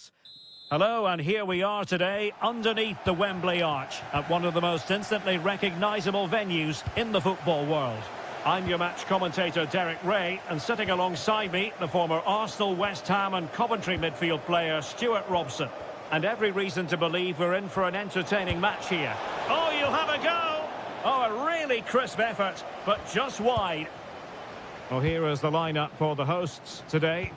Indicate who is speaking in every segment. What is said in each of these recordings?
Speaker 1: hosts. Hello, and here we are today underneath the Wembley Arch at one of the most instantly recognisable venues in the football world. I'm your match commentator Derek Ray, and sitting alongside me, the former Arsenal, West Ham and Coventry midfield player Stuart Robson. And every reason to believe we're in for an entertaining match here. Oh, you'll have a go! Oh, a really crisp effort, but just wide. Well, here is the lineup for the hosts today.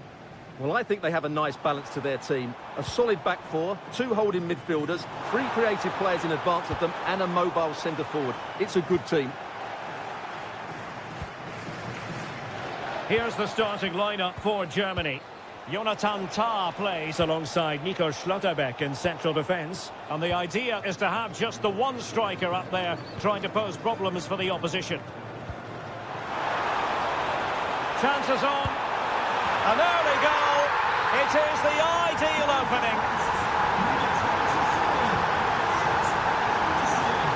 Speaker 2: Well, I think they have a nice balance to their team. A solid back four, two holding midfielders, three creative players in advance of them, and a mobile centre forward. It's a good team.
Speaker 1: Here's the starting lineup for Germany. Jonathan Tah plays alongside Nico Schlotterbeck in central defence. And the idea is to have just the one striker up there trying to pose problems for the opposition. Chances on. An early goal. It is the ideal opening.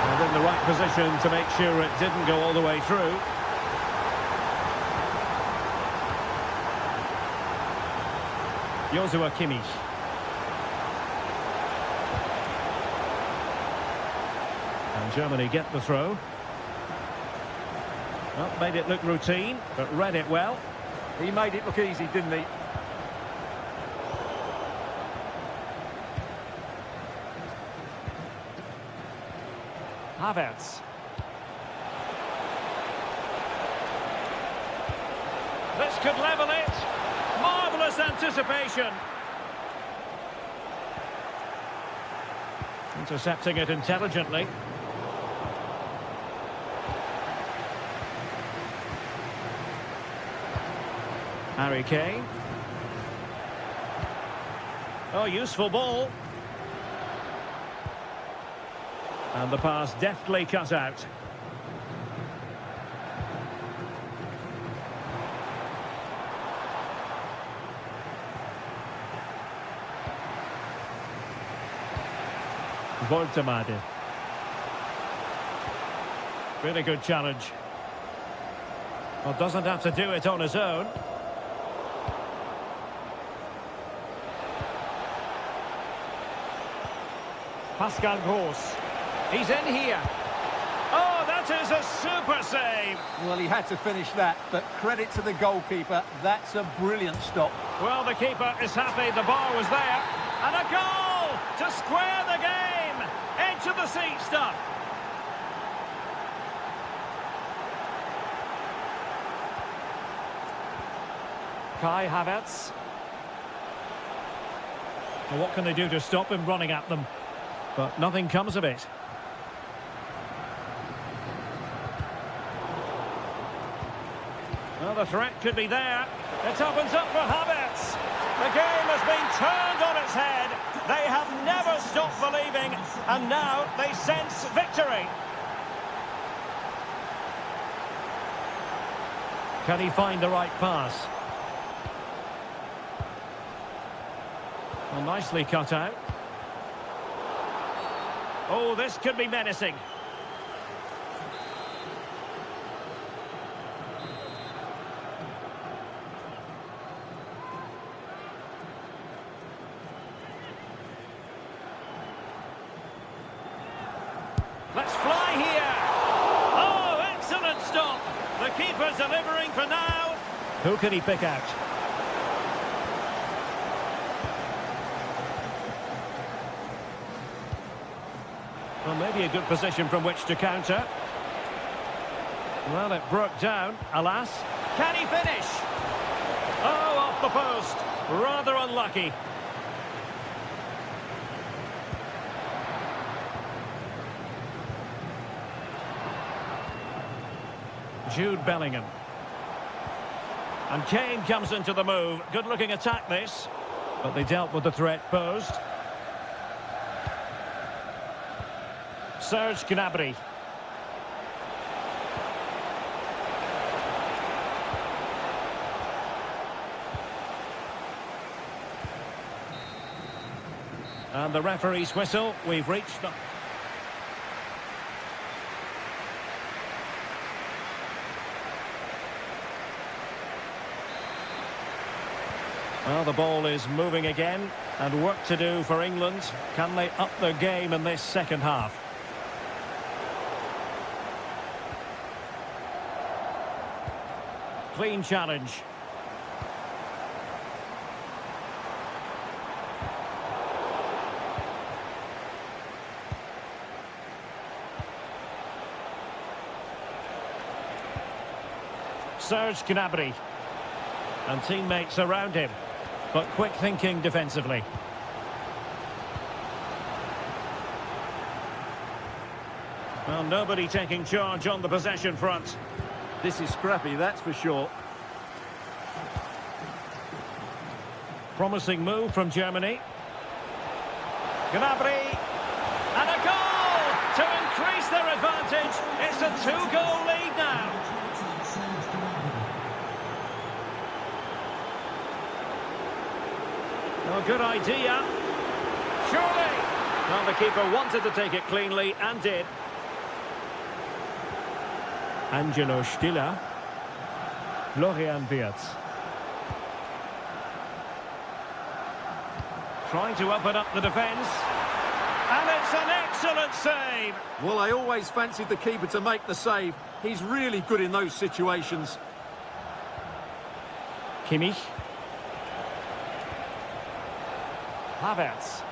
Speaker 1: And in the right position to make sure it didn't go all the way through. Joshua Kimmich. And Germany get the throw. Well, made it look routine, but read it well.
Speaker 2: He made it look easy, didn't he?
Speaker 1: Havertz. This could level it. Marvellous anticipation. Intercepting it intelligently. Harry Kane. Oh, useful ball. And the pass deftly cut out. Voltemade. Really good challenge. Well, doesn't have to do it on his own. Pascal Gross. He's in here. Oh, that is a super save.
Speaker 2: Well, he had to finish that, but credit to the goalkeeper. That's a brilliant stop.
Speaker 1: Well, the keeper is happy the bar was there. And a goal to square the game. Edge of the seat stuff. Kai Havertz. Well, what can they do to stop him running at them? But nothing comes of it. Well, the threat could be there. It opens up for Havertz. The game has been turned on its head. They have never stopped believing, and now they sense victory. Can he find the right pass? Well, nicely cut out. Oh, this could be menacing. Let's fly here. Oh, excellent stop. The keeper's delivering for now. Who can he pick out? Well, maybe a good position from which to counter. Well, it broke down, alas. Can he finish? Oh, off the post. Rather unlucky. Jude Bellingham. And Kane comes into the move. Good-looking attack, this. But they dealt with the threat posed. Serge Gnabry. And the referee's whistle. We've reached the... Well, the ball is moving again. And work to do for England. Can they up their game in this second half? Clean challenge. Serge Gnabry. And teammates around him. But quick thinking defensively. Well, nobody taking charge on the possession front.
Speaker 2: This is scrappy, that's for sure.
Speaker 1: Promising move from Germany. Gnabry. And a goal to increase their advantage. It's a 2-goal lead now. Oh, good idea. Surely. Well, the keeper wanted to take it cleanly and did. Angelo Stiller. Florian Wirtz. Trying to open up the defence. And it's an excellent save.
Speaker 2: Well, I always fancied the keeper to make the save. He's really good in those situations.
Speaker 1: Kimmich. Havertz.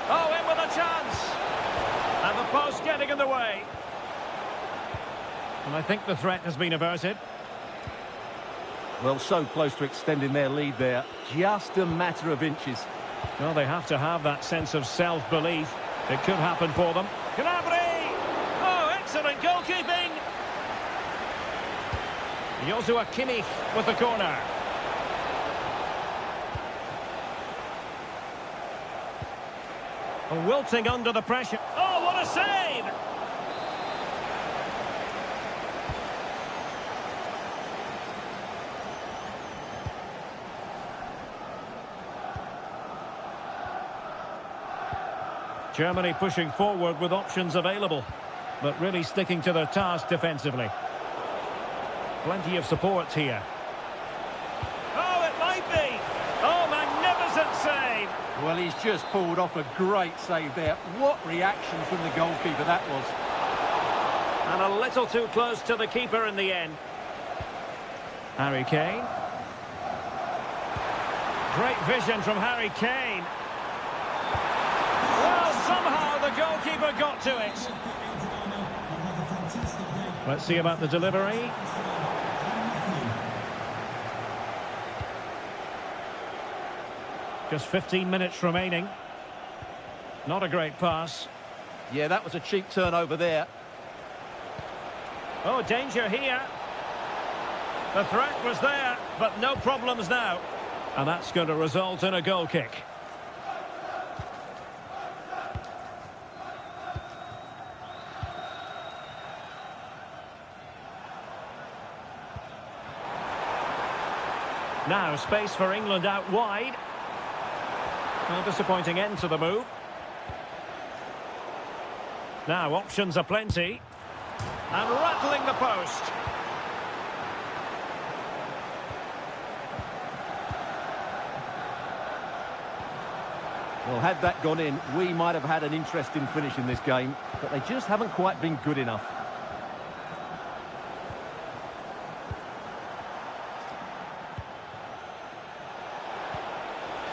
Speaker 1: Oh, in with a chance. And the post getting in the way. And I think the threat has been averted.
Speaker 2: Well, so close to extending their lead there. Just a matter of inches.
Speaker 1: Well, they have to have that sense of self-belief. It could happen for them. Gnabry! Oh, excellent goalkeeping! Joshua Kimmich with the corner. Wilting under the pressure. Oh, what a save! Germany pushing forward with options available, but really sticking to their task defensively. Plenty of support here. Oh, it might be! Oh, magnificent save!
Speaker 2: Well, he's just pulled off a great save there. What reaction from the goalkeeper that was.
Speaker 1: And a little too close to the keeper in the end. Harry Kane. Great vision from Harry Kane. Well, somehow the goalkeeper got to it. Let's see about the delivery. Just 15 minutes remaining. Not a great pass.
Speaker 2: Yeah, that was a cheap turnover there.
Speaker 1: Oh, danger here. The threat was there, but no problems now. And that's going to result in a goal kick. Now, space for England out wide. A disappointing end to the move. Now, options are plenty. And rattling the post.
Speaker 2: Well, had that gone in, we might have had an interesting finish in this game, but they just haven't quite been good enough.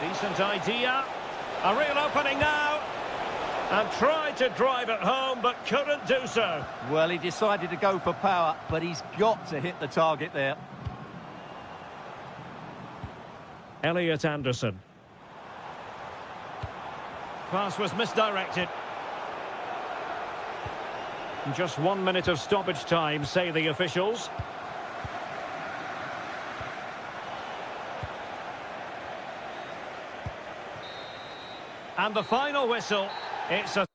Speaker 1: Decent idea. A real opening now. And tried to drive it home, but couldn't do so.
Speaker 2: Well, he decided to go for power, but he's got to hit the target there.
Speaker 1: Elliot Anderson. Pass was misdirected. Just 1 minute of stoppage time, say the officials. And the final whistle. It's a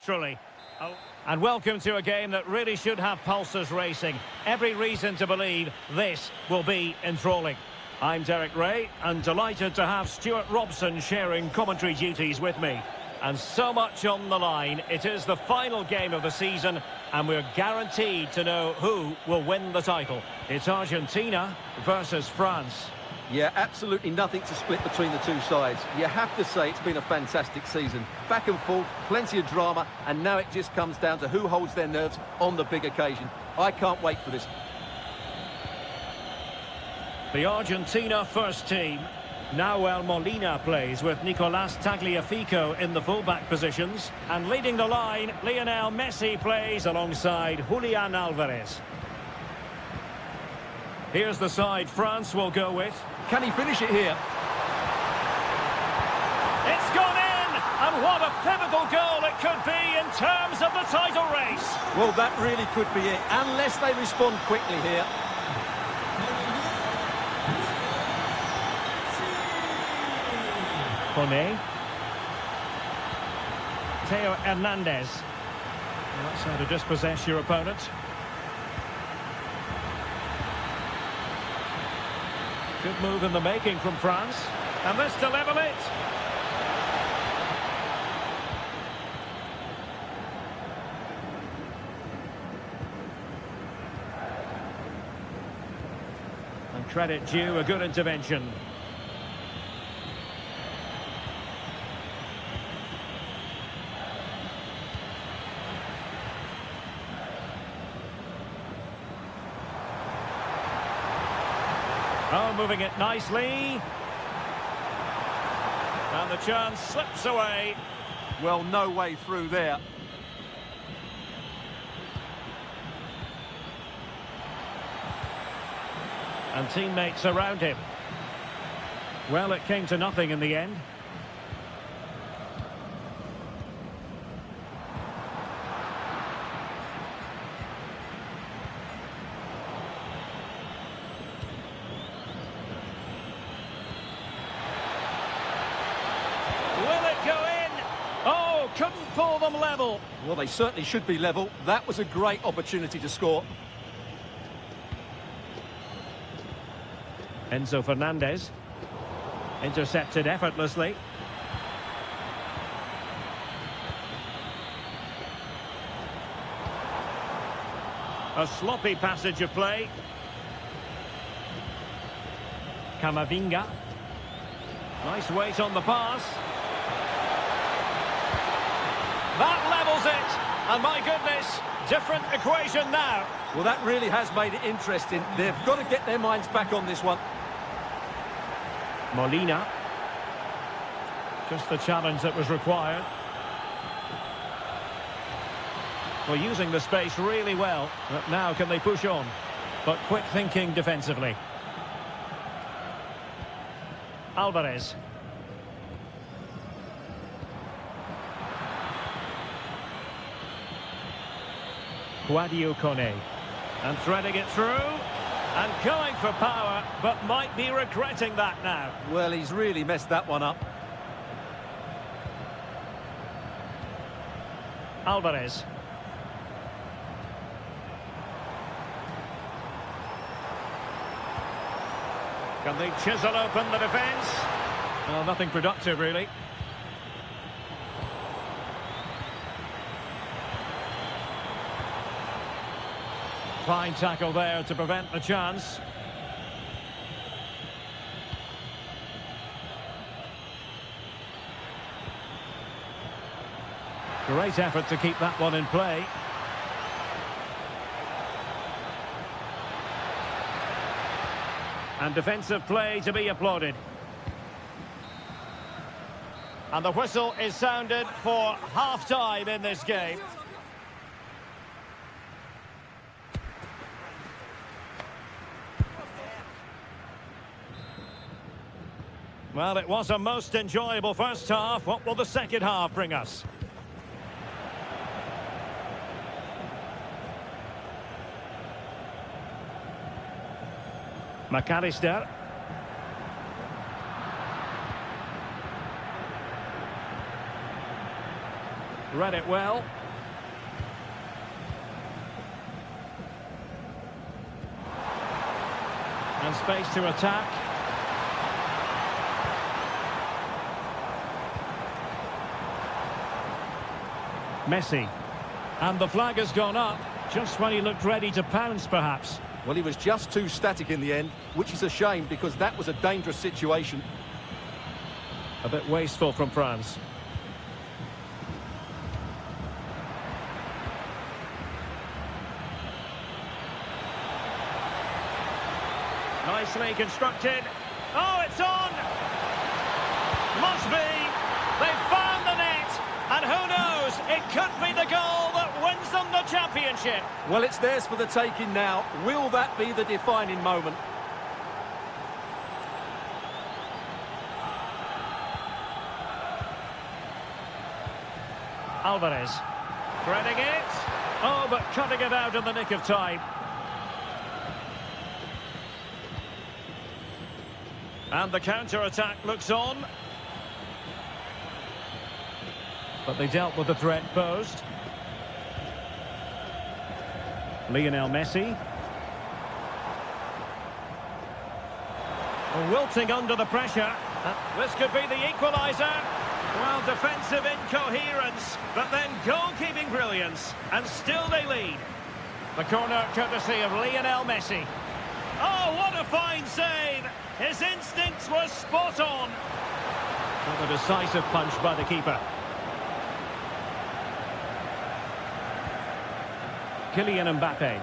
Speaker 1: Truly. Oh. And welcome to a game that really should have pulses racing. Every reason to believe this will be enthralling. I'm Derek Ray, and delighted to have Stuart Robson sharing commentary duties with me. And so much on the line. It is the final game of the season, and we're guaranteed to know who will win the title. It's Argentina versus France.
Speaker 2: Yeah, absolutely nothing to split between the two sides. You have to say it's been a fantastic season. Back and forth, plenty of drama, and now it just comes down to who holds their nerves on the big occasion. I can't wait for this.
Speaker 1: The Argentina first team. Nahuel Molina plays with Nicolás Tagliafico in the fullback positions. And leading the line, Lionel Messi plays alongside Julian Alvarez. Here's the side France will go with.
Speaker 2: Can he finish it here?
Speaker 1: It's gone in! And what a pivotal goal it could be in terms of the title race.
Speaker 2: Well, that really could be it, unless they respond quickly here.
Speaker 1: Kone. Theo Hernandez. Well, that's how to dispossess your opponent. Good move in the making from France. And this to level it. And credit due, a good intervention. Oh, moving it nicely. And the chance slips away.
Speaker 2: Well, no way through there.
Speaker 1: And teammates around him. Well, it came to nothing in the end. Couldn't pull them level.
Speaker 2: Well, they certainly should be level. That was a great opportunity to score.
Speaker 1: Enzo Fernandez. Intercepted effortlessly. A sloppy passage of play. Camavinga. Nice weight on the pass. That levels it, and my goodness, different equation now.
Speaker 2: Well, that really has made it interesting. They've got to get their minds back on this one.
Speaker 1: Molina. Just the challenge that was required. Well, using the space really well, but now can they push on? But quick thinking defensively. Alvarez. Kone. And threading it through. And going for power, but might be regretting that now.
Speaker 2: Well, he's really messed that one up.
Speaker 1: Alvarez. Can they chisel open the defence? Well, nothing productive, really. Fine tackle there to prevent the chance. Great effort to keep that one in play. And defensive play to be applauded. And the whistle is sounded for half-time in this game. Well, it was a most enjoyable first half. What will the second half bring us? McAllister. Read it well. And space to attack. Messi. And the flag has gone up, just when he looked ready to pounce, perhaps.
Speaker 2: Well, he was just too static in the end, which is a shame because that was a dangerous situation.
Speaker 1: A bit wasteful from France. Nicely constructed. Oh, it's on! Must be! They've found the net! And who knows, it could be the goal that wins them the championship.
Speaker 2: Well, it's theirs for the taking now. Will that be the defining moment?
Speaker 1: Alvarez. Threading it. Oh, but cutting it out in the nick of time. And the counter-attack looks on. But they dealt with the threat posed. Lionel Messi. Wilting under the pressure. This could be the equaliser. Well, defensive incoherence, but then goalkeeping brilliance. And still they lead. The corner courtesy of Lionel Messi. Oh, what a fine save! His instincts were spot on. Not a decisive punch by the keeper. Kylian Mbappe.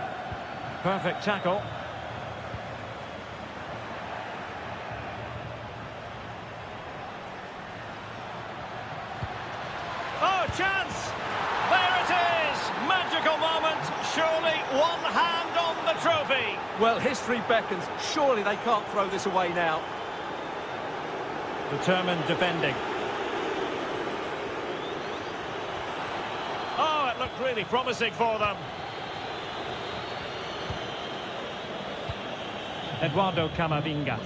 Speaker 1: Perfect tackle. Oh, chance! There it is! Magical moment. Surely one hand on the trophy.
Speaker 2: Well, history beckons. Surely they can't throw this away now.
Speaker 1: Determined defending. Oh, it looked really promising for them. Eduardo Camavinga.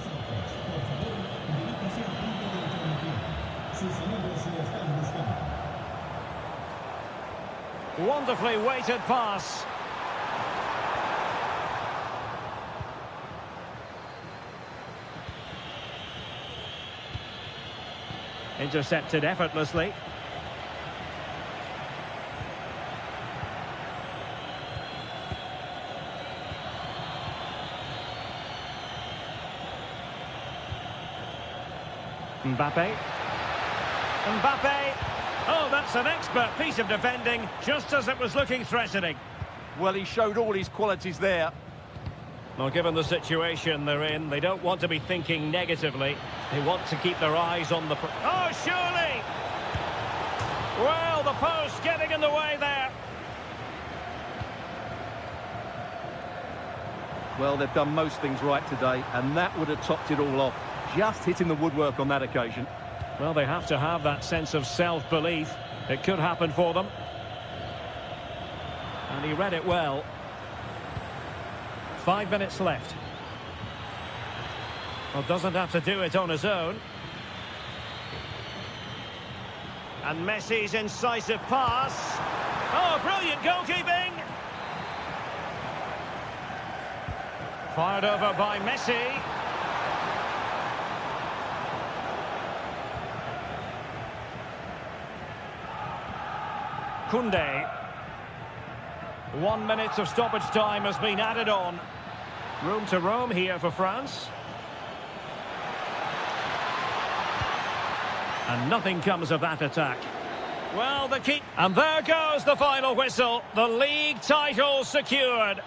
Speaker 1: Wonderfully weighted pass. Intercepted effortlessly. Mbappe. Mbappe. Oh, that's an expert piece of defending, just as it was looking threatening.
Speaker 2: Well, he showed all his qualities there.
Speaker 1: Well, given the situation they're in, they don't want to be thinking negatively. They want to keep their eyes on the... Oh, surely! Well, the post getting in the way there.
Speaker 2: Well, they've done most things right today, and that would have topped it all off. Just hitting the woodwork on that occasion.
Speaker 1: Well, they have to have that sense of self-belief. It could happen for them. And he read it well. 5 minutes left. Well, doesn't have to do it on his own. And Messi's incisive pass. Oh, brilliant goalkeeping! Fired over by Messi. Koundé. 1 minute of stoppage time has been added on. Room to roam here for France. And nothing comes of that attack. Well, the keep... And there goes the final whistle. The league title secured.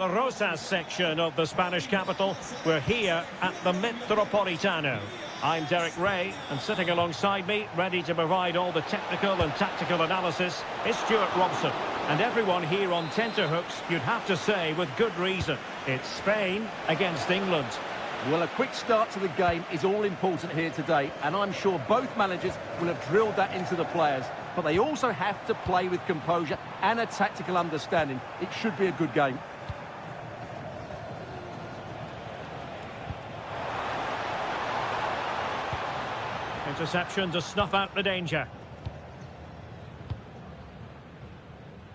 Speaker 1: The Rosas section of the Spanish capital. We're here at the Metropolitano. I'm Derek Ray, and sitting alongside me, ready to provide all the technical and tactical analysis, is Stuart Robson. And everyone here on tenterhooks, you'd have to say with good reason. It's Spain against England.
Speaker 2: Well, a quick start to the game is all important here today, and I'm sure both managers will have drilled that into the players. But they also have to play with composure and a tactical understanding. It should be a good game.
Speaker 1: Interception to snuff out the danger.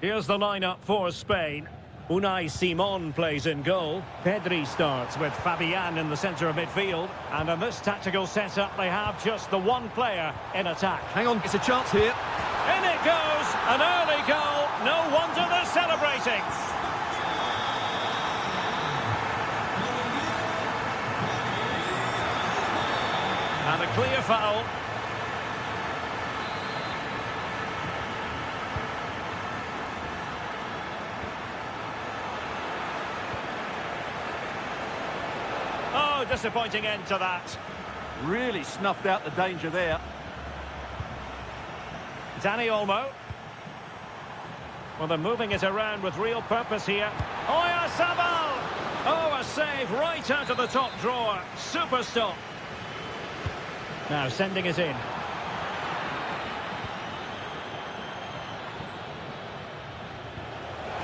Speaker 1: Here's the lineup for Spain. Unai Simon plays in goal. Pedri starts with Fabian in the centre of midfield. And in this tactical setup, they have just the one player in attack.
Speaker 2: Hang on, it's a chance here.
Speaker 1: In it goes, an early goal. No wonder they're celebrating. And a clear foul. Oh, disappointing end to that.
Speaker 2: Really snuffed out the danger there.
Speaker 1: Dani Olmo. Well, they're moving it around with real purpose here. Oyarzabal! Oh, a save right out of the top drawer. Super stop. Now sending it in.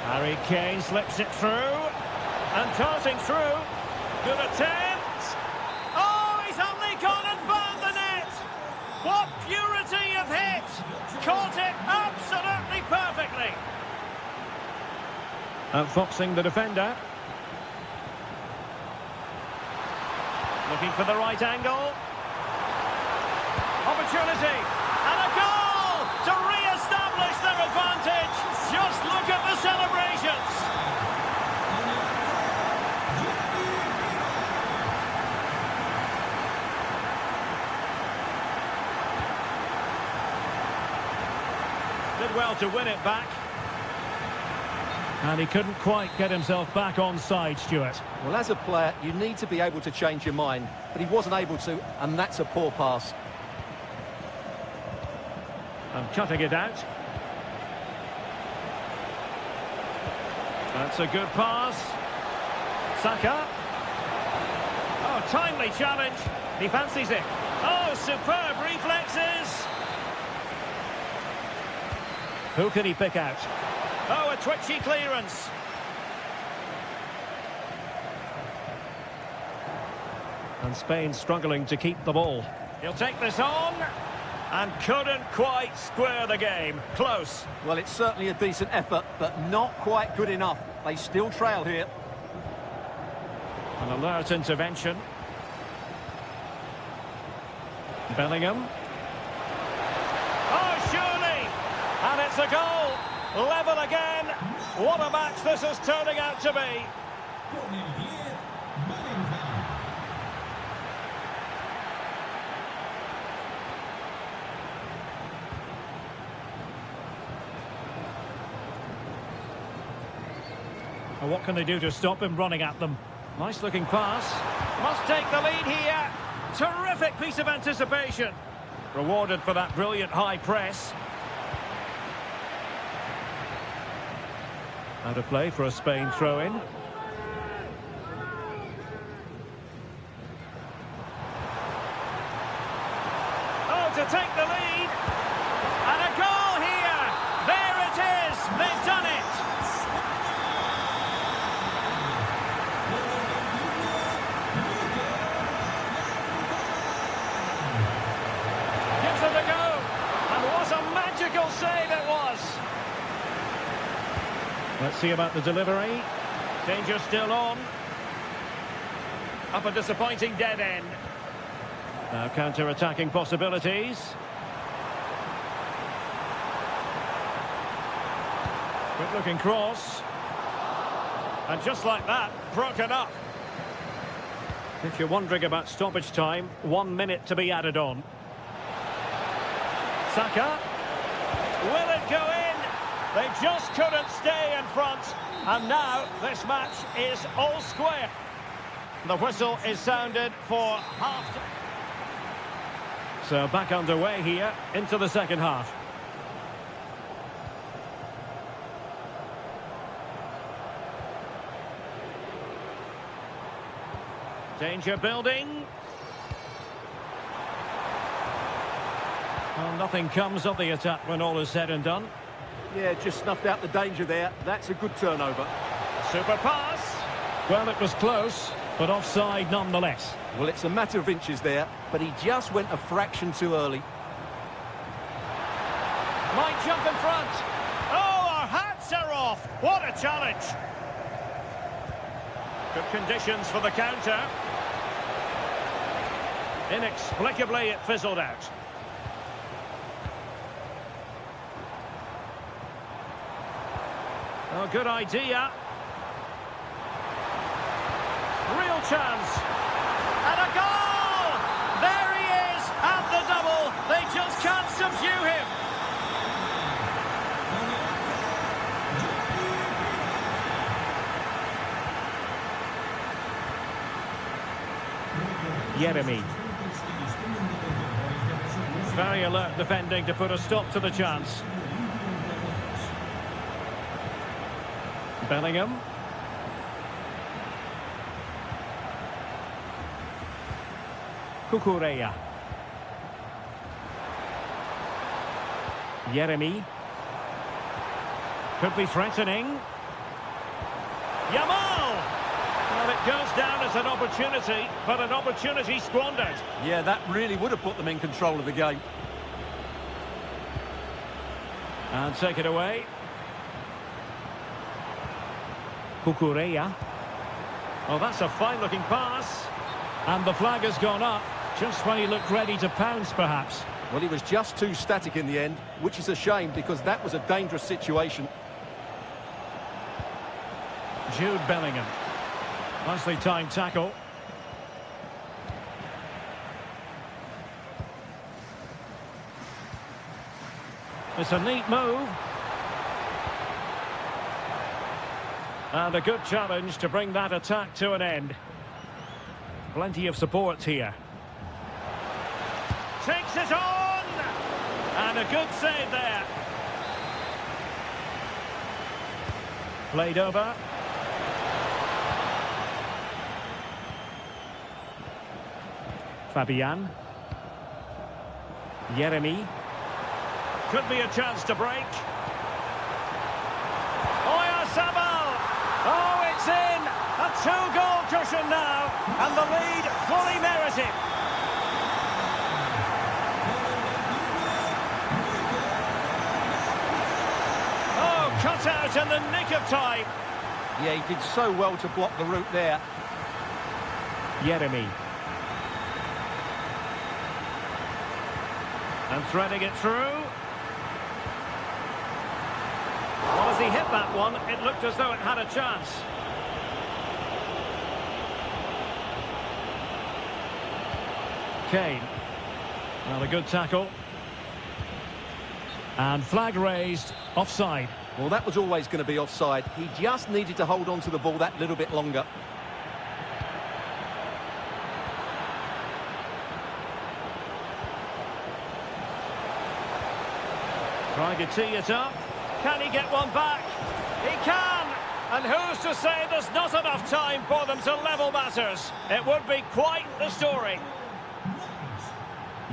Speaker 1: Harry Kane slips it through. And darting through. Good attempt. Oh, he's only gone and found the net. What purity of hit. Caught it absolutely perfectly. Outfoxing the defender. Looking for the right angle. Opportunity. And a goal to re-establish their advantage. Just look at the celebrations. Did well to win it back. And he couldn't quite get himself back on side, Stuart.
Speaker 2: Well, as a player, you need to be able to change your mind, but he wasn't able to, and that's a poor pass.
Speaker 1: And cutting it out. That's a good pass. Saka. Oh, timely challenge. He fancies it. Oh, superb reflexes. Who can he pick out? Oh, a twitchy clearance. And Spain struggling to keep the ball. He'll take this on. And couldn't quite square the game. Close.
Speaker 2: Well, it's certainly a decent effort, but not quite good enough. They still trail here.
Speaker 1: An alert intervention. Bellingham. Oh, surely! And it's a goal. Level again. What a match this is turning out to be. Well, what can they do to stop him running at them? Nice looking pass. Must take the lead here. Terrific piece of anticipation. Rewarded for that brilliant high press. Out of play for a Spain throw-in. Oh, to take the lead. And a goal here. There it is. They've done it. Gives it a go. And what a magical save it was. Let's see about the delivery. Danger still on. Up a disappointing dead end. Now counter-attacking possibilities. Good-looking cross. And just like that, broken up. If you're wondering about stoppage time, 1 minute to be added on. Saka. Will it go in? They just couldn't stay in front. And now this match is all square. The whistle is sounded for half. So back underway here into the second half. Danger building. Well, nothing comes of the attack when all is said and done.
Speaker 2: Yeah, just snuffed out the danger there. That's a good turnover.
Speaker 1: Super pass. Well, it was close, but offside nonetheless.
Speaker 2: Well, it's a matter of inches there, but he just went a fraction too early.
Speaker 1: Might jump in front. Oh, our hats are off. What a challenge. Good conditions for the counter. Inexplicably, it fizzled out. Oh, good idea. Real chance. And a goal! There he is at the double. They just can't subdue him. Jeremy. Very alert defending to put a stop to the chance. Bellingham. Cucurella. Jeremy. Could be threatening. Yamal! Well, it goes down as an opportunity, but an opportunity squandered.
Speaker 2: Yeah, that really would have put them in control of the game.
Speaker 1: And take it away. Cucurella. Oh, that's a fine-looking pass. And the flag has gone up, just when he looked ready to pounce, perhaps.
Speaker 2: Well, he was just too static in the end, which is a shame because that was a dangerous situation.
Speaker 1: Jude Bellingham. Nicely timed tackle. It's a neat move. And a good challenge to bring that attack to an end. Plenty of support here. Takes it on! And a good save there. Played over. Fabian. Jeremy. Could be a chance to break. Oh, it's in! A two-goal cushion now, and the lead fully merited. Oh, cut out in the nick of time.
Speaker 2: Yeah, he did so well to block the route there.
Speaker 1: Jeremy. And threading it through. Well, as he hit that one, it looked as though it had a chance. Kane. Well, a good tackle. And flag raised, offside.
Speaker 2: Well, that was always going to be offside. He just needed to hold on to the ball that little bit longer.
Speaker 1: Trying to tee it up. Can he get one back? He can! And who's to say there's not enough time for them to level matters? It would be quite the story.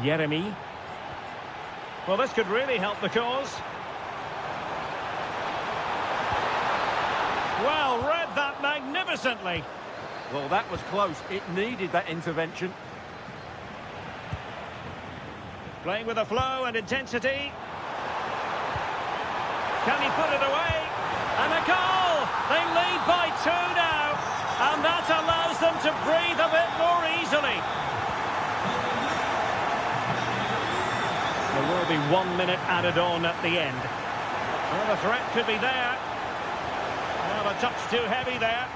Speaker 1: Jeremy. Well, this could really help the cause. Well, read that magnificently.
Speaker 2: Well, that was close. It needed that intervention.
Speaker 1: Playing with a flow and intensity. Can he put it away? And a goal! They lead by 2 now. And that allows them to breathe a bit more easily. There will be 1 minute added on at the end. Well, the threat could be there. Well, a touch too heavy there.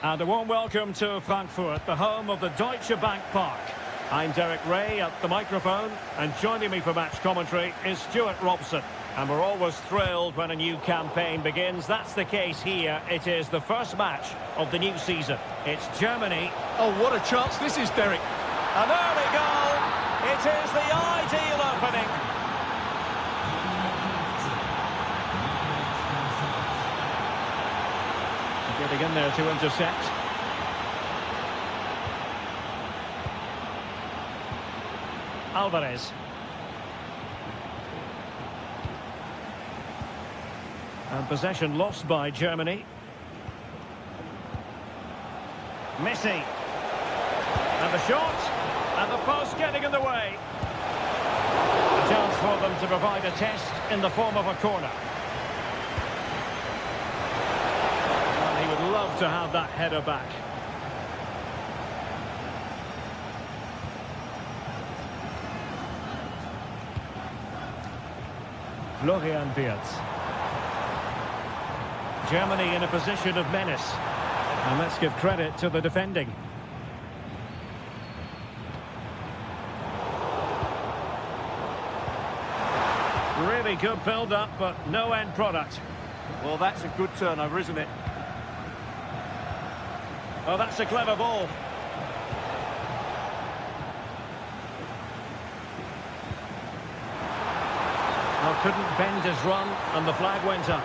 Speaker 1: And a warm welcome to Frankfurt, the home of the Deutsche Bank Park. I'm Derek Ray at the microphone, and joining me for match commentary is Stuart Robson. And we're always thrilled when a new campaign begins. That's the case here. It is the first match of the new season. It's Germany.
Speaker 2: Oh, what a chance this is, Derek.
Speaker 1: An early goal. It is the ideal opening. Getting in there to intercept. Alvarez. And possession lost by Germany. Messi. And the shot. And the post getting in the way. A chance for them to provide a test in the form of a corner. And he would love to have that header back. Florian Wirtz. Germany in a position of menace. And let's give credit to the defending. Really good build-up, but no end product.
Speaker 2: Well, that's a good turnover, isn't it?
Speaker 1: Oh, that's a clever ball. Oh, couldn't bend his run, and the flag went up.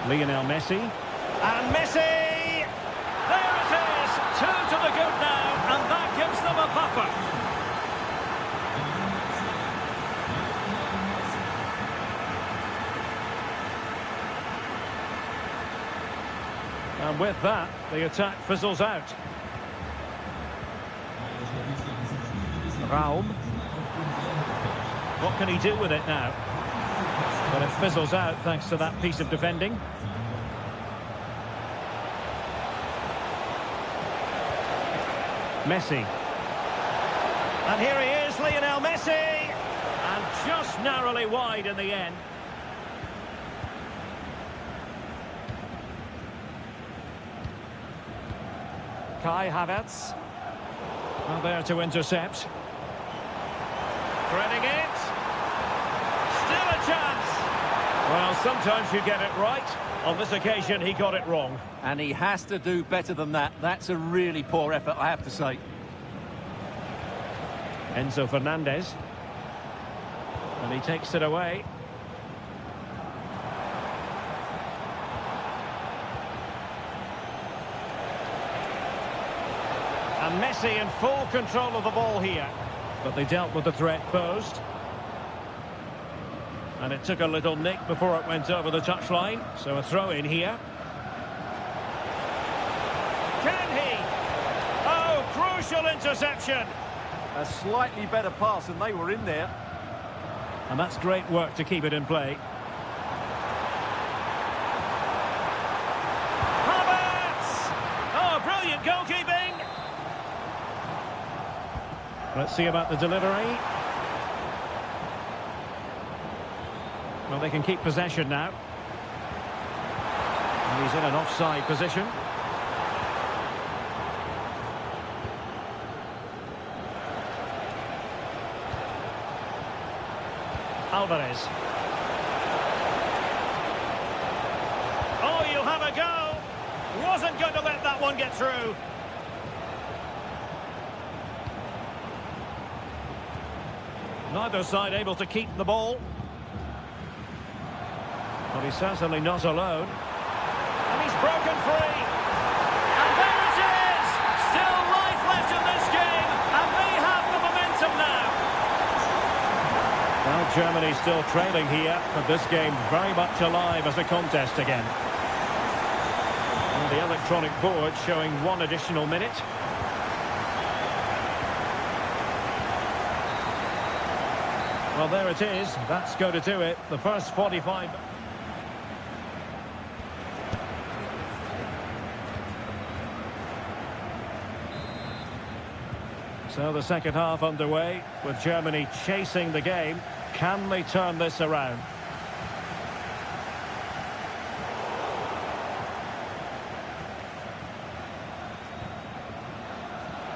Speaker 1: Lionel Messi. And Messi! There it is! 2 to the good now, and that gives them a buffer. And with that, the attack fizzles out. Raum. What can he do with it now? But it fizzles out thanks to that piece of defending. Messi. And here he is, Lionel Messi! And just narrowly wide in the end. Kai Havertz. Well, there to intercept. Threading it. Still a chance. Well, sometimes you get it right. On this occasion, he got it wrong.
Speaker 2: And he has to do better than that. That's a really poor effort, I have to say.
Speaker 1: Enzo Fernandez. And he takes it away. And Messi in full control of the ball here. But they dealt with the threat posed. And it took a little nick before it went over the touchline. So a throw in here. Can he? Oh, crucial interception.
Speaker 2: A slightly better pass and they were in there.
Speaker 1: And that's great work to keep it in play. Havertz! Oh, brilliant goalkeeping. Let's see about the delivery. Well, they can keep possession now. And he's in an offside position. Alvarez. Oh, you'll have a go. Wasn't going to let that one get through. Neither side able to keep the ball. But he's certainly not alone. And he's broken free. And there it is! Still life left in this game. And they have the momentum now. Well, Germany still trailing here, but this game very much alive as a contest again. And the electronic board showing 1 additional minute. Well, there it is. That's going to do it. The first 45... So the second half underway, with Germany chasing the game. Can they turn this around?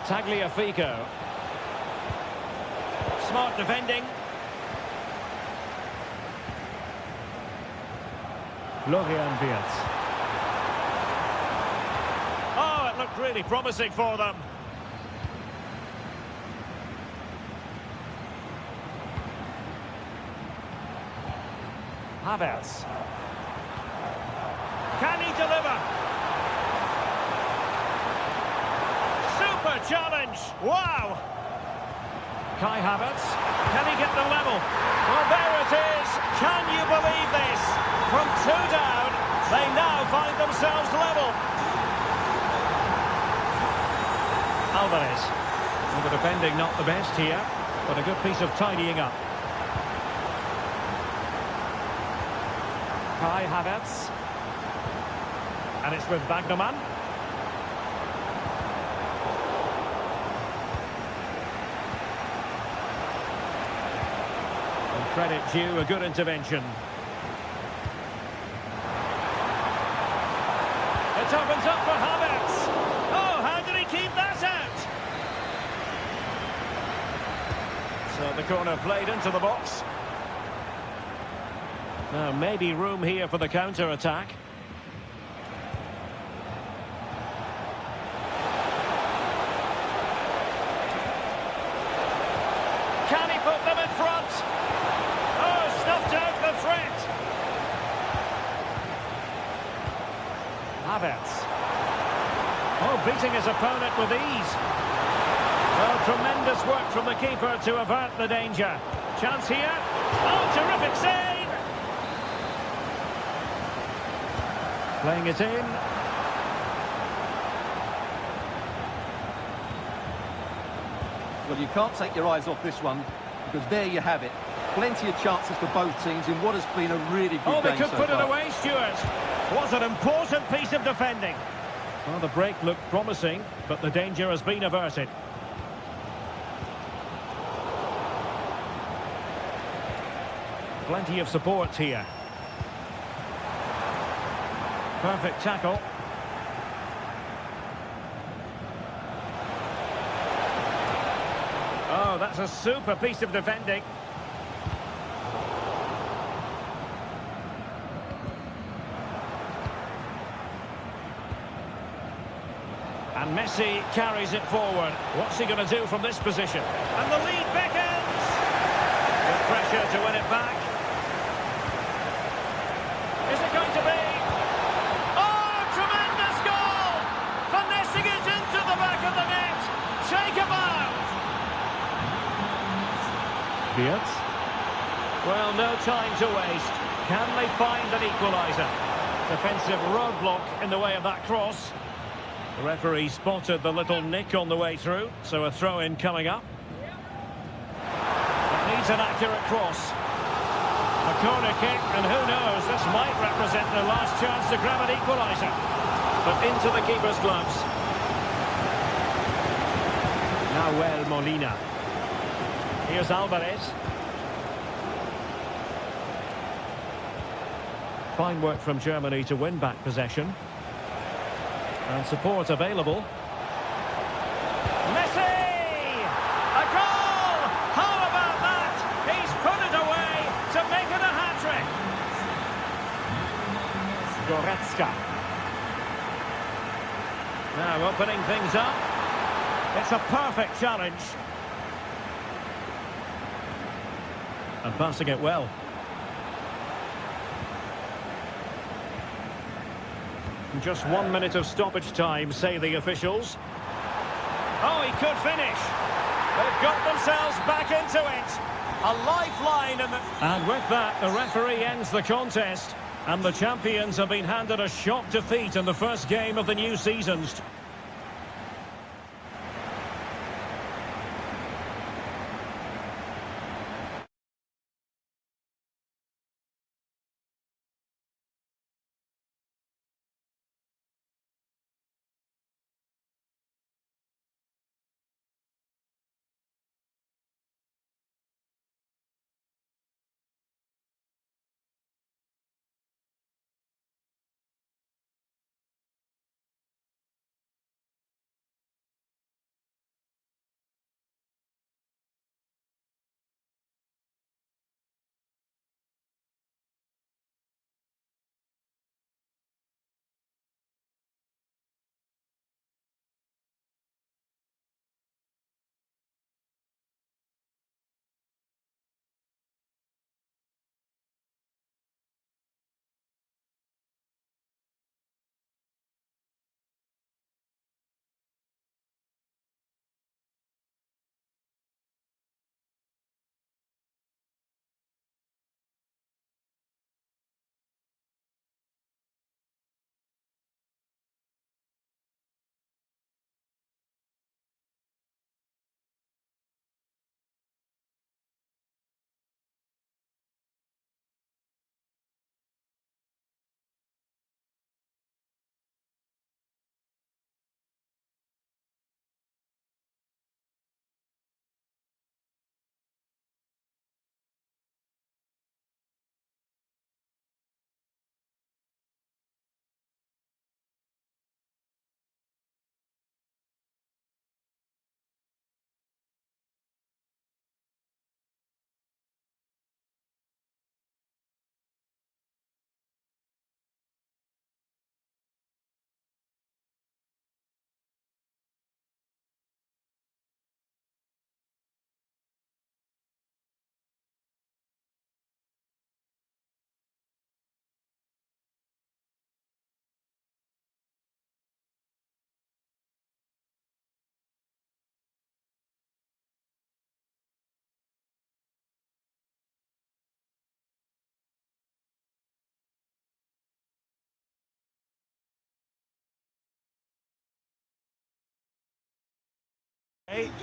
Speaker 1: Tagliafico. Smart defending. Florian Wirtz. Oh, it looked really promising for them. Havertz. Can he deliver? Super challenge. Wow. Kai Havertz. Can he get the level? Well, there it is. Can you believe this? From 2 down, they now find themselves level. Alvarez. Well, the defending not the best here, but a good piece of tidying up. Kai Havertz. And it's with Wagnerman. And credit due, a good intervention. It opens up for Havertz. Oh, how did he keep that out? So the corner played into the box. Now maybe room here for the counter-attack. Can he put them in front? Oh, stuffed out the threat. Havertz. Oh, beating his opponent with ease. Well, tremendous work from the keeper to avert the danger. Chance here. Oh, terrific save. Playing it in.
Speaker 2: Well, you can't take your eyes off this one, because there you have it. Plenty of chances for both teams in what has been a really good game so far.
Speaker 1: Oh, they could put it away, Stuart. Was an important piece of defending. Well, the break looked promising, but the danger has been averted. Plenty of support here. Perfect tackle. Oh, that's a super piece of defending. And Messi carries it forward. What's he going to do from this position? And the lead beckons. With pressure to win it back. Is it going to be? Oh, tremendous goal! Finessing it into the back of the net. Take a bow. Wirtz. Well, no time to waste. Can they find an equaliser? Defensive roadblock in the way of that cross. The referee spotted the little nick on the way through, so a throw-in coming up. It needs an accurate cross. A corner kick, and who knows, this might represent their last chance to grab an equaliser. But into the keeper's gloves. Nahuel Molina. Here's Alvarez. Fine work from Germany to win back possession. And support available. Messi! A goal! How about that? He's put it away to make it a hat-trick. Goretzka. Now opening things up. It's a perfect challenge. And passing it well. Just 1 minute of stoppage time, say the officials. Oh, he could finish. They've got themselves back into it. A lifeline. And with that, the referee ends the contest. And the champions have been handed a shock defeat in the first game of the new seasons.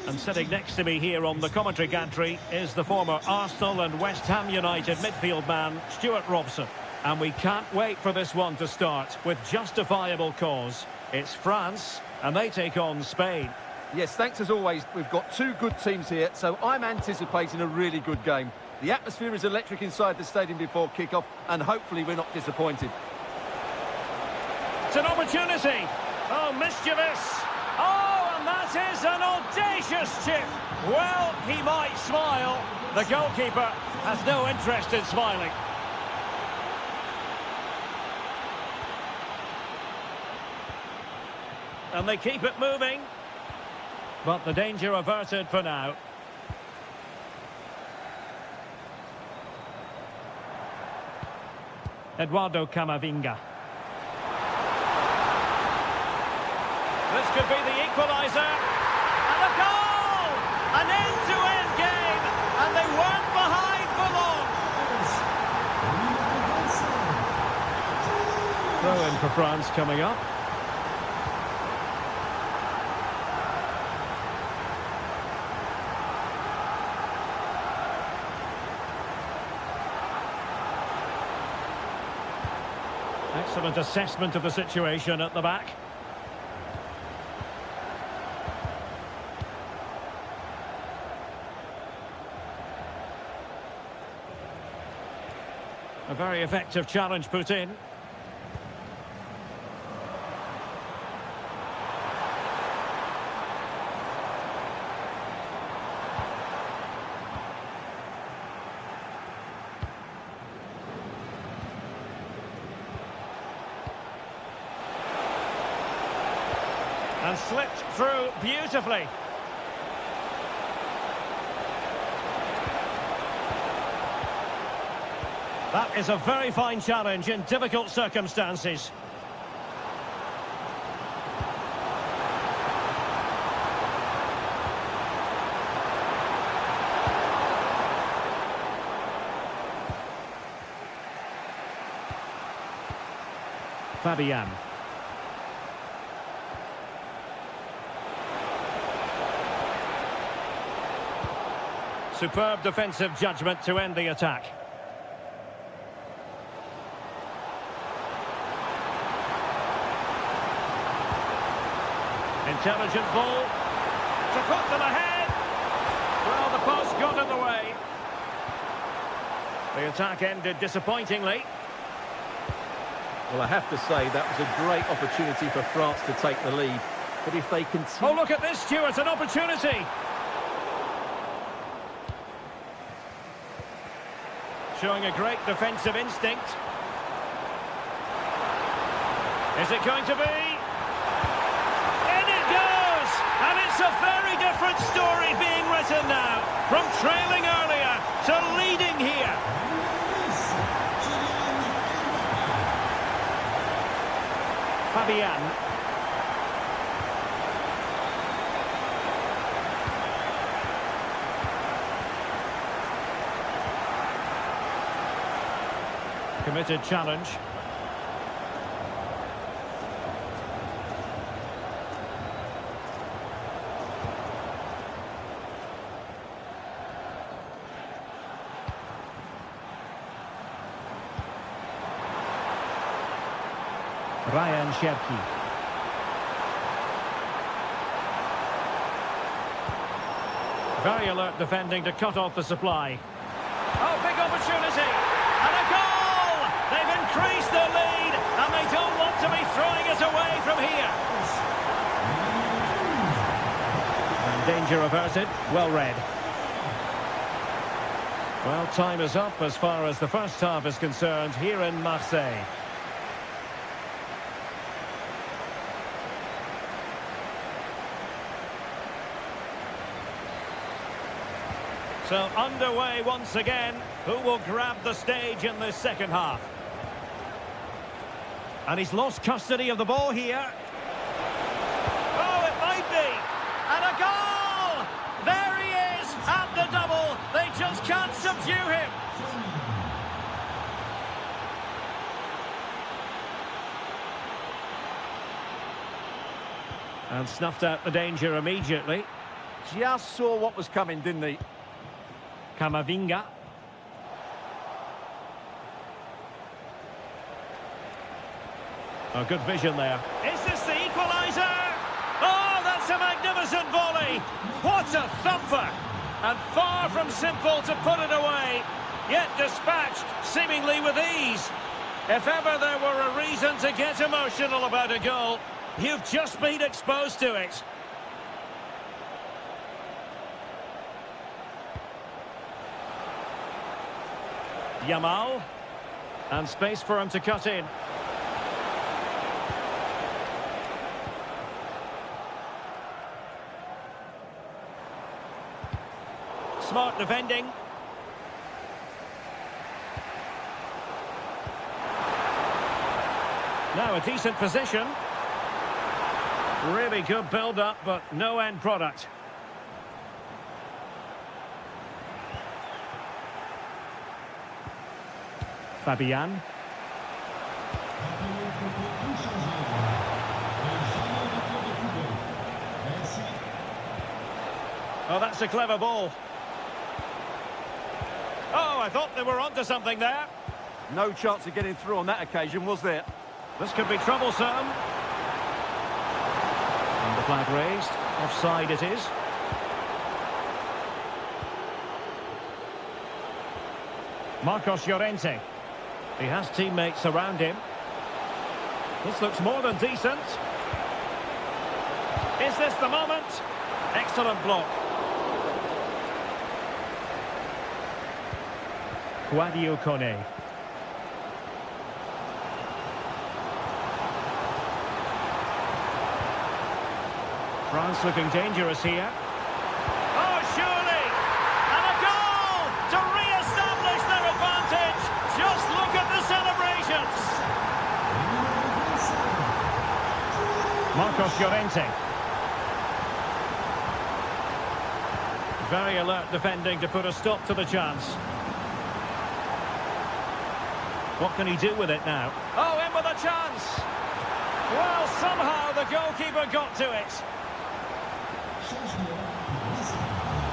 Speaker 1: And sitting next to me here on the commentary gantry is the former Arsenal and West Ham United midfield man, Stuart Robson. And we can't wait for this one to start with justifiable cause. It's France, and they take on Spain.
Speaker 2: Yes, thanks as always. We've got two good teams here, so I'm anticipating a really good game. The atmosphere is electric inside the stadium before kick-off, and hopefully we're not disappointed.
Speaker 1: It's an opportunity. Oh, mischievous. Oh, and that is an audacious chip. Well, he might smile. The goalkeeper has no interest in smiling. And they keep it moving. But the danger averted for now. Eduardo Camavinga. This could be the equaliser. And a goal! An end-to-end game. And they weren't behind for long. Throw in for France coming up. Excellent assessment of the situation at the back. A very effective challenge put in. And slipped through beautifully. That is a very fine challenge in difficult circumstances. Fabian. Superb defensive judgment to end the attack. Intelligent ball to put them ahead. Well, the post got in the way. The attack ended disappointingly.
Speaker 2: Well, I have to say that was a great opportunity for France to take the lead. But if they continue...
Speaker 1: Oh, look at this, Stuart, an opportunity. Showing a great defensive instinct. Is it going to be? In it goes! And it's a very different story being written now. From trailing earlier to leading here. Fabian. Committed challenge. Ryan Cherki. Very alert defending to cut off the supply. Oh, big opportunity! And a goal! They've increased their lead, and they don't want to be throwing it away from here. And danger averted, well read. Well, time is up as far as the first half is concerned here in Marseille. So underway once again. Who will grab the stage in this second half? And he's lost custody of the ball here. Oh, it might be. And a goal! There he is at the double. They just can't subdue him. And snuffed out the danger immediately.
Speaker 2: Just saw what was coming, didn't he?
Speaker 1: Camavinga. Oh, good vision there. Is this the equaliser? Oh, that's a magnificent volley. What a thumper. And far from simple to put it away. Yet dispatched, seemingly with ease. If ever there were a reason to get emotional about a goal, you've just been exposed to it. Yamal. And space for him to cut in. Smart defending. Now a decent position. Really good build-up, but no end product. Fabian. Oh, that's a clever ball. Oh, I thought they were onto something there.
Speaker 2: No chance of getting through on that occasion, was there?
Speaker 1: This could be troublesome. And the flag raised. Offside it is. Marcos Llorente. He has teammates around him. This looks more than decent. Is this the moment? Excellent block. Guadio Kone. France looking dangerous here. Oh, surely! And a goal to re-establish their advantage. Just look at the celebrations. Marcos Llorente. Very alert defending to put a stop to the chance. What can he do with it now? Oh, in with a chance! Well, somehow the goalkeeper got to it.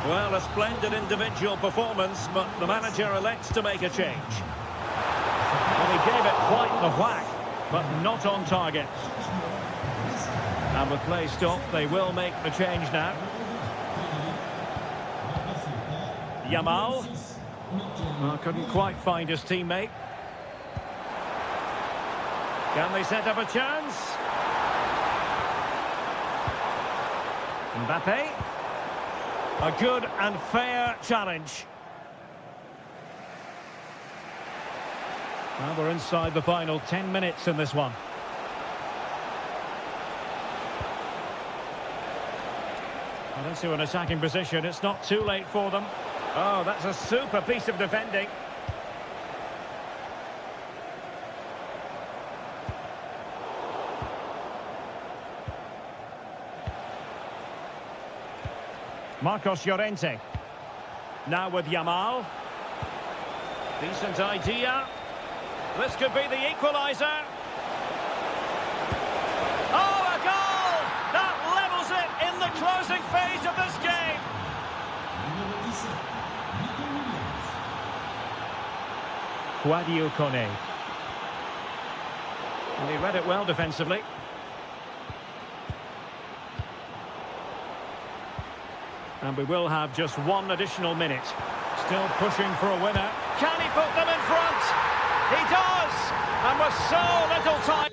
Speaker 1: Well, a splendid individual performance, but the manager elects to make a change. Well, he gave it quite the whack, but not on target. And with play stopped, they will make the change now. Yamal. Well, couldn't quite find his teammate. Can they set up a chance? Mbappe. A good and fair challenge. Well, we're inside the final 10 minutes in this one. Well, into an attacking position. It's not too late for them. Oh, that's a super piece of defending. Marcos Llorente. Now with Yamal. Decent idea. This could be the equaliser. Oh, a goal! That levels it in the closing phase of this game. Guadio Kone. And he read it well defensively. And we will have just one additional minute. Still pushing for a winner. Can he put them in front? He does! And with so little time...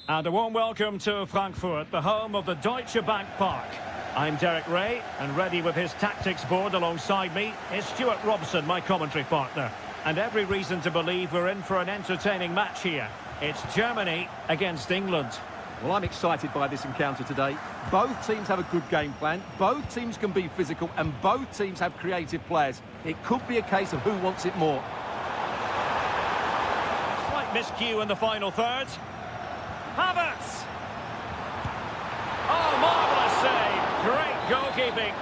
Speaker 1: And a warm welcome to Frankfurt, the home of the Deutsche Bank Park. I'm Derek Ray, and ready with his tactics board alongside me is Stuart Robson, my commentary partner. And every reason to believe we're in for an entertaining match here. It's Germany against England.
Speaker 2: Well, I'm excited by this encounter today. Both teams have a good game plan, both teams can be physical, and both teams have creative players. It could be a case of who wants it more.
Speaker 1: Slight miscue in the final third. Havertz! Oh, marvellous save. Great goalkeeping.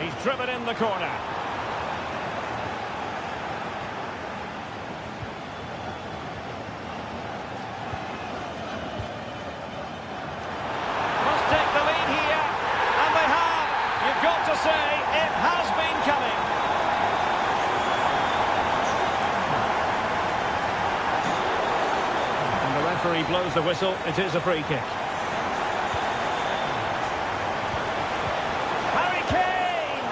Speaker 1: He's driven in the corner. Must take the lead here. And they have. You've got to say, it has been coming. Referee blows the whistle. It is a free kick. Harry Kane!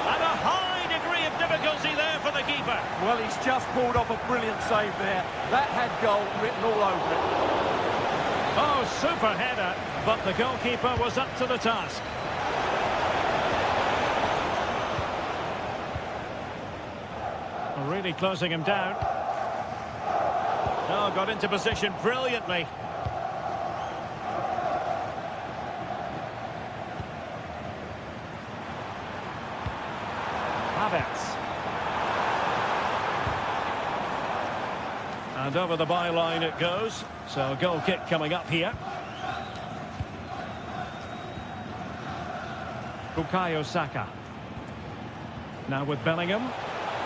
Speaker 1: And a high degree of difficulty there for the keeper.
Speaker 2: Well, he's just pulled off a brilliant save there. That had goal written all over it.
Speaker 1: Oh, super header, but the goalkeeper was up to the task. Really closing him down. Oh, got into position brilliantly. Havertz. And over the byline it goes. So a goal kick coming up here. Bukayo Saka. Now with Bellingham.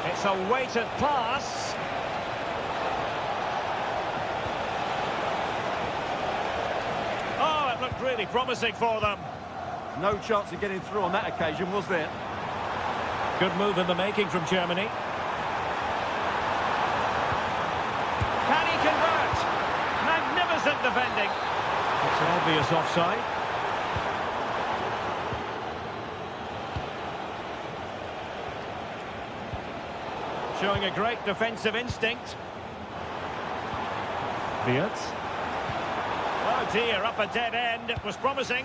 Speaker 1: It's a weighted pass. Looked really promising for them.
Speaker 2: No chance of getting through on that occasion, was there?
Speaker 1: Good move in the making from Germany. Can he convert? Magnificent defending. It's an obvious offside. Showing a great defensive instinct. Wirtz. Oh dear, up a dead end. It was promising.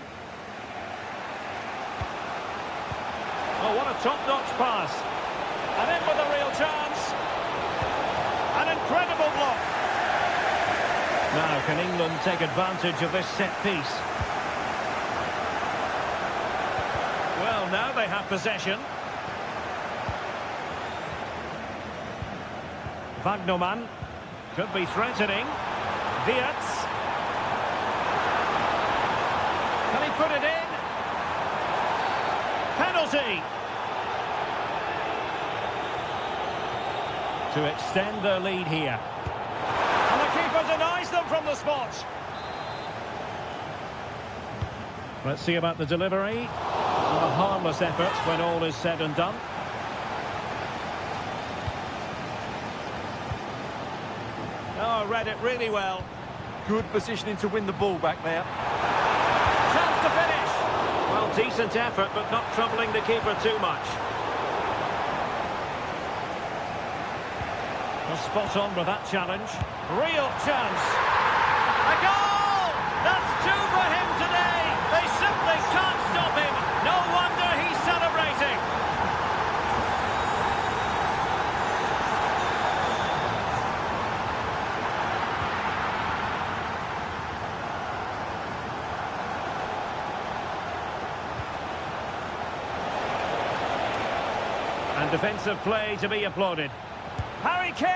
Speaker 1: Oh, what a top-notch pass. And in with a real chance. An incredible block. Now, can England take advantage of this set piece? Well, now they have possession. Wagnerman could be threatening. Wirtz. Can he put it in? Penalty! To extend their lead here. And the keeper denies them from the spot. Let's see about the delivery. A harmless effort when all is said and done. Oh, read it really well.
Speaker 2: Good positioning to win the ball back there.
Speaker 1: Chance to finish. Well, decent effort, but not troubling the keeper too much. Well, spot on with that challenge. Real chance. A goal! That's two for him today. They simply can't stop him. No wonder he's celebrating. And defensive play to be applauded. Harry Kane!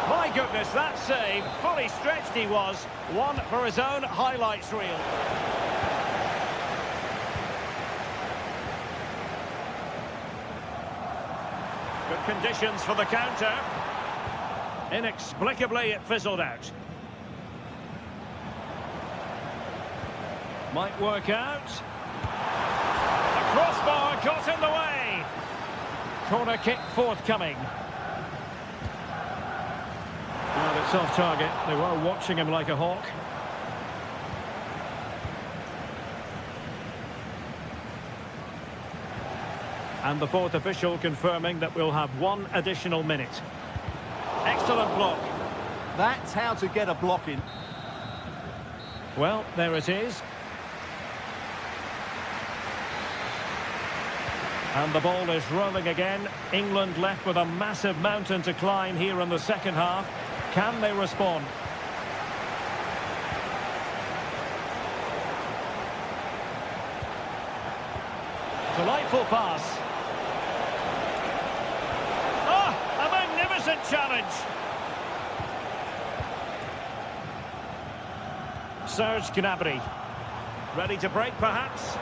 Speaker 1: My goodness, that save. Fully stretched he was. One for his own highlights reel. Good conditions for the counter. Inexplicably, it fizzled out. Might work out. The crossbar got in the way. Corner kick forthcoming. Well, it's off target. They were watching him like a hawk. And the fourth official confirming that we'll have one additional minute. Excellent block.
Speaker 2: That's how to get a block in.
Speaker 1: Well, there it is. And the ball is rolling again. England left with a massive mountain to climb here in the second half. Can they respond? Delightful pass. Oh, a magnificent challenge. Serge Gnabry. Ready to break, perhaps?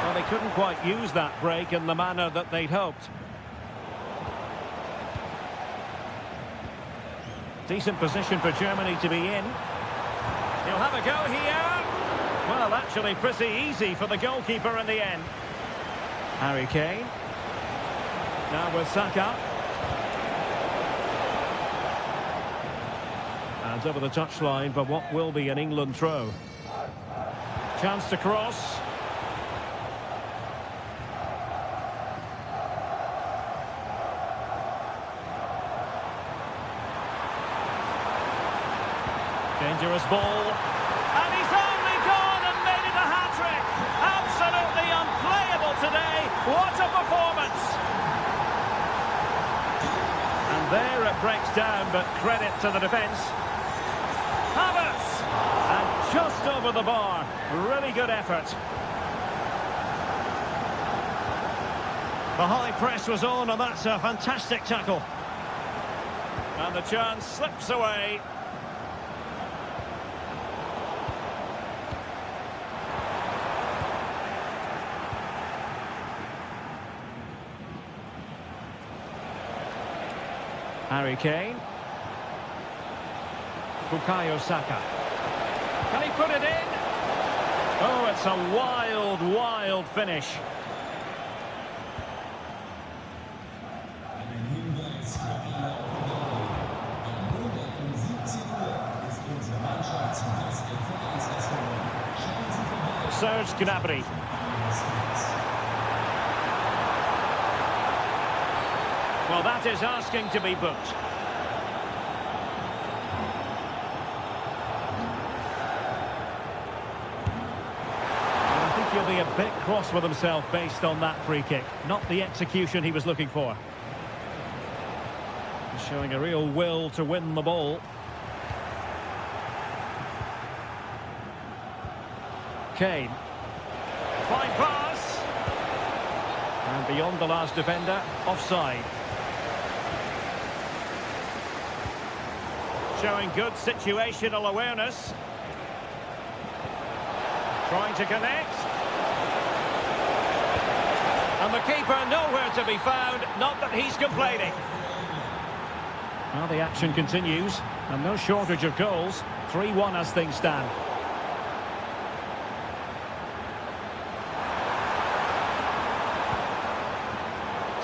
Speaker 1: Well, they couldn't quite use that break in the manner that they'd hoped. Decent position for Germany to be in. He'll have a go here. Well, actually pretty easy for the goalkeeper in the end. Harry Kane. Now with Saka. And over the touchline for what will be an England throw. Chance to cross. Dangerous ball. And he's only gone and made it a hat-trick. Absolutely unplayable today. What a performance. And there it breaks down, but credit to the defence. Havertz! And just over the bar. Really good effort. The high press was on, and that's a fantastic tackle. And the chance slips away. Harry Kane. Bukayo Saka. Can he put it in? Oh, it's a wild, wild finish. Serge Gnabry. Well, that is asking to be booked. I think he'll be a bit cross with himself based on that free kick. Not the execution he was looking for. He's showing a real will to win the ball. Kane. Fine pass. And beyond the last defender, offside. Showing good situational awareness. Trying to connect. And the keeper nowhere to be found. Not that he's complaining. Well, the action continues. And no shortage of goals. 3-1 as things stand.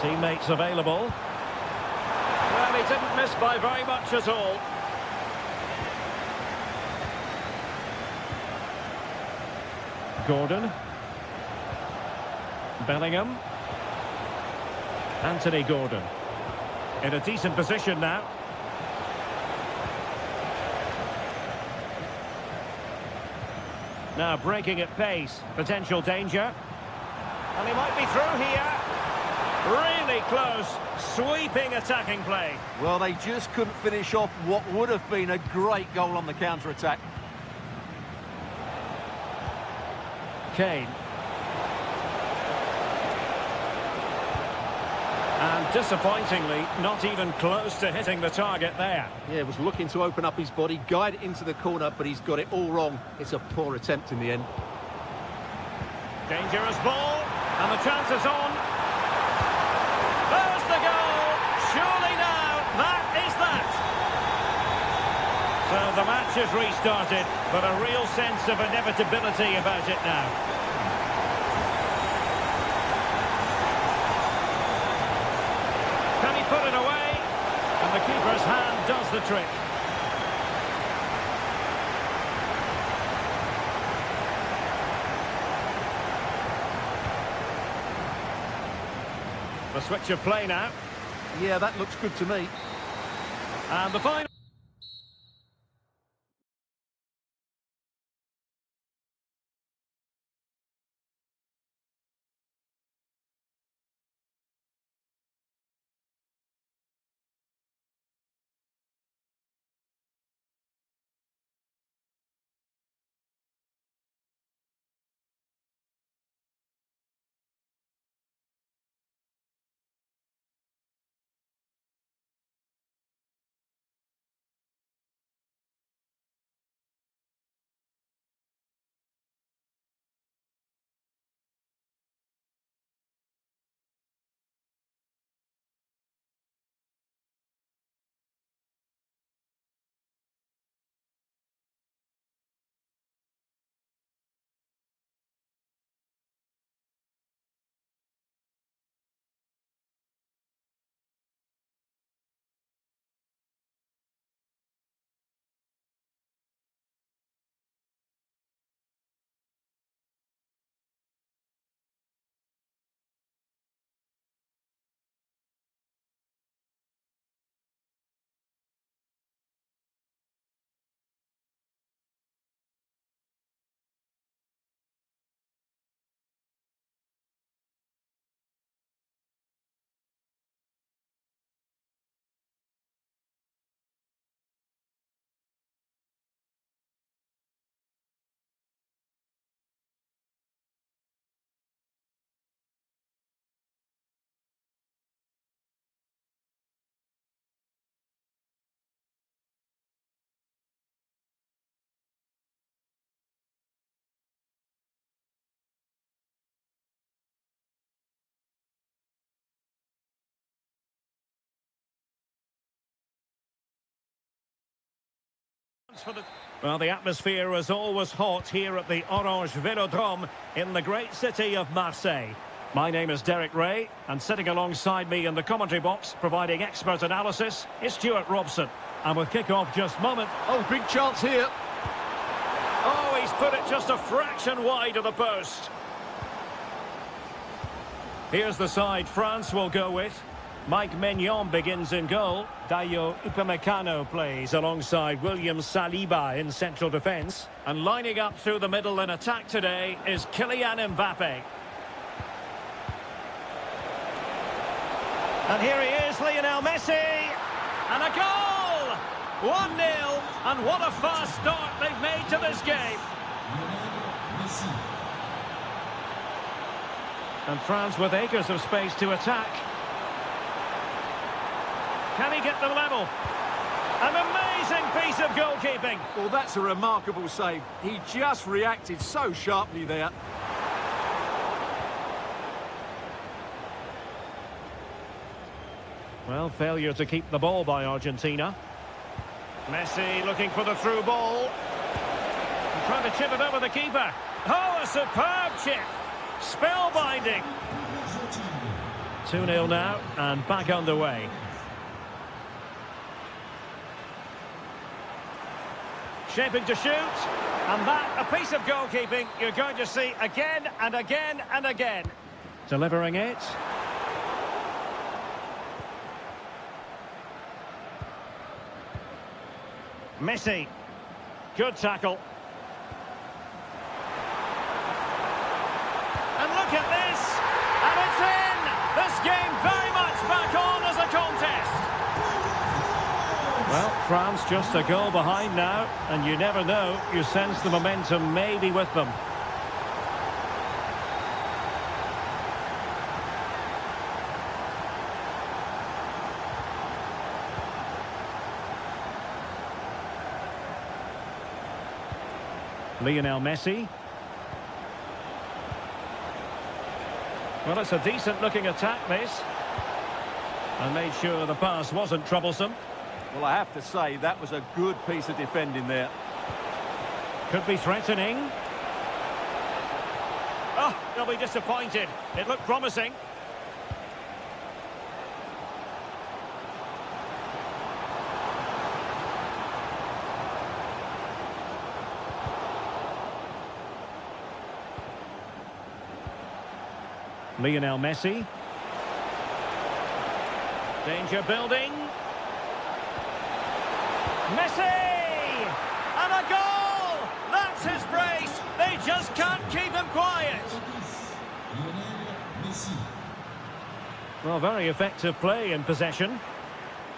Speaker 1: Teammates available. Well, he didn't miss by very much at all. Gordon. Bellingham. Anthony Gordon. In a decent position now. Now breaking at pace. Potential danger. And he might be through here. Really close. Sweeping attacking play.
Speaker 2: Well, they just couldn't finish off what would have been a great goal on the counter-attack.
Speaker 1: Kane. And disappointingly, not even close to hitting the target there.
Speaker 2: Yeah, was looking to open up his body, guide it into the corner, but he's got it all wrong. It's a poor attempt in the end.
Speaker 1: Dangerous ball, and the chance is on. There's the goal! Surely now, that is that! So the match has restarted, but a real sense of inevitability about it now. Can he put it away? And the keeper's hand does the trick. The switch of play now.
Speaker 2: Yeah, that looks good to me.
Speaker 1: And the final... Well, the atmosphere is always hot here at the Orange Velodrome in the great city of Marseille. My name is Derek Ray, and sitting alongside me in the commentary box, providing expert analysis, is Stuart Robson. And with kick-off just moment...
Speaker 2: Oh, big chance here.
Speaker 1: Oh, he's put it just a fraction wide of the post. Here's the side France will go with. Mike Maignan begins in goal. Dayo Upamecano plays alongside William Saliba in central defence. And lining up through the middle in attack today is Kylian Mbappe. And here he is, Lionel Messi. And a goal! 1-0. And what a fast start they've made to this game. And France with acres of space to attack. Can he get them level? An amazing piece of goalkeeping.
Speaker 2: Well, that's a remarkable save. He just reacted so sharply there.
Speaker 1: Well, failure to keep the ball by Argentina. Messi looking for the through ball. Trying to chip it over the keeper. Oh, a superb chip. Spellbinding. 2-0 now, and back underway. Shaping to shoot, and that, a piece of goalkeeping you're going to see again and again and again. Delivering it. Messi. Good tackle. And look at this, and it's in! This game very much back on as a contest. Well, France just a goal behind now, and you never know, you sense the momentum may be with them. Lionel Messi. Well, it's a decent-looking attack, this. And made sure the pass wasn't troublesome.
Speaker 2: Well, I have to say, that was a good piece of defending there.
Speaker 1: Could be threatening. Oh, they'll be disappointed. It looked promising. Lionel Messi. Danger building. Messi! And a goal! That's his brace! They just can't keep him quiet! Well, very effective play in possession.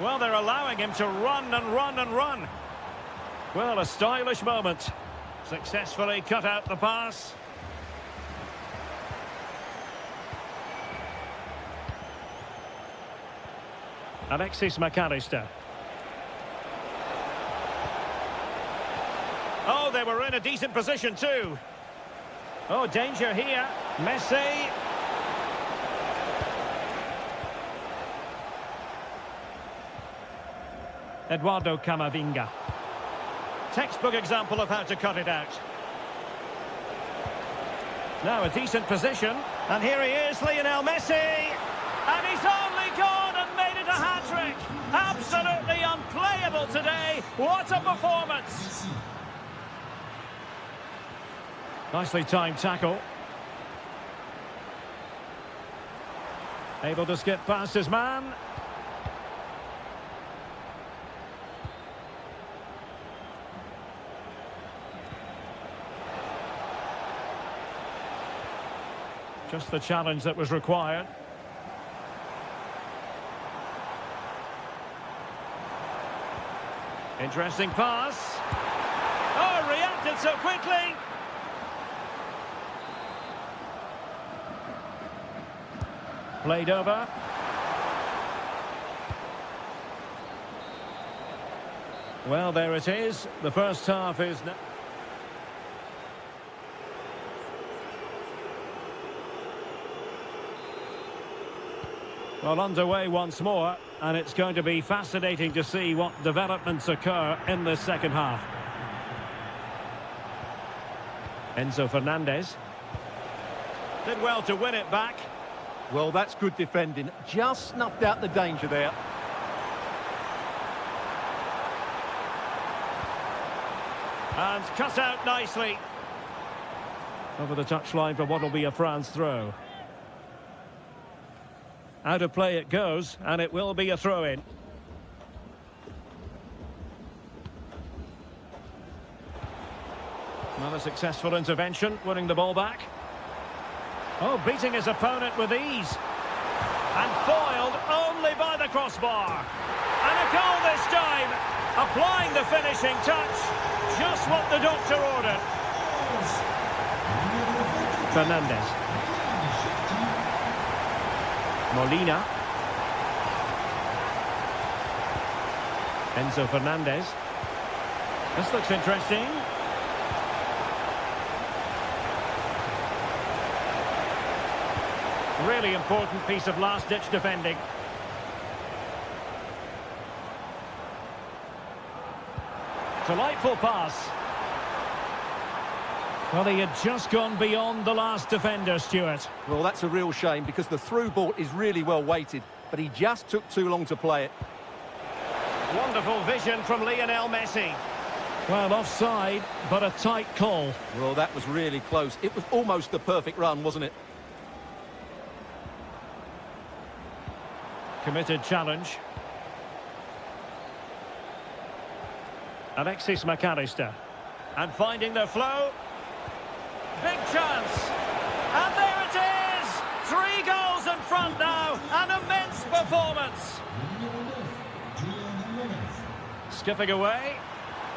Speaker 1: Well, they're allowing him to run and run and run. Well, a stylish moment. Successfully cut out the pass. Alexis McAllister. Oh, they were in a decent position too. Oh, danger here. Messi. Eduardo Camavinga. Textbook example of how to cut it out. Now a decent position. And here he is, Lionel Messi. And he's only gone and made it a hat-trick. Absolutely unplayable today. What a performance. Nicely timed tackle. Able to skip past his man. Just the challenge that was required. Interesting pass. Oh, reacted so quickly. Played over. Well, there it is. The first half is... Well, underway once more, and it's going to be fascinating to see what developments occur in the second half. Enzo Fernandez. Did well to win it back.
Speaker 2: Well, that's good defending. Just snuffed out the danger there.
Speaker 1: And cut out nicely. Over the touchline for what will be a France throw. Out of play it goes, and it will be a throw-in. Another successful intervention, winning the ball back. Oh, beating his opponent with ease. And foiled only by the crossbar. And a goal this time, applying the finishing touch. Just what the doctor ordered. Fernandez. Molina. Enzo Fernandez. This looks interesting. Really important piece of last-ditch defending. Delightful pass. Well, he had just gone beyond the last defender, Stuart.
Speaker 2: Well, that's a real shame because the through ball is really well weighted, but he just took too long to play it.
Speaker 1: Wonderful vision from Lionel Messi. Well, offside, but a tight call.
Speaker 2: Well, that was really close. It was almost the perfect run, wasn't it?
Speaker 1: Committed challenge. Alexis McAllister. And finding their flow. Big chance. And there it is! 3 goals in front now. An immense performance. Skipping away.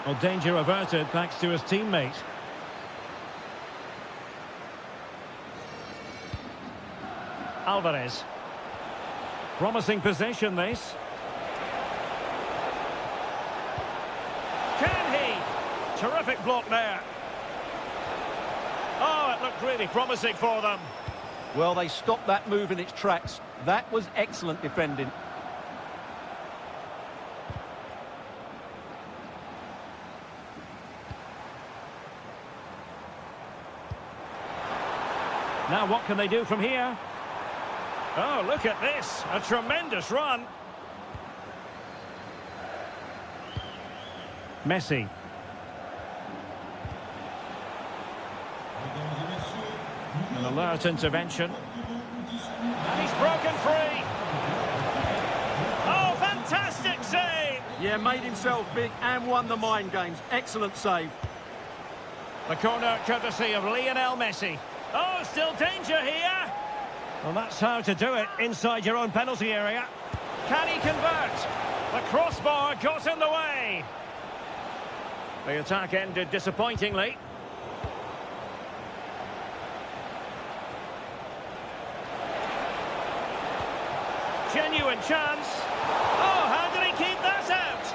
Speaker 1: Well, danger averted thanks to his teammate. Alvarez. Promising possession, this. Can he? Terrific block there. Oh, it looked really promising for them.
Speaker 2: Well, they stopped that move in its tracks. That was excellent defending.
Speaker 1: Now what can they do from here? Oh, look at this. A tremendous run. Messi. An alert intervention. And he's broken free. Oh, fantastic save.
Speaker 2: Yeah, made himself big and won the mind games. Excellent save.
Speaker 1: The corner courtesy of Lionel Messi. Oh, still danger here. Well, that's how to do it inside your own penalty area. Can he convert? The crossbar got in the way. The attack ended disappointingly. Genuine chance. Oh, how did he keep that out?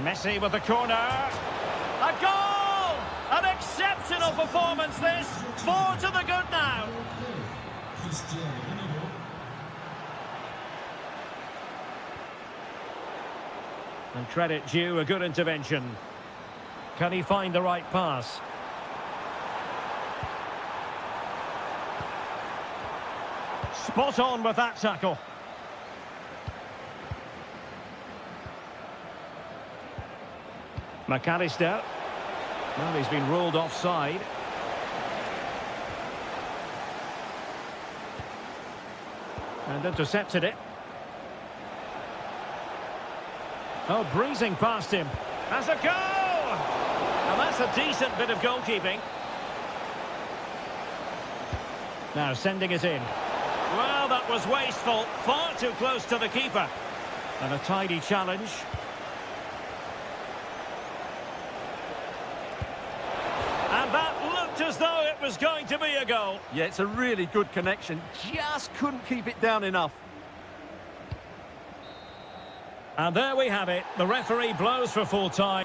Speaker 1: Messi with the corner. A goal! An exceptional performance this. 4 to the good now. And credit due, a good intervention. Can he find the right pass? Spot on with that tackle. McAllister. Well, he's been ruled offside. And intercepted it. Oh, breezing past him. That's a goal! And that's a decent bit of goalkeeping. Now sending it in. Well, that was wasteful. Far too close to the keeper. And a tidy challenge. And that looked as though it was going to be a goal.
Speaker 2: Yeah, it's a really good connection. Just couldn't keep it down enough.
Speaker 1: And there we have it. The referee blows for full time.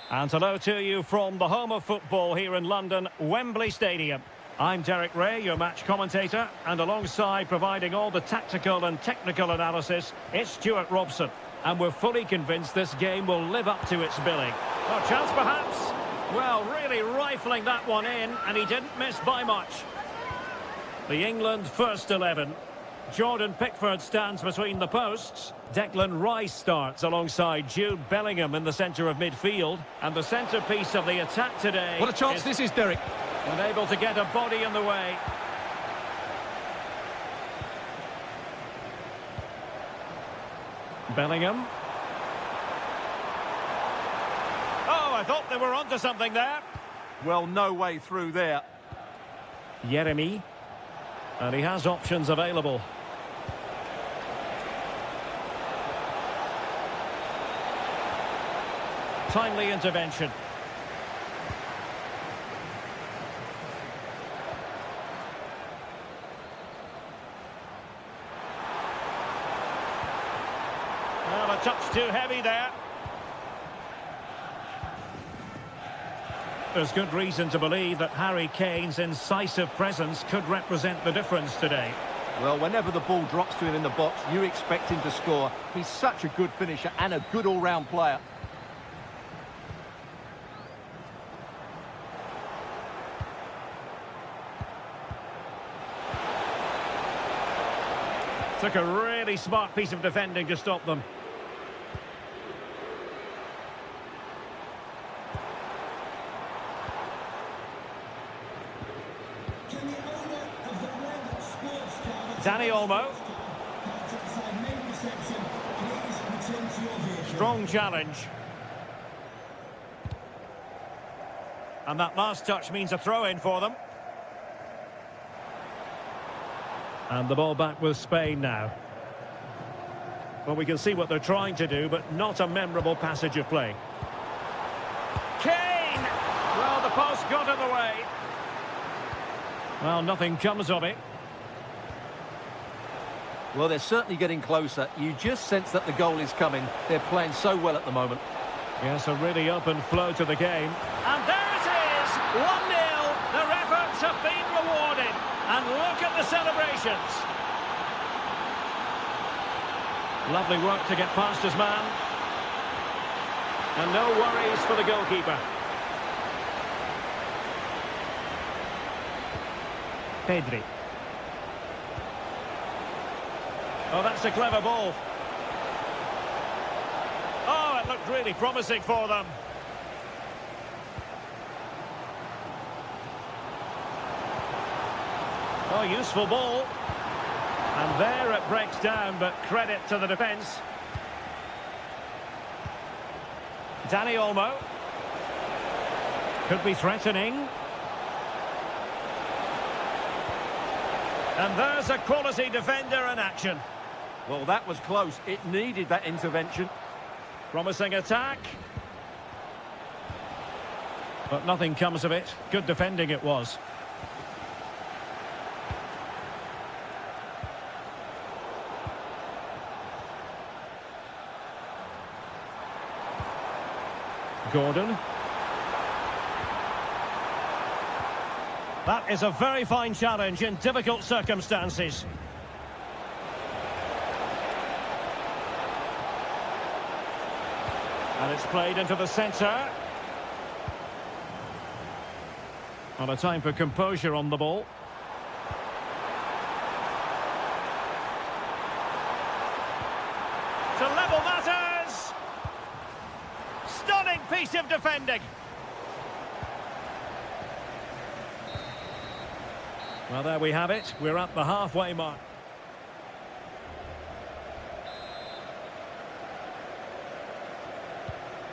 Speaker 1: And hello to you from the home of football here in London, Wembley Stadium. I'm Derek Ray, your match commentator, and alongside providing all the tactical and technical analysis, it's Stuart Robson. And we're fully convinced this game will live up to its billing. A chance perhaps? Well, really rifling that one in, and he didn't miss by much. The England first 11. Jordan Pickford stands between the posts. Declan Rice starts alongside Jude Bellingham in the centre of midfield. And the centrepiece of the attack today...
Speaker 2: What a chance this is, Derek.
Speaker 1: Unable to get a body in the way. Bellingham. Oh, I thought they were onto something there.
Speaker 2: Well, no way through there.
Speaker 1: Yeremy. And he has options available. Timely intervention. Well, a touch too heavy there. There's good reason to believe that Harry Kane's incisive presence could represent the difference today.
Speaker 2: Well, whenever the ball drops to him in the box, you expect him to score. He's such a good finisher and a good all-round player.
Speaker 1: Took a really smart piece of defending to stop them. Danny Olmo. Strong challenge. And that last touch means a throw-in for them. And the ball back with Spain now. Well, we can see what they're trying to do, but not a memorable passage of play. Kane! Well, the post got in the way. Well, nothing comes of it.
Speaker 2: Well, they're certainly getting closer. You just sense that the goal is coming. They're playing so well at the moment.
Speaker 1: Yes, a really open flow to the game. And there it is! 1-0. Their efforts have been rewarded. And look at the celebrations. Lovely work to get past his man. And no worries for the goalkeeper. Pedri. Oh, that's a clever ball. Oh, it looked really promising for them. Oh, useful ball. And there it breaks down, but credit to the defence. Danny Olmo. Could be threatening. And there's a quality defender in action.
Speaker 2: Well, that was close. It needed that intervention.
Speaker 1: Promising attack. But nothing comes of it. Good defending it was. Gordon. That is a very fine challenge in difficult circumstances. And it's played into the centre. Not a time for composure on the ball. To level matters! Stunning piece of defending. Well, there we have it. We're at the halfway mark.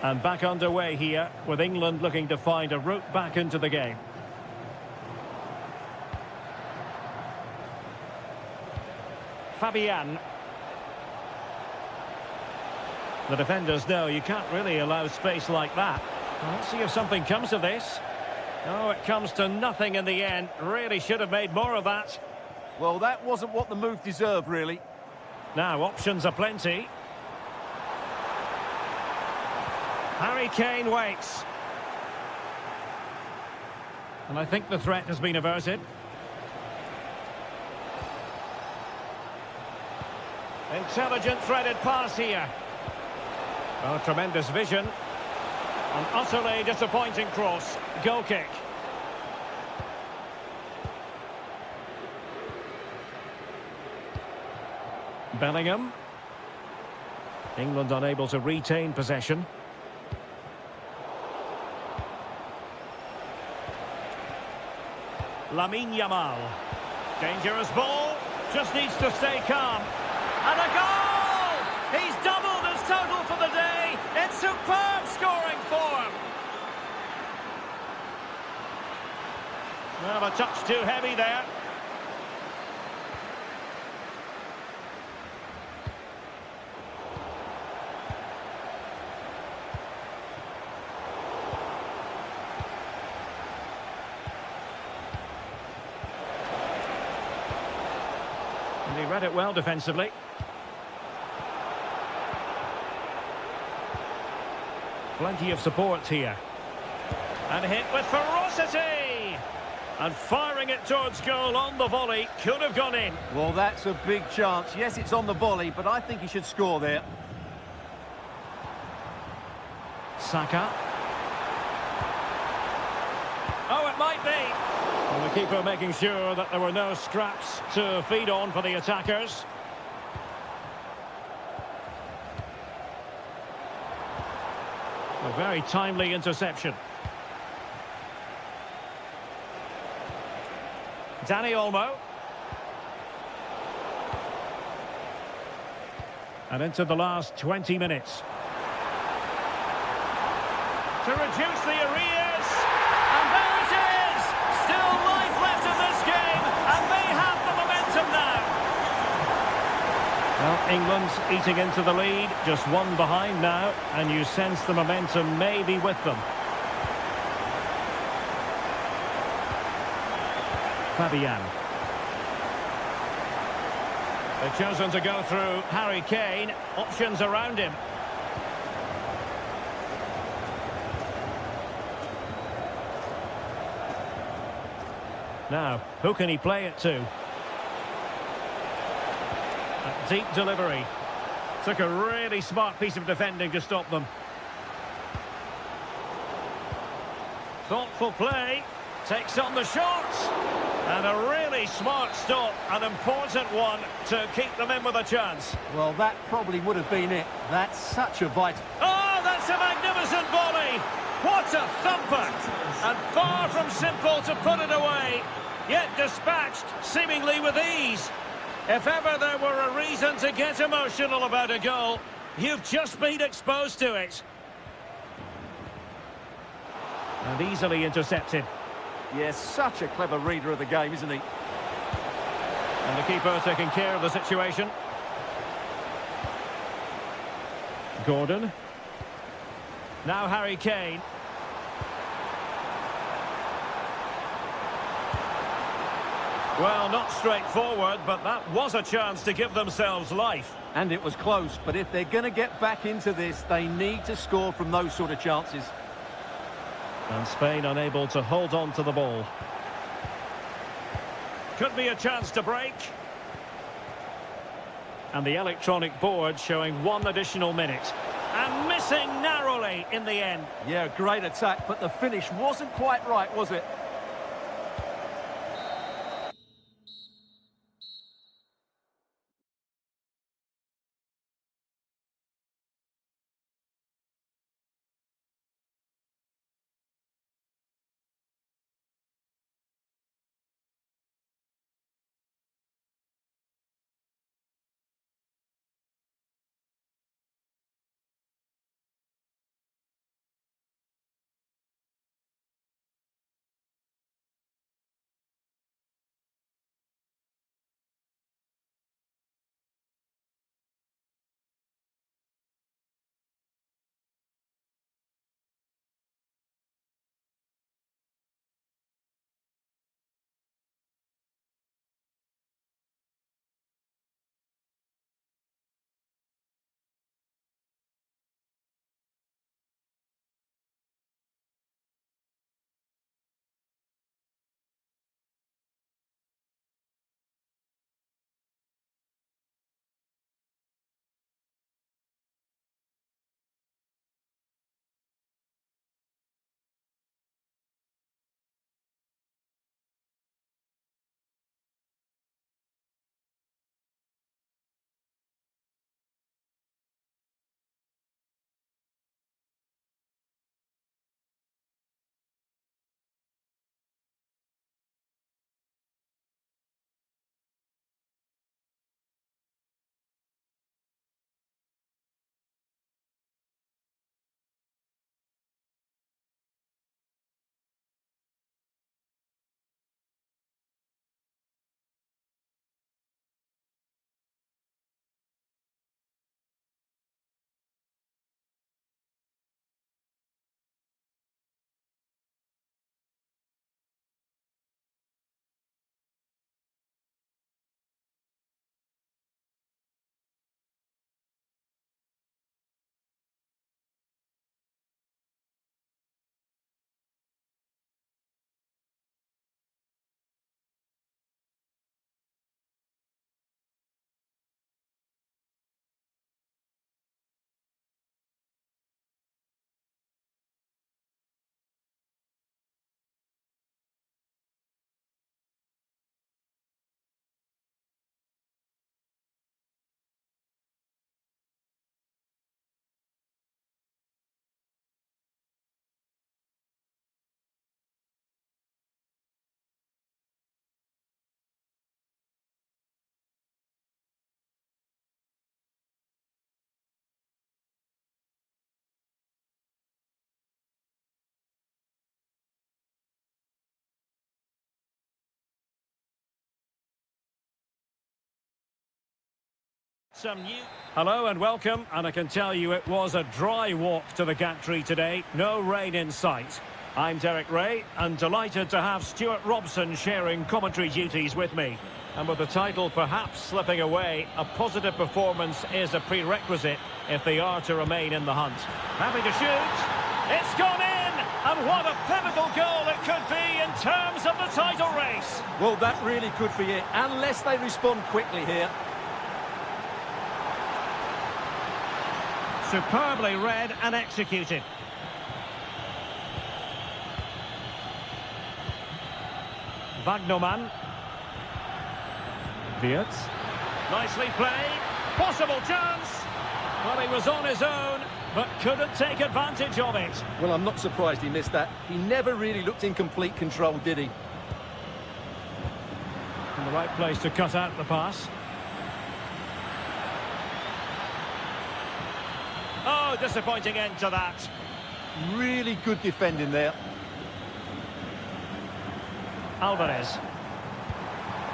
Speaker 1: And back underway here, with England looking to find a route back into the game. Fabian. The defenders know you can't really allow space like that. Well, let's see if something comes of this. Oh, it comes to nothing in the end. Really should have made more of that.
Speaker 2: Well, that wasn't what the move deserved, really.
Speaker 1: Now, options are plenty. Harry Kane waits. And I think the threat has been averted. Intelligent threaded pass here. Oh, tremendous vision. An utterly disappointing cross. Goal kick. Bellingham. England unable to retain possession. Lamine Yamal. Dangerous ball. Just needs to stay calm. And a goal! He's doubled his total for the day. It's superb scoring form. Well, a touch too heavy there. read it well defensively. Plenty of support here. And hit with ferocity! And firing it towards goal on the volley. Could have gone in.
Speaker 2: Well, that's a big chance. Yes, it's on the volley, but I think he should score there.
Speaker 1: Saka. Oh, it might be. And the keeper making sure that there were no scraps to feed on for the attackers. A very timely interception. Danny Olmo. And into the last 20 minutes. To reduce the arrears. And there it is! Still life left in this game, and they have the momentum now. Well, England's eating into the lead, just one behind now, and you sense the momentum may be with them. Fabian. They've chosen to go through Harry Kane. Options around him. Now, who can he play it to? A deep delivery. Took a really smart piece of defending to stop them. Thoughtful play. Takes on the shot. And a really smart stop. An important one to keep them in with a chance.
Speaker 2: Well, that probably would have been it. That's such a vital...
Speaker 1: Oh, that's a magnificent volley. What a thumper. And far from simple to put it away. Yet dispatched, seemingly with ease. If ever there were a reason to get emotional about a goal, you've just been exposed to it. And easily intercepted.
Speaker 2: Yes, such a clever reader of the game, isn't he?
Speaker 1: And the keeper taking care of the situation. Gordon. Now Harry Kane. Well, not straightforward, but that was a chance to give themselves life.
Speaker 2: And it was close, but if they're going to get back into this, they need to score from those sort of chances.
Speaker 1: And Spain unable to hold on to the ball. Could be a chance to break. And the electronic board showing one additional minute. And missing narrowly in the end.
Speaker 2: Yeah, great attack, but the finish wasn't quite right, was it?
Speaker 1: Some new... Hello and welcome, and I can tell you it was a dry walk to the gantry today. No rain in sight. I'm Derek Ray, and delighted to have Stuart Robson sharing commentary duties with me. And with the title perhaps slipping away, a positive performance is a prerequisite if they are to remain in the hunt. Happy to shoot. It's gone in! And what a pivotal goal it could be in terms of the title race.
Speaker 2: Well, that really could be it, unless they respond quickly here.
Speaker 1: Superbly read and executed. Wagnerman. Wirtz. Nicely played. Possible chance. Well, he was on his own, but couldn't take advantage of it.
Speaker 2: Well, I'm not surprised he missed that. He never really looked in complete control, did he?
Speaker 1: In the right place to cut out the pass. Oh, disappointing end to that.
Speaker 2: Really good defending there.
Speaker 1: Alvarez.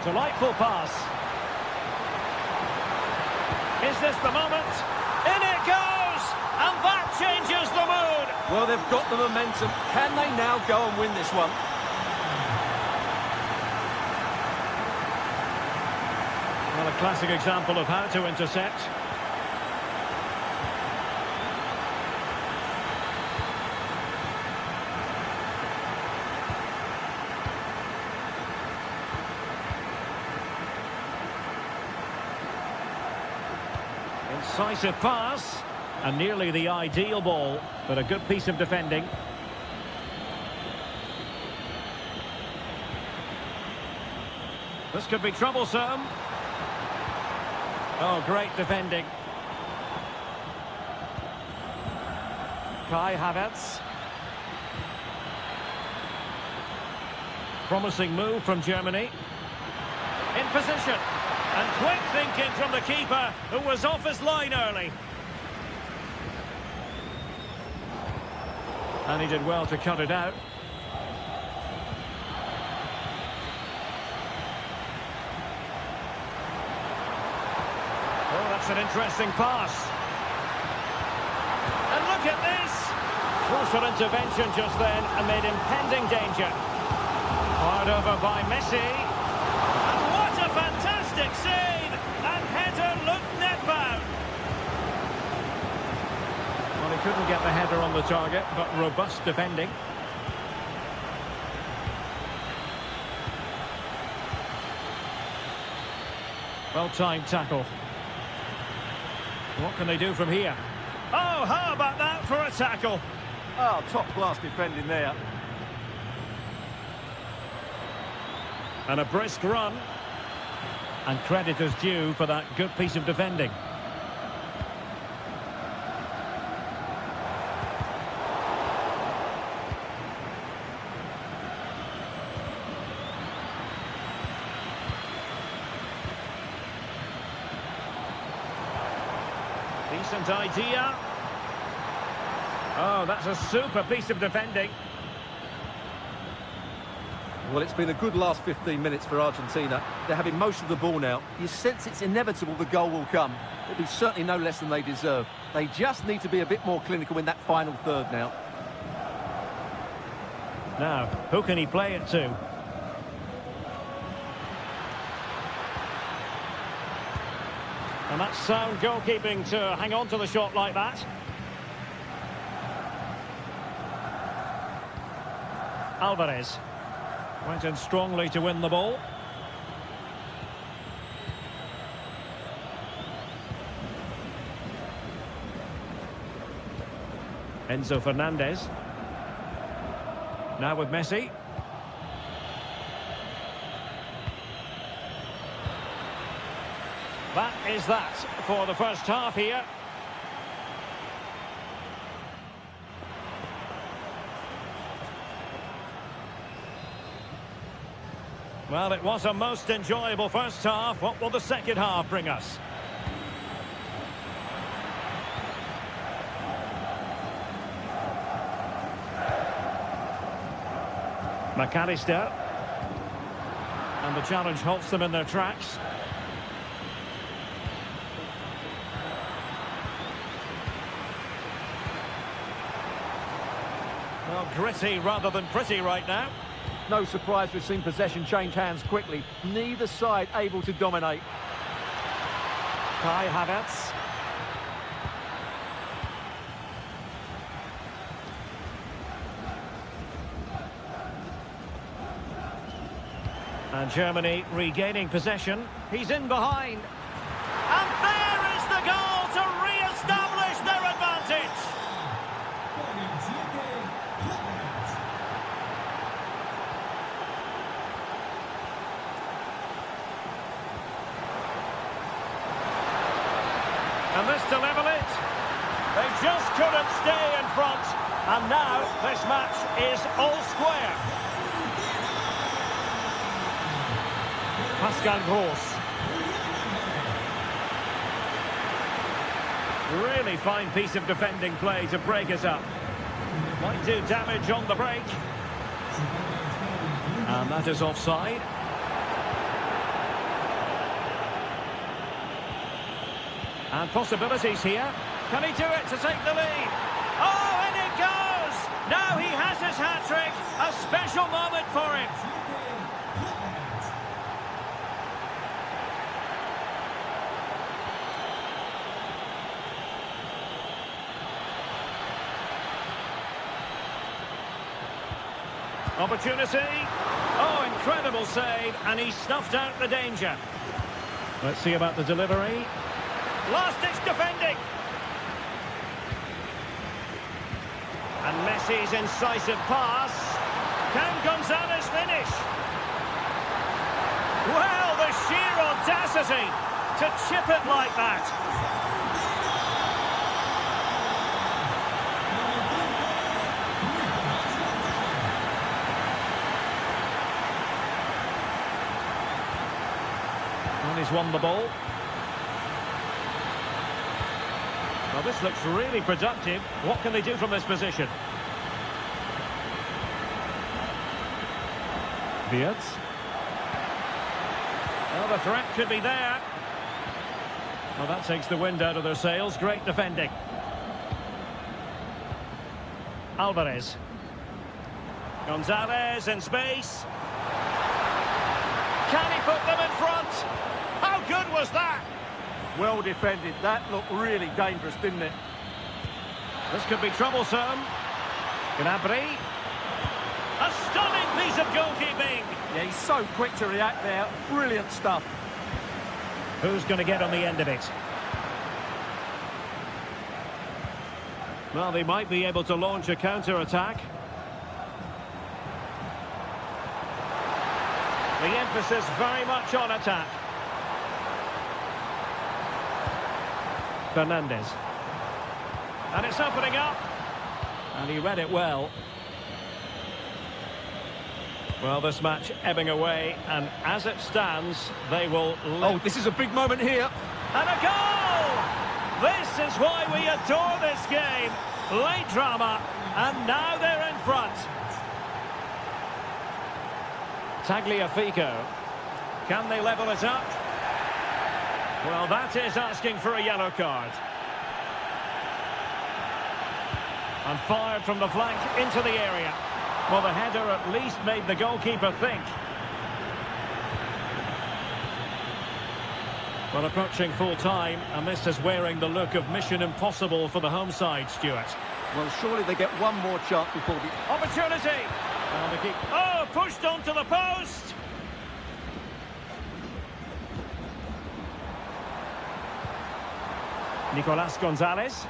Speaker 1: Delightful pass. Is this the moment? In it goes! And that changes the mood!
Speaker 2: Well, they've got the momentum. Can they now go and win this one?
Speaker 1: Well, a classic example of how to intercept. Incisive pass, and nearly the ideal ball, but a good piece of defending. This could be troublesome. Oh, great defending. Kai Havertz. Promising move from Germany. In position. And quick thinking from the keeper, who was off his line early. And he did well to cut it out. Oh, that's an interesting pass. And look at this! Crucial intervention just then amid impending danger. Hard over by Messi. Fantastic save, and header looked net-bound. Well, he couldn't get the header on the target, but robust defending. Well-timed tackle. What can they do from here? Oh, how about that for a tackle?
Speaker 2: Oh, top-class defending there.
Speaker 1: And a brisk run. And credit is due for that good piece of defending. Decent idea. Oh, that's a super piece of defending.
Speaker 2: Well, it's been a good last 15 minutes for Argentina. They're having most of the ball now. You sense it's inevitable the goal will come. It'll be certainly no less than they deserve. They just need to be a bit more clinical in that final third now.
Speaker 1: Now, who can he play it to? And that's sound goalkeeping to hang on to the shot like that. Alvarez. Went in strongly to win the ball. Enzo Fernandez. Now with Messi. That is that for the first half here. Well, it was a most enjoyable first half. What will the second half bring us? McAllister. And the challenge halts them in their tracks. Well, gritty rather than pretty right now.
Speaker 2: No surprise we've seen possession change hands quickly. Neither side able to dominate.
Speaker 1: Kai Havertz. And Germany regaining possession. He's in behind. And there is the goal to re-establish their advantage. And this to level it. They just couldn't stay in front. And now this match is all square. Pascal Gross. Really fine piece of defending play to break us up. Might do damage on the break. And that is offside. And possibilities here. Can he do it to take the lead? Oh, and it goes! Now he has his hat-trick. A special moment for him. Opportunity. Oh, incredible save. And he snuffed out the danger. Let's see about the delivery. Last-ditch defending. And Messi's incisive pass. Can Gonzalez finish? Well, the sheer audacity to chip it like that. And he's won the ball. Well, this looks really productive. What can they do from this position? Wirtz. Well, the threat could be there. Well, that takes the wind out of their sails. Great defending. Alvarez. Gonzalez in space. Can he put them in front? How good was that?
Speaker 2: Well defended. That looked really dangerous, didn't it?
Speaker 1: This could be troublesome. Gnabry. A stunning piece of goalkeeping.
Speaker 2: Yeah, he's so quick to react there. Brilliant stuff.
Speaker 1: Who's going to get on the end of it? Well, they might be able to launch a counter-attack. The emphasis very much on attack. Fernandez. And it's opening up. And he read it well. Well, this match ebbing away, and as it stands, they will...
Speaker 2: Oh, this is a big moment here.
Speaker 1: And a goal! This is why we adore this game. Late drama, and now they're in front. Tagliafico. Can they level it up? Well, that is asking for a yellow card. And fired from the flank into the area. Well, the header at least made the goalkeeper think. Well, approaching full time, and this is wearing the look of Mission Impossible for the home side, Stuart.
Speaker 2: Well, surely they get one more chance before the...
Speaker 1: Opportunity! And the keep... Oh, pushed onto the post! Nicolas Gonzalez.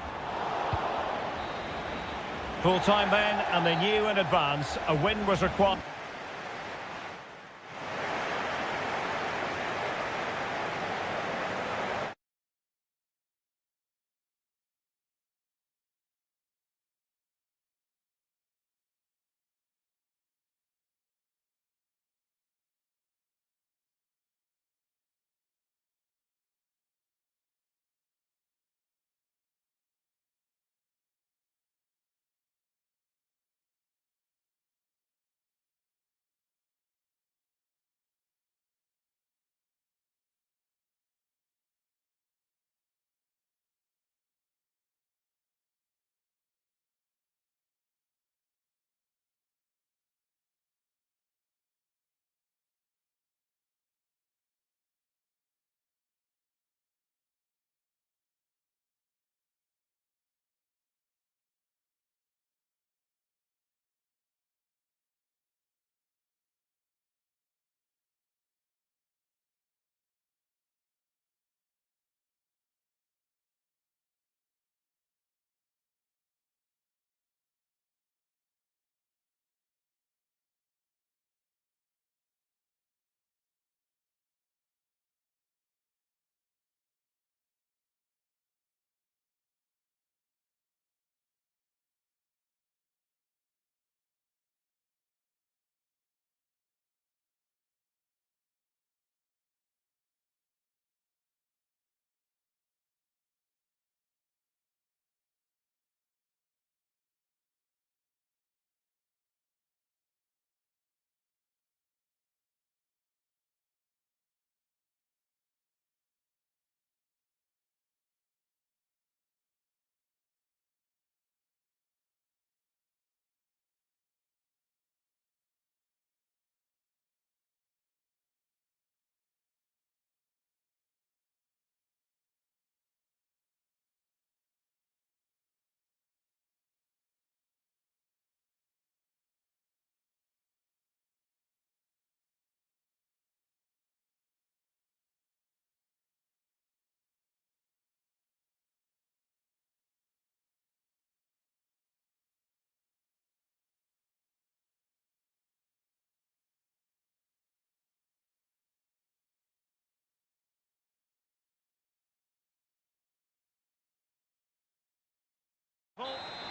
Speaker 1: Full time then, and they knew in advance a win was required.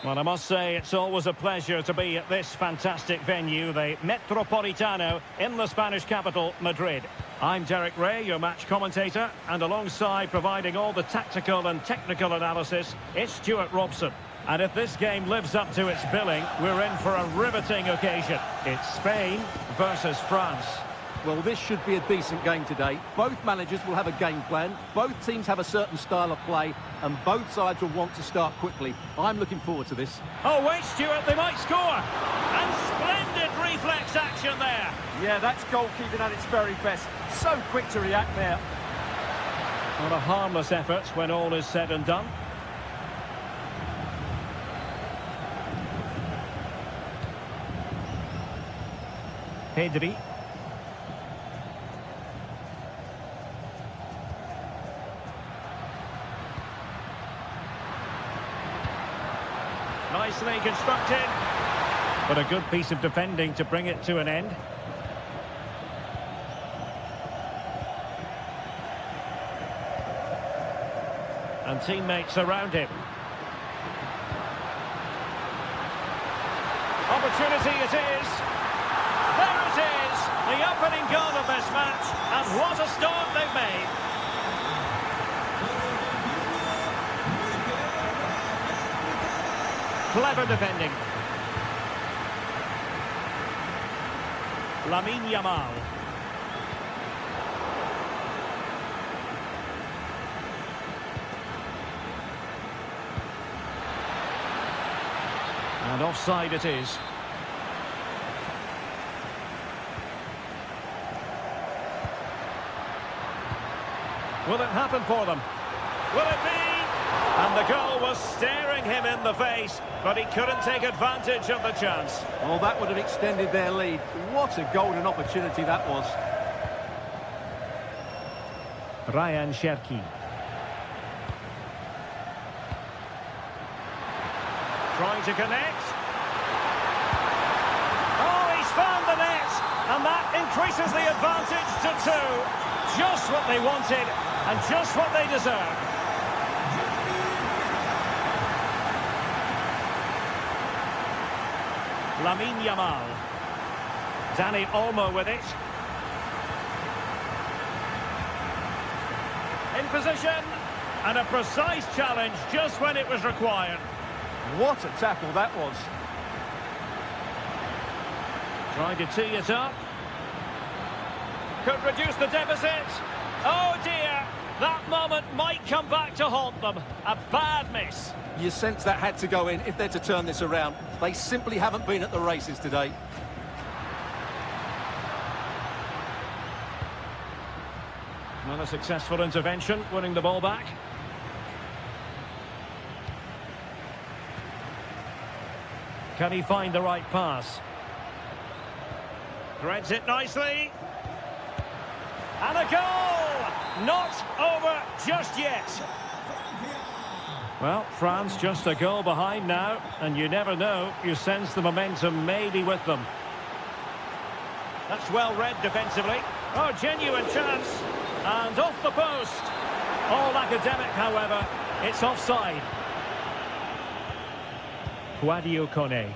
Speaker 1: Well, I must say it's always a pleasure to be at this fantastic venue, the Metropolitano in the Spanish capital, Madrid. I'm Derek Ray, your match commentator, and alongside providing all the tactical and technical analysis, it's Stuart Robson. And if this game lives up to its billing, we're in for a riveting occasion. It's Spain versus France.
Speaker 2: Well, this should be a decent game today. Both managers will have a game plan. Both teams have a certain style of play, and both sides will want to start quickly. I'm looking forward to this.
Speaker 1: Oh, wait, Stuart, they might score. And splendid reflex action there.
Speaker 3: Yeah, that's goalkeeping at its very best. So quick to react there.
Speaker 1: Not a harmless effort when all is said and done. Pedri. Nicely constructed. But a good piece of defending to bring it to an end. And teammates around him. Opportunity it is. There it is. The opening goal of this match. And what a start they've made. Clever defending. Lamine Yamal. And offside it is. Will it happen for them? Will it be? And the goal was staring him in the face, but he couldn't take advantage of the chance.
Speaker 2: Well, that would have extended their lead. What a golden opportunity that was.
Speaker 1: Ryan Cherki. Trying to connect. Oh, he's found the net. And that increases the advantage to 2. Just what they wanted and just what they deserve. Lamine Yamal. Dani Olmo with it. In position. And a precise challenge just when it was required.
Speaker 2: What a tackle that was.
Speaker 1: Trying to tee it up. Could reduce the deficit. Oh dear. That moment might come back to haunt them. A bad miss.
Speaker 2: You sense that had to go in if they're to turn this around. They simply haven't been at the races today.
Speaker 1: Not a successful intervention, winning the ball back. Can he find the right pass? Threads it nicely. And a goal! Not over just yet. Well, France just a goal behind now, and you never know, you sense the momentum may be with them. That's well read defensively. Oh, genuine chance. And off the post. All academic, however. It's offside. Guadio Kone.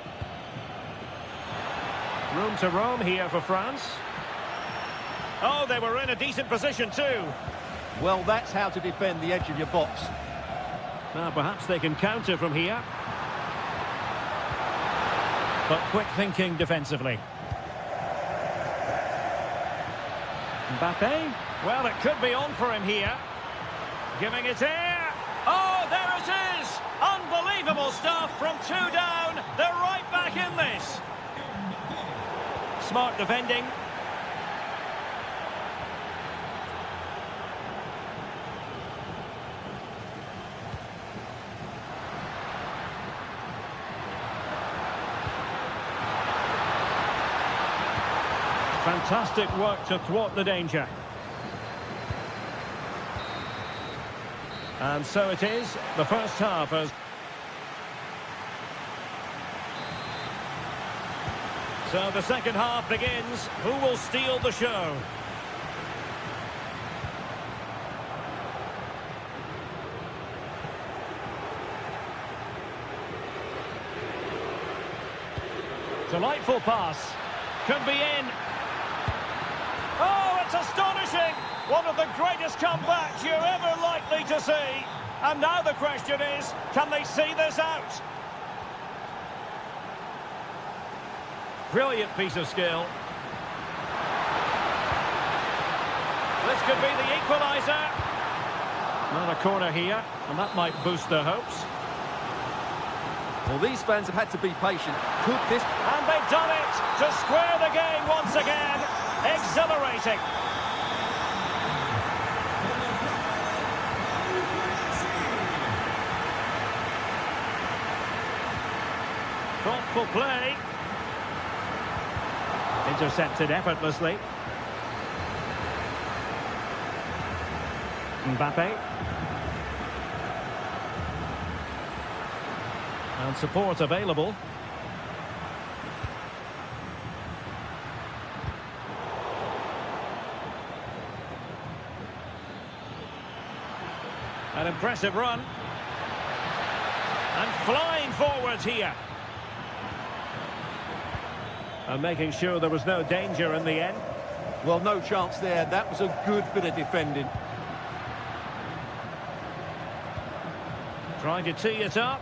Speaker 1: Room to roam here for France. Oh, they were in a decent position too.
Speaker 2: Well, that's how to defend the edge of your box.
Speaker 1: Now, perhaps they can counter from here. But quick thinking defensively. Mbappe. Well, it could be on for him here. Giving it air. Oh, there it is! Unbelievable stuff from 2 down. They're right back in this. Smart defending. Fantastic work to thwart the danger. And so it is, the first half has... So the second half begins. Who will steal the show? Delightful pass. Could be in. Oh, it's astonishing! One of the greatest comebacks you're ever likely to see. And now the question is, can they see this out? Brilliant piece of skill. This could be the equaliser. Not a corner here, and that might boost their hopes.
Speaker 2: Well, these fans have had to be patient. Could this...
Speaker 1: And they've done it to square the game once again. Exhilarating. Thoughtful play. Intercepted effortlessly. Mbappe. And support available. An impressive run. And flying forwards here. And making sure there was no danger in the end.
Speaker 2: Well, no chance there. That was a good bit of defending.
Speaker 1: Trying to tee it up.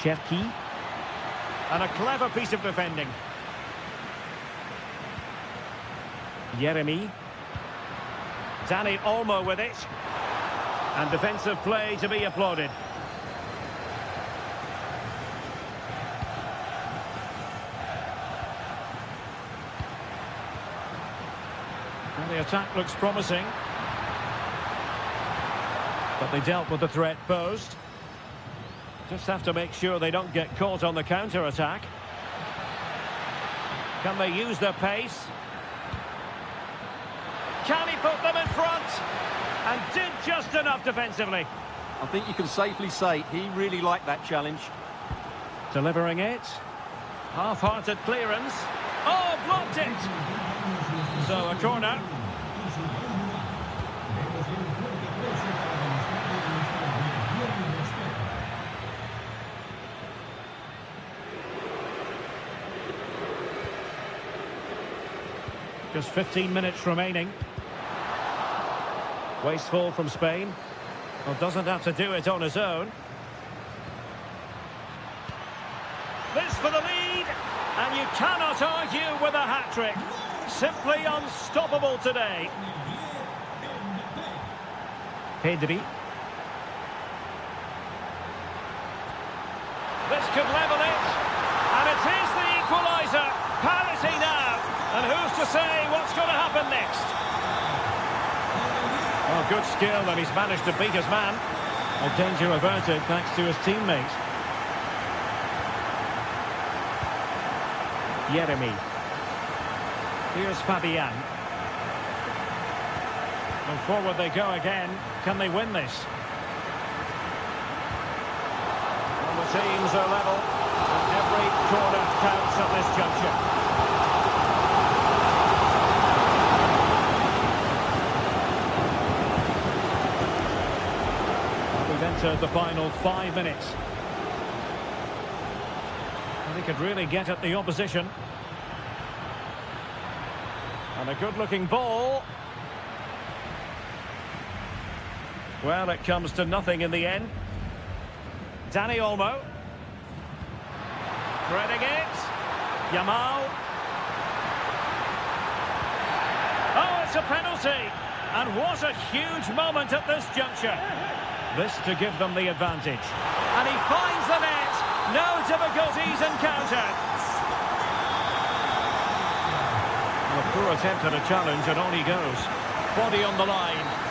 Speaker 1: Cherki. And a clever piece of defending. Yeremy. Dani Olmo with it. And defensive play to be applauded. And the attack looks promising. But they dealt with the threat posed. Just have to make sure they don't get caught on the counter-attack. Can they use their pace? Can he put them in front? And did just enough defensively.
Speaker 2: I think you can safely say he really liked that challenge.
Speaker 1: Delivering it. Half-hearted clearance. Oh, blocked it! So a corner. Just 15 minutes remaining. Wasteful from Spain. Well, doesn't have to do it on his own. This for the lead. And you cannot argue with a hat-trick. Simply unstoppable today. Pedri. This could level it. And it is the equaliser. Parity now. And who's to say what's going to happen next? Oh, good skill, and he's managed to beat his man. A danger averted thanks to his teammate. Yeremy. Here's Fabian. And forward they go again. Can they win this? Well, the teams are level. And every corner counts at this juncture. Entered the final 5 minutes. And he could really get at the opposition. And a good-looking ball. Well, it comes to nothing in the end. Dani Olmo. Threading it. Yamal. Oh, it's a penalty. And what a huge moment at this juncture. This to give them the advantage. And he finds the net. No difficulties encountered. A poor attempt at a challenge, and on he goes. Body on the line.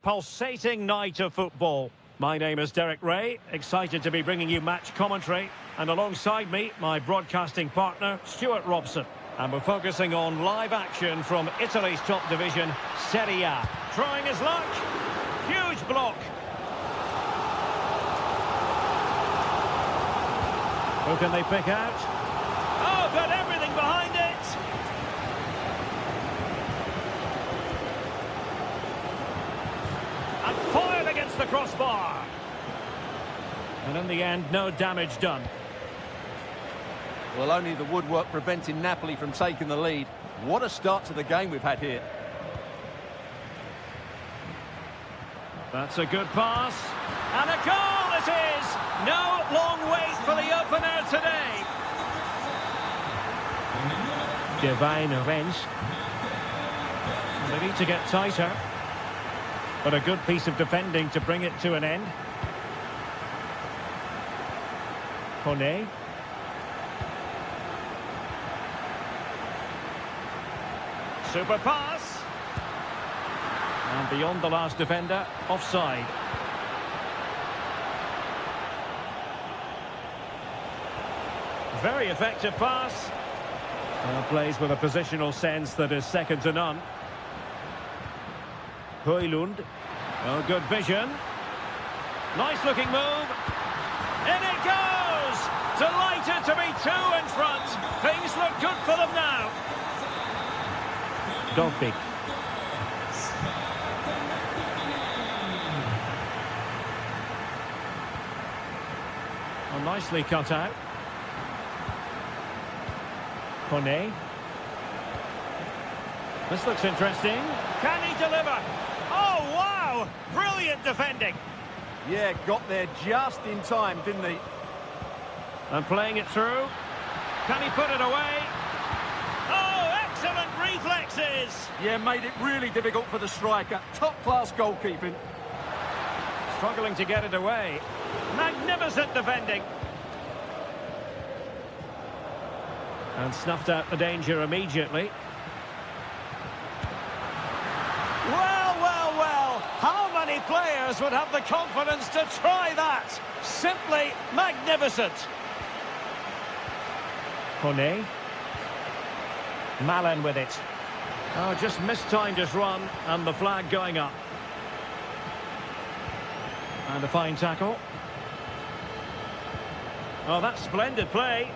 Speaker 1: Pulsating night of football. My name is Derek Ray, excited to be bringing you match commentary. And alongside me, my broadcasting partner, Stuart Robson. And we're focusing on live action from Italy's top division, Serie A. Trying his luck. Huge block. Who can they pick out? Oh, got everything behind it. And fired against the crossbar. And in the end, no damage done.
Speaker 2: Well, only the woodwork preventing Napoli from taking the lead. What a start to the game we've had here.
Speaker 1: That's a good pass. And a goal it is! No long wait for the opener today. Divine Rens. They need to get tighter. But a good piece of defending to bring it to an end. Kone. Super pass. And beyond the last defender, offside. Very effective pass. Plays with a positional sense that is second to none. Højlund. Oh, good vision. Nice looking move. In it goes! Delighted to be two in front. Things look good for them now. Dogbig. Oh, nicely cut out. Kone. This looks interesting. Can he deliver? Oh, wow! Brilliant defending.
Speaker 2: Yeah, got there just in time, didn't he?
Speaker 1: And playing it through. Can he put it away? Oh, excellent reflexes!
Speaker 2: Yeah, made it really difficult for the striker. Top-class goalkeeping.
Speaker 1: Struggling to get it away. Magnificent defending. And snuffed out the danger immediately. Well, well, well. How many players would have the confidence to try that? Simply magnificent. Kone. Malen with it. Oh, just mistimed his run and the flag going up. And a fine tackle. Oh, that's splendid play.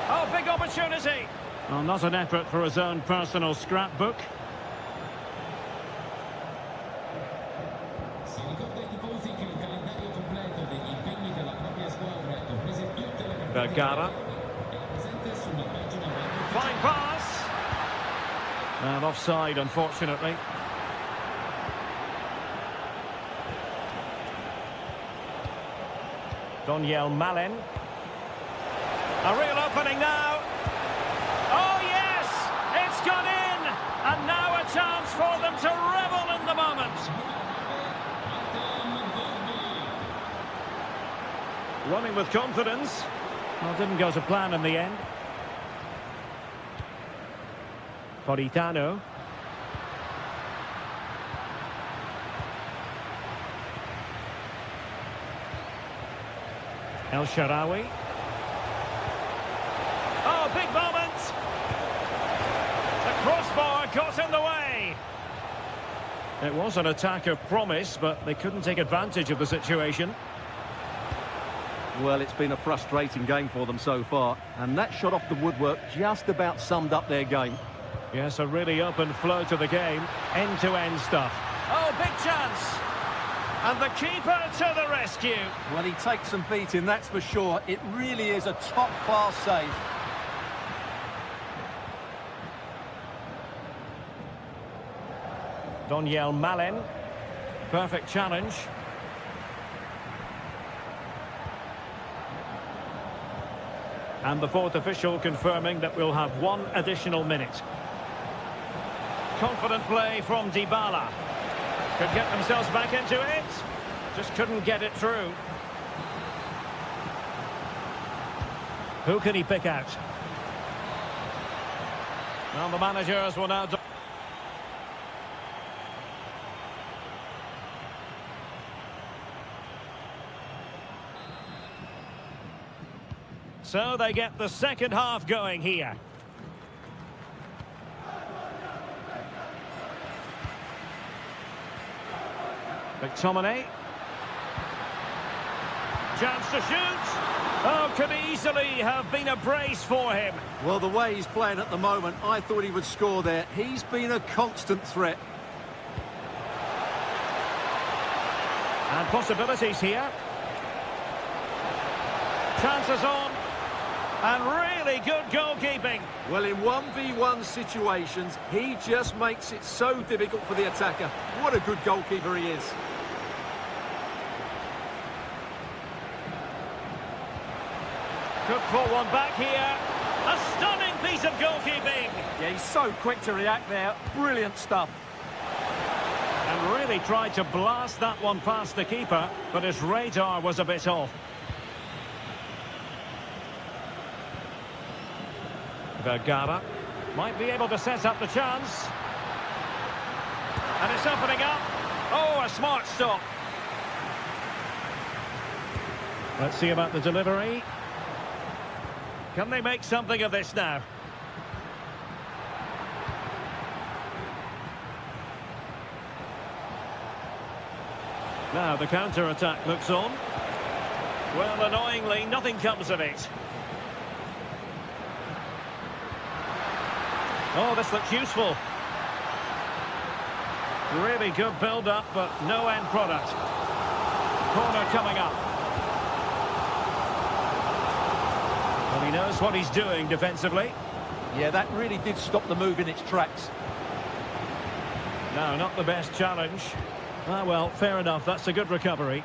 Speaker 1: Oh, big opportunity. Well, not an effort for his own personal scrapbook. Vergara. Fine pass. And offside, unfortunately. Daniel Malen. A real opening now. Oh, yes! It's gone in! And now a chance for them to revel in the moment. Running with confidence. Well, didn't go to plan in the end. Politano. El Shaarawy. Oh, big moment! The crossbar got in the way. It was an attack of promise, but they couldn't take advantage of the situation.
Speaker 2: Well, it's been a frustrating game for them so far, and that shot off the woodwork just about summed up their game.
Speaker 1: Yes, a really open flow to the game, end-to-end stuff. Oh, big chance! And the keeper to the rescue.
Speaker 2: Well, he takes some beating, that's for sure. It really is a top-class save.
Speaker 1: Daniel Malen. Perfect challenge. And the fourth official confirming that we'll have one additional minute. Confident play from Dybala. Could get themselves back into it. Just couldn't get it through. Who can he pick out? Well, the managers will now... So they get the second half going here. McTominay. Chance to shoot. Oh, could easily have been a brace for him.
Speaker 2: Well, the way he's playing at the moment, I thought he would score there. He's been a constant threat.
Speaker 1: And possibilities here. Chances on. And really good goalkeeping.
Speaker 2: Well, in 1v1 situations, he just makes it so difficult for the attacker. What a good goalkeeper he is.
Speaker 1: Could pull one back here. A stunning piece of goalkeeping.
Speaker 3: Yeah, he's so quick to react there. Brilliant stuff.
Speaker 1: And really tried to blast that one past the keeper, but his radar was a bit off. Vergara might be able to set up the chance. And it's opening up. Oh, a smart stop. Let's see about the delivery. Can they make something of this now? Now the counter-attack looks on. Well, annoyingly, nothing comes of it. Oh, this looks useful. Really good build-up, but no end product. Corner coming up. Well, he knows what he's doing defensively.
Speaker 2: Yeah, that really did stop the move in its tracks.
Speaker 1: No, not the best challenge. Ah, well, fair enough. That's a good recovery.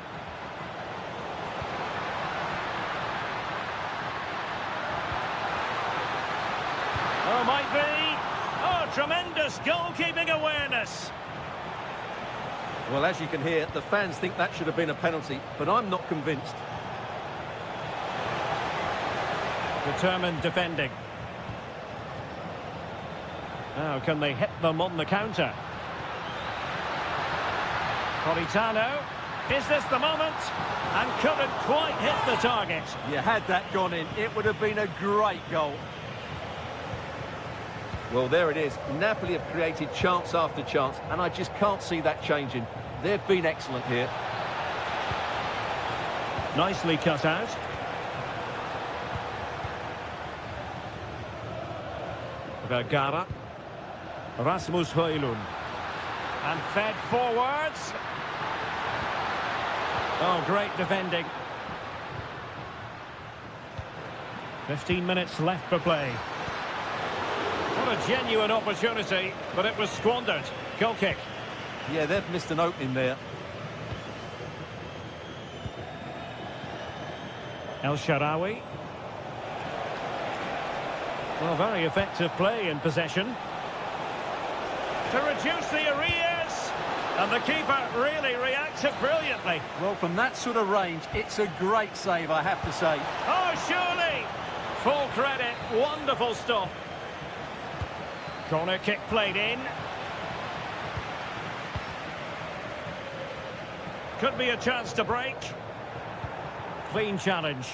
Speaker 1: Oh, might be. Oh, tremendous goalkeeping awareness.
Speaker 2: Well, as you can hear, the fans think that should have been a penalty, but I'm not convinced.
Speaker 1: Determined defending. Now, can they hit them on the counter? Politano. Is this the moment? And couldn't quite hit the target.
Speaker 2: You had that gone in, it would have been a great goal. Well, there it is. Napoli have created chance after chance, and I just can't see that changing. They've been excellent here.
Speaker 1: Nicely cut out. Vergara. Rasmus Højlund. And fed forwards. Oh, great defending. 15 minutes left for play. What a genuine opportunity, but it was squandered. Goal kick.
Speaker 2: Yeah, they've missed an opening there.
Speaker 1: El Shaarawy. Well, very effective play in possession. To reduce the arrears. And the keeper really reacted brilliantly.
Speaker 2: Well, from that sort of range, it's a great save, I have to say.
Speaker 1: Oh, surely! Full credit. Wonderful stop. Corner kick played in. Could be a chance to break. Clean challenge.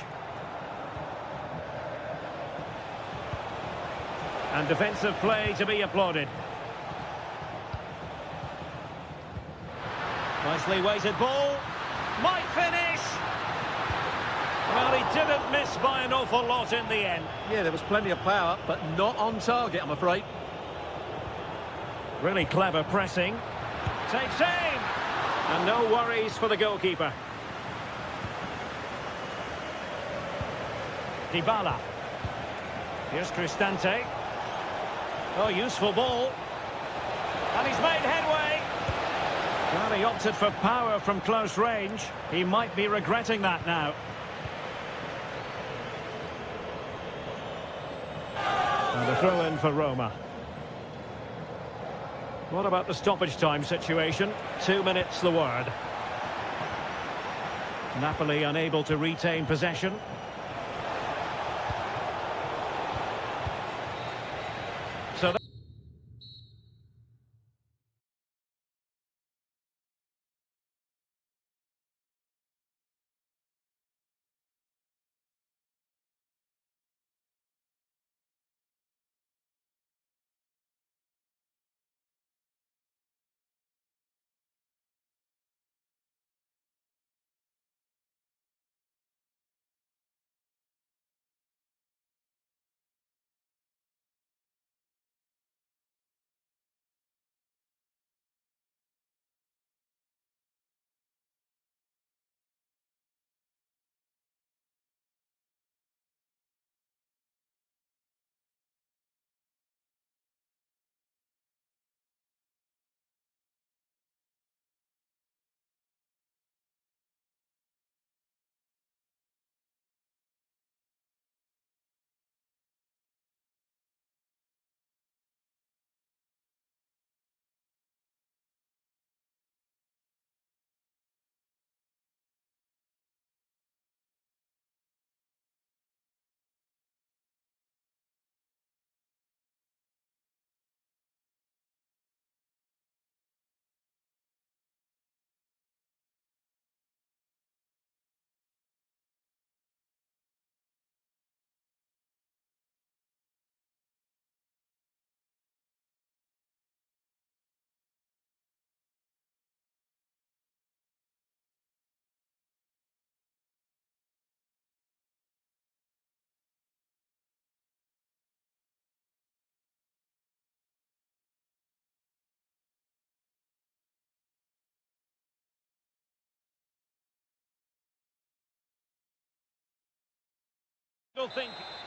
Speaker 1: And defensive play to be applauded. Nicely weighted ball. Might finish. Well, he didn't miss by an awful lot in the end.
Speaker 2: Yeah, there was plenty of power, but not on target, I'm afraid.
Speaker 1: Really clever pressing. Takes aim. And no worries for the goalkeeper. Dybala. Here's Cristante. Oh, useful ball. And he's made headway. Well, he opted for power from close range. He might be regretting that now. And a throw-in for Roma. What about the stoppage time situation? 2 minutes the word. Napoli unable to retain possession. So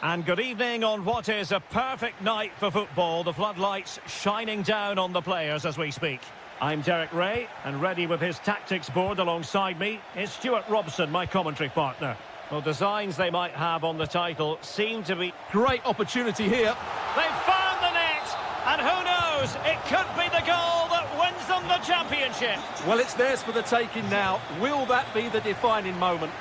Speaker 1: And good evening on what is a perfect night for football. The floodlights shining down on the players as we speak. I'm Derek Ray, and ready with his tactics board alongside me is Stuart Robson, my commentary partner. Well, designs they might have on the title seem to be...
Speaker 2: Great opportunity here.
Speaker 1: They've found the net, and who knows, it could be the goal that wins them the championship.
Speaker 2: Well, it's theirs for the taking now. Will that be the defining moment?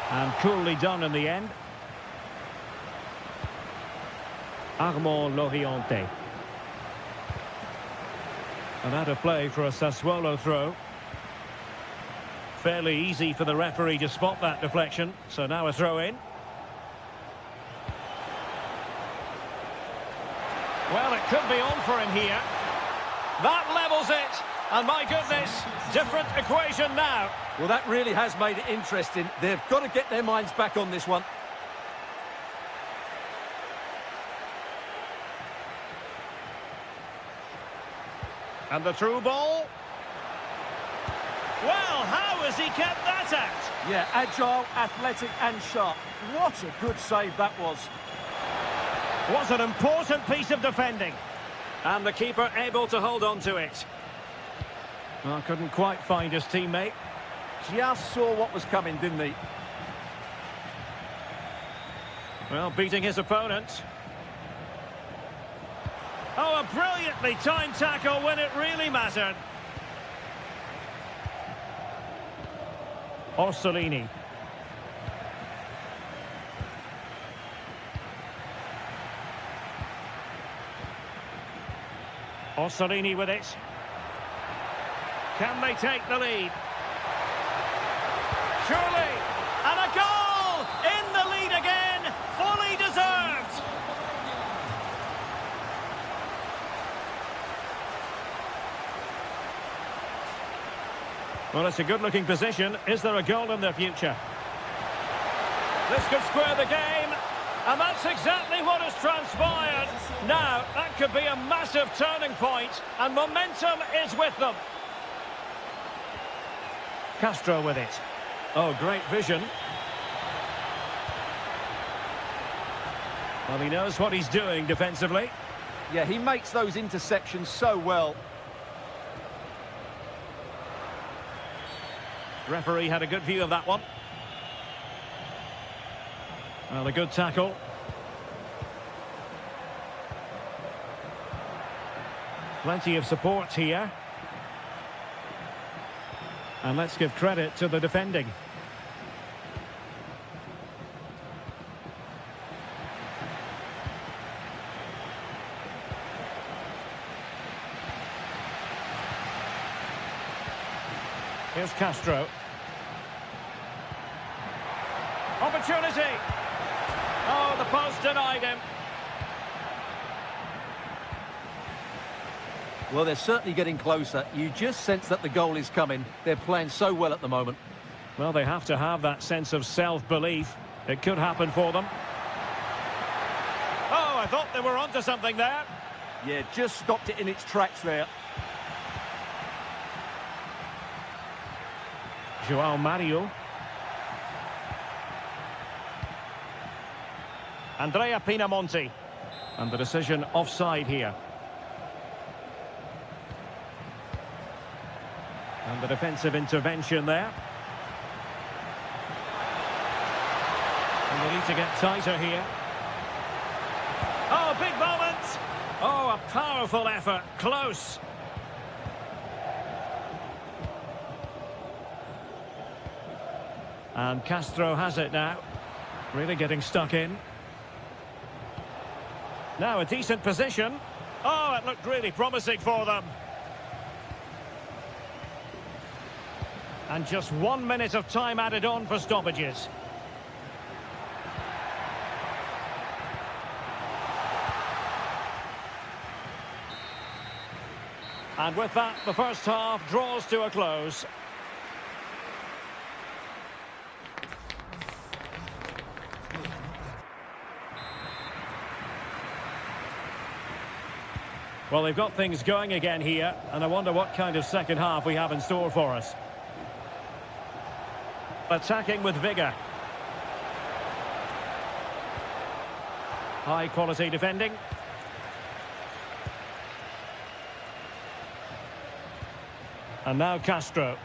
Speaker 1: And coolly done in the end. Armand Loriente. And out of play for a Sassuolo throw. Fairly easy for the referee to spot that deflection. So now a throw in. Well, it could be on for him here. That levels it. And my goodness, different equation now.
Speaker 2: Well, that really has made it interesting. They've got to get their minds back on this one.
Speaker 1: And the through ball. Well, how has he kept that out?
Speaker 3: Yeah, agile, athletic and sharp. What a good save that was.
Speaker 1: What an important piece of defending. And the keeper able to hold on to it. Well, couldn't quite find his teammate.
Speaker 2: Just saw what was coming, didn't he?
Speaker 1: Well, beating his opponent. Oh, a brilliantly timed tackle when it really mattered. Orsolini. Orsolini with it. Can they take the lead? Surely, and a goal! In the lead again, fully deserved! Well, it's a good-looking position. Is there a goal in their future? This could square the game, and that's exactly what has transpired. Now, that could be a massive turning point, and momentum is with them. Castro with it. Oh, great vision. Well, he knows what he's doing defensively.
Speaker 2: Yeah, he makes those interceptions so well.
Speaker 1: Referee had a good view of that one. Well, a good tackle. Plenty of support here. And let's give credit to the defending. Here's Castro. Opportunity! Oh, the post denied him.
Speaker 2: Well, they're certainly getting closer. You just sense that the goal is coming. They're playing so well at the moment.
Speaker 1: Well, they have to have that sense of self-belief. It could happen for them. Oh, I thought they were onto something there.
Speaker 2: Yeah, just stopped it in its tracks there.
Speaker 1: João Mario. Andrea Pinamonti. And the decision offside here. And the defensive intervention there. And they need to get tighter here. Oh, big moment! Oh, a powerful effort. Close. And Castro has it now. Really getting stuck in. Now a decent position. Oh, it looked really promising for them. And just 1 minute of time added on for stoppages. And with that, the first half draws to a close. Well, they've got things going again here, and I wonder what kind of second half we have in store for us. Attacking with vigour. High quality defending. And now Castro.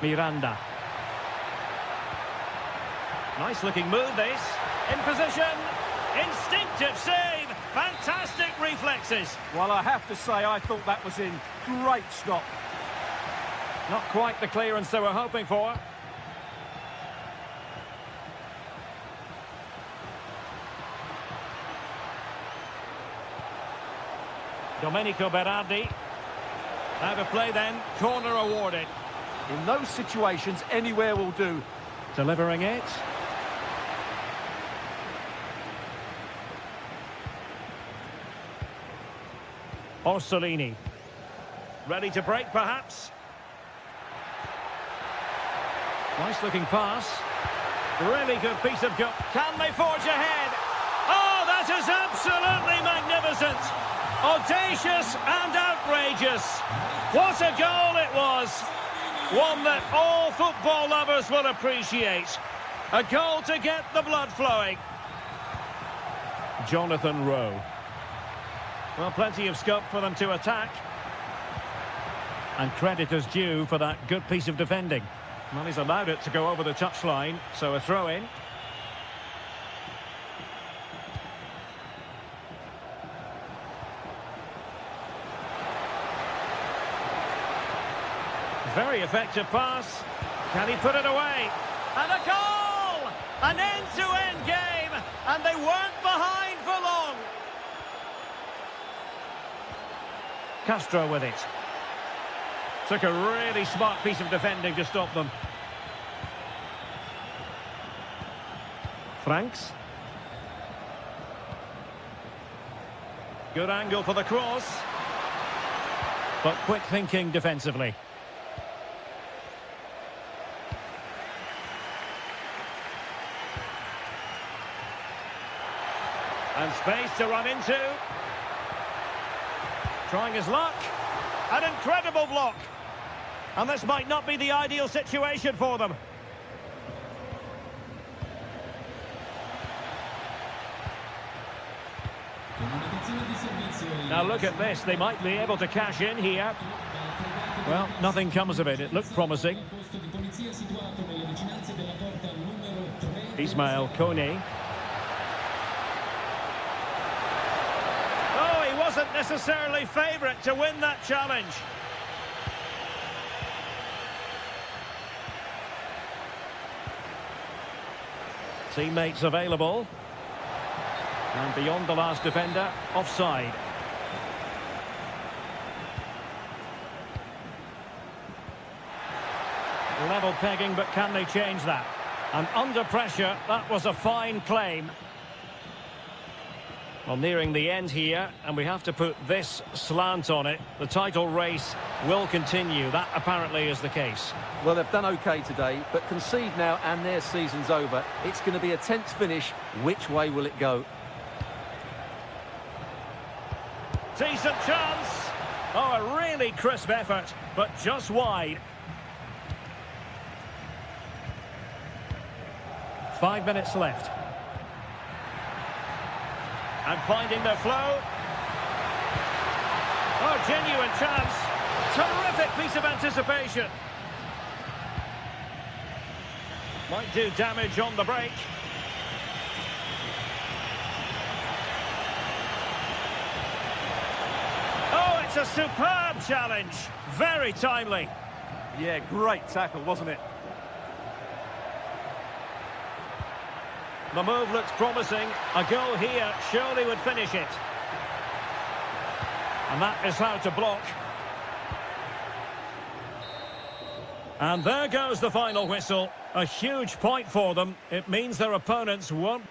Speaker 1: Miranda. Nice looking move this. In position. Instinctive save. Fantastic reflexes.
Speaker 3: Well, I have to say, I thought that was in. Great stop.
Speaker 1: Not quite the clearance they were hoping for. Domenico Berardi. Out of play then. Corner awarded.
Speaker 3: In those situations, anywhere will do.
Speaker 1: Delivering it. Orsolini. Ready to break, perhaps. Nice looking pass. Really good piece of goal. Can they forge ahead? Oh, that is absolutely magnificent. Audacious and outrageous. What a goal it was. One that all football lovers will appreciate. A goal to get the blood flowing. Jonathan Rowe. Well, plenty of scope for them to attack. And credit is due for that good piece of defending. Well, he's allowed it to go over the touchline, so a throw-in. Very effective pass. Can he put it away? And a goal! An end-to-end game, and they weren't behind for long. Castro with it. Took a really smart piece of defending to stop them. Franks. Good angle for the cross. But quick thinking defensively. And space to run into. Trying his luck. An incredible block. And this might not be the ideal situation for them. Now look at this. They might be able to cash in here. Well, nothing comes of it. It looked promising. Ismail Kone. Oh, he wasn't necessarily favourite to win that challenge. Teammates available. And beyond the last defender, offside. Level pegging, but can they change that? And under pressure, that was a fine claim. Well, nearing the end here, and we have to put this slant on it. The title race will continue. That apparently is the case.
Speaker 2: Well, they've done OK today, but concede now and their season's over. It's going to be a tense finish. Which way will it go?
Speaker 1: Decent chance. Oh, a really crisp effort, but just wide. 5 minutes left. And finding their flow. Oh, genuine chance. Terrific piece of anticipation. Might do damage on the break. Oh, it's a superb challenge. Very timely.
Speaker 3: Yeah, great tackle, wasn't it?
Speaker 1: The move looks promising. A goal here surely would finish it. And that is how to block. And there goes the final whistle. A huge point for them. It means their opponents won't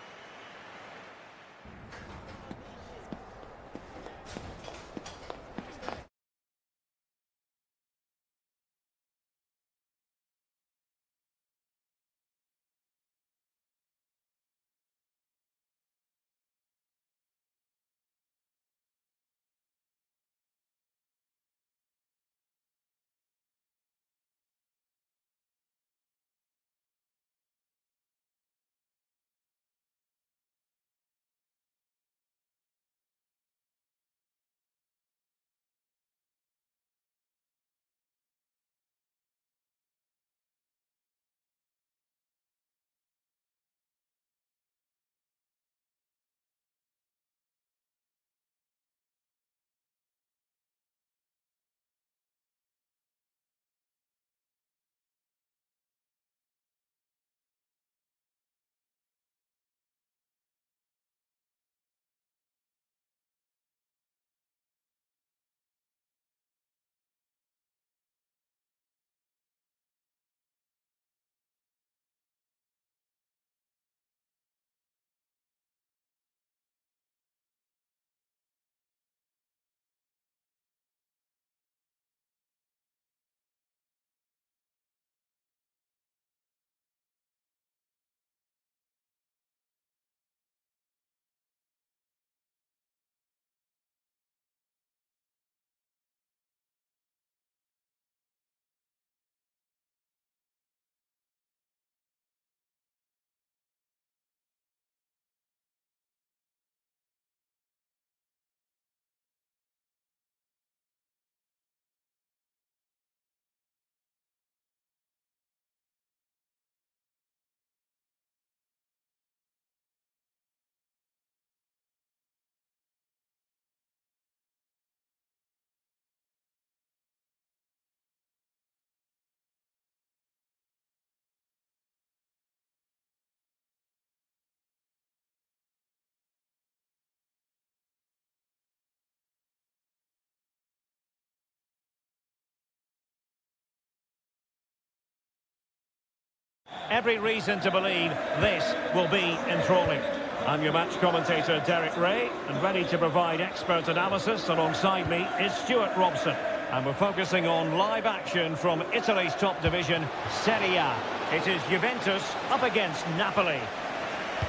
Speaker 1: Every reason to believe this will be enthralling. I'm your match commentator, Derek Ray, and ready to provide expert analysis alongside me is Stuart Robson. And we're focusing on live action from Italy's top division, Serie A. It is Juventus up against Napoli.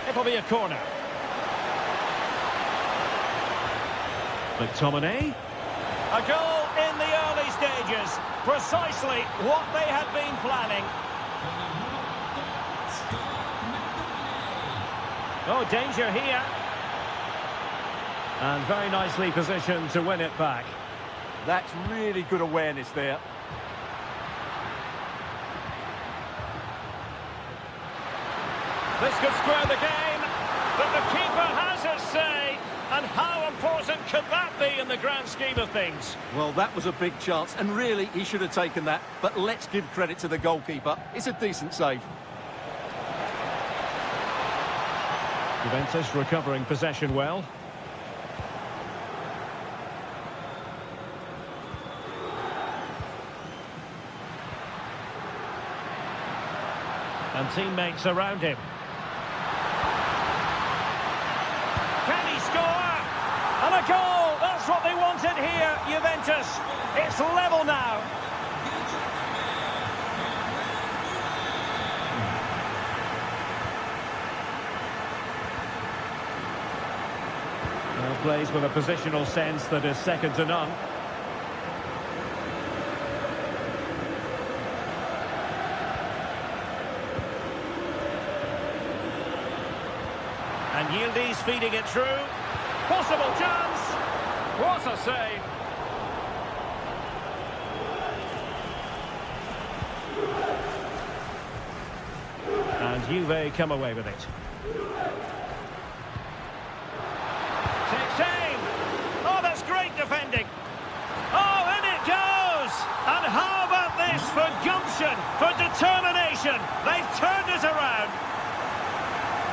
Speaker 1: It'll be a corner. McTominay. A goal in the early stages. Precisely what they had been planning. Oh, danger here. And very nicely positioned to win it back.
Speaker 3: That's really good awareness there.
Speaker 1: This could square the game, but the keeper has his say. And how important could that be in the grand scheme of things?
Speaker 2: Well, that was a big chance, and really, he should have taken that. But let's give credit to the goalkeeper. It's a decent save.
Speaker 1: Juventus recovering possession well. And teammates around him. Can he score? And a goal! That's what they wanted here, Juventus. It's level now. Well, plays with a positional sense that is second to none. And Yildiz feeding it through. Possible chance. What a save. And Juve come away with it. Takes aim. Oh, that's great defending. Oh, in it goes. And how about this for gumption, for determination? They've turned it around.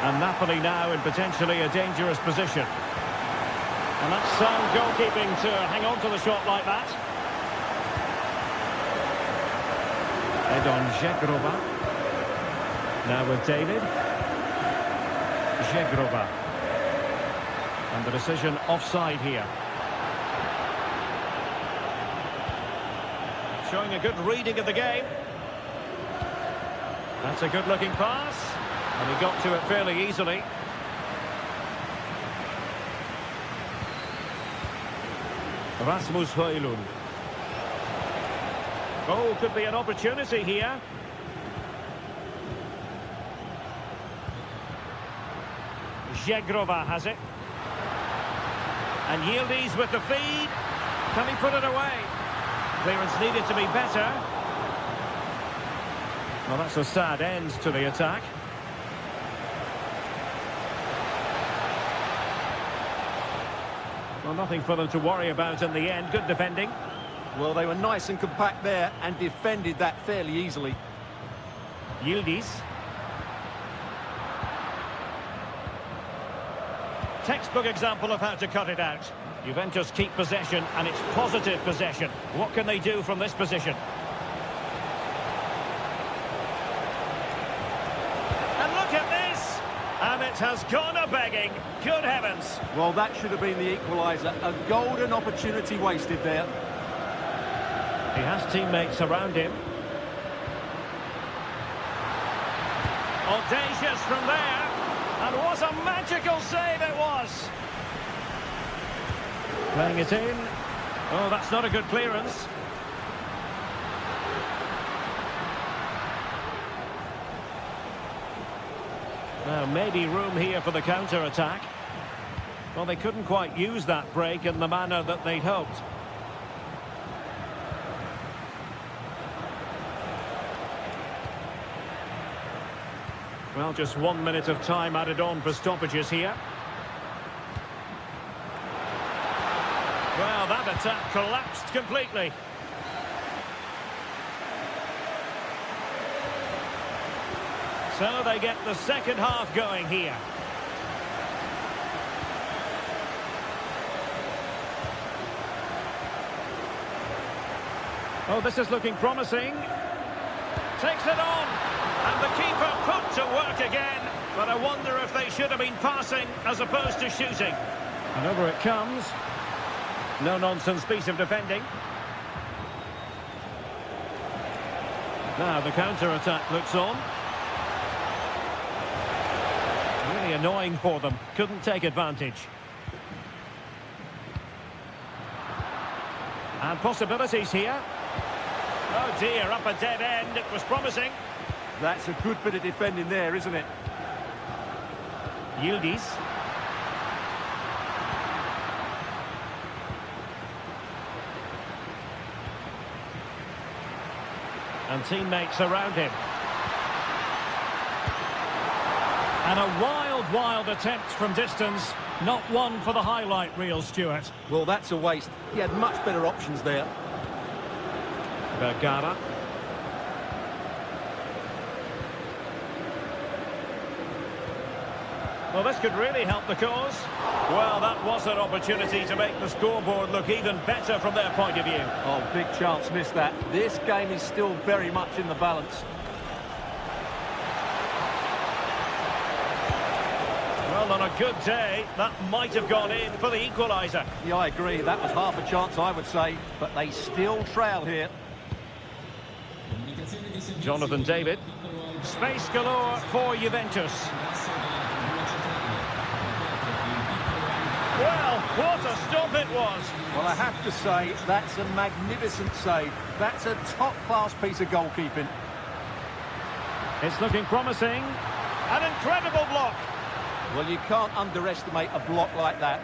Speaker 1: And Napoli now in potentially a dangerous position. And that's sound goalkeeping to hang on to the shot like that. Edon Žegrova. Now with David. Žegrova. And the decision offside here. Showing a good reading of the game. That's a good-looking pass. And he got to it fairly easily. Rasmus Højlund. Oh, could be an opportunity here. Žegrova has it. And Yildiz with the feed. Can he put it away? Clearance needed to be better. Well, that's a sad end to the attack. Well, nothing for them to worry about in the end. Good defending.
Speaker 2: Well, they were nice and compact there and defended that fairly easily.
Speaker 1: Yildiz. Textbook example of how to cut it out. Juventus keep possession, and it's positive possession. What can they do from this position? And look at this! And it has gone a-begging. Good heavens.
Speaker 2: Well, that should have been the equaliser. A golden opportunity wasted there.
Speaker 1: He has teammates around him. Audacious from there. And what a magical save it was. Playing it in. Oh, that's not a good clearance. Now, maybe room here for the counter-attack. Well, they couldn't quite use that break in the manner that they'd hoped. Well, just 1 minute of time added on for stoppages here. Well, that attack collapsed completely. So they get the second half going here. Oh, this is looking promising. Takes it on. And And the keeper put to work again. But I wonder if they should have been passing as opposed to shooting. And over it comes. No-nonsense piece of defending. Now the counter-attack looks on. Really annoying for them. Couldn't take advantage. And possibilities here. Oh dear, up a dead end. It was promising.
Speaker 2: That's a good bit of defending there, isn't it?
Speaker 1: Yildiz. And teammates around him. And a wild attempt from distance. Not one for the highlight reel, Stuart.
Speaker 2: Well, that's a waste. He had much better options there.
Speaker 1: Vergara. Well, this could really help the cause. Well, that was an opportunity to make the scoreboard look even better from their point of view.
Speaker 2: Oh, big chance missed that. This game is still very much in the balance.
Speaker 1: Well, on a good day, that might have gone in for the equaliser.
Speaker 2: Yeah, I agree. That was half a chance, I would say. But they still trail here.
Speaker 1: Jonathan David. Space galore for Juventus. Well, what a stop it was.
Speaker 2: Well, I have to say, that's a magnificent save. That's a top-class piece of goalkeeping.
Speaker 1: It's looking promising. An incredible block.
Speaker 2: Well, you can't underestimate a block like that.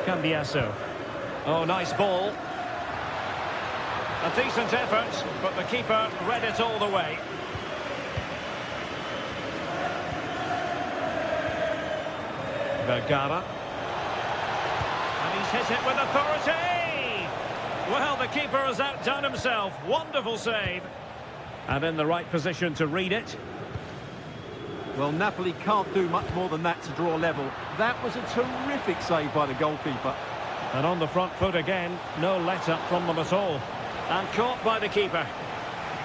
Speaker 1: Cambiasso. Oh, nice ball. A decent effort, but the keeper read it all the way. Vergara. And he's hit it with authority! Well, the keeper has outdone himself. Wonderful save. And in the right position to read it.
Speaker 2: Well, Napoli can't do much more than that to draw level. That was a terrific save by the goalkeeper.
Speaker 1: And on the front foot again, no let-up from them at all. And caught by the keeper.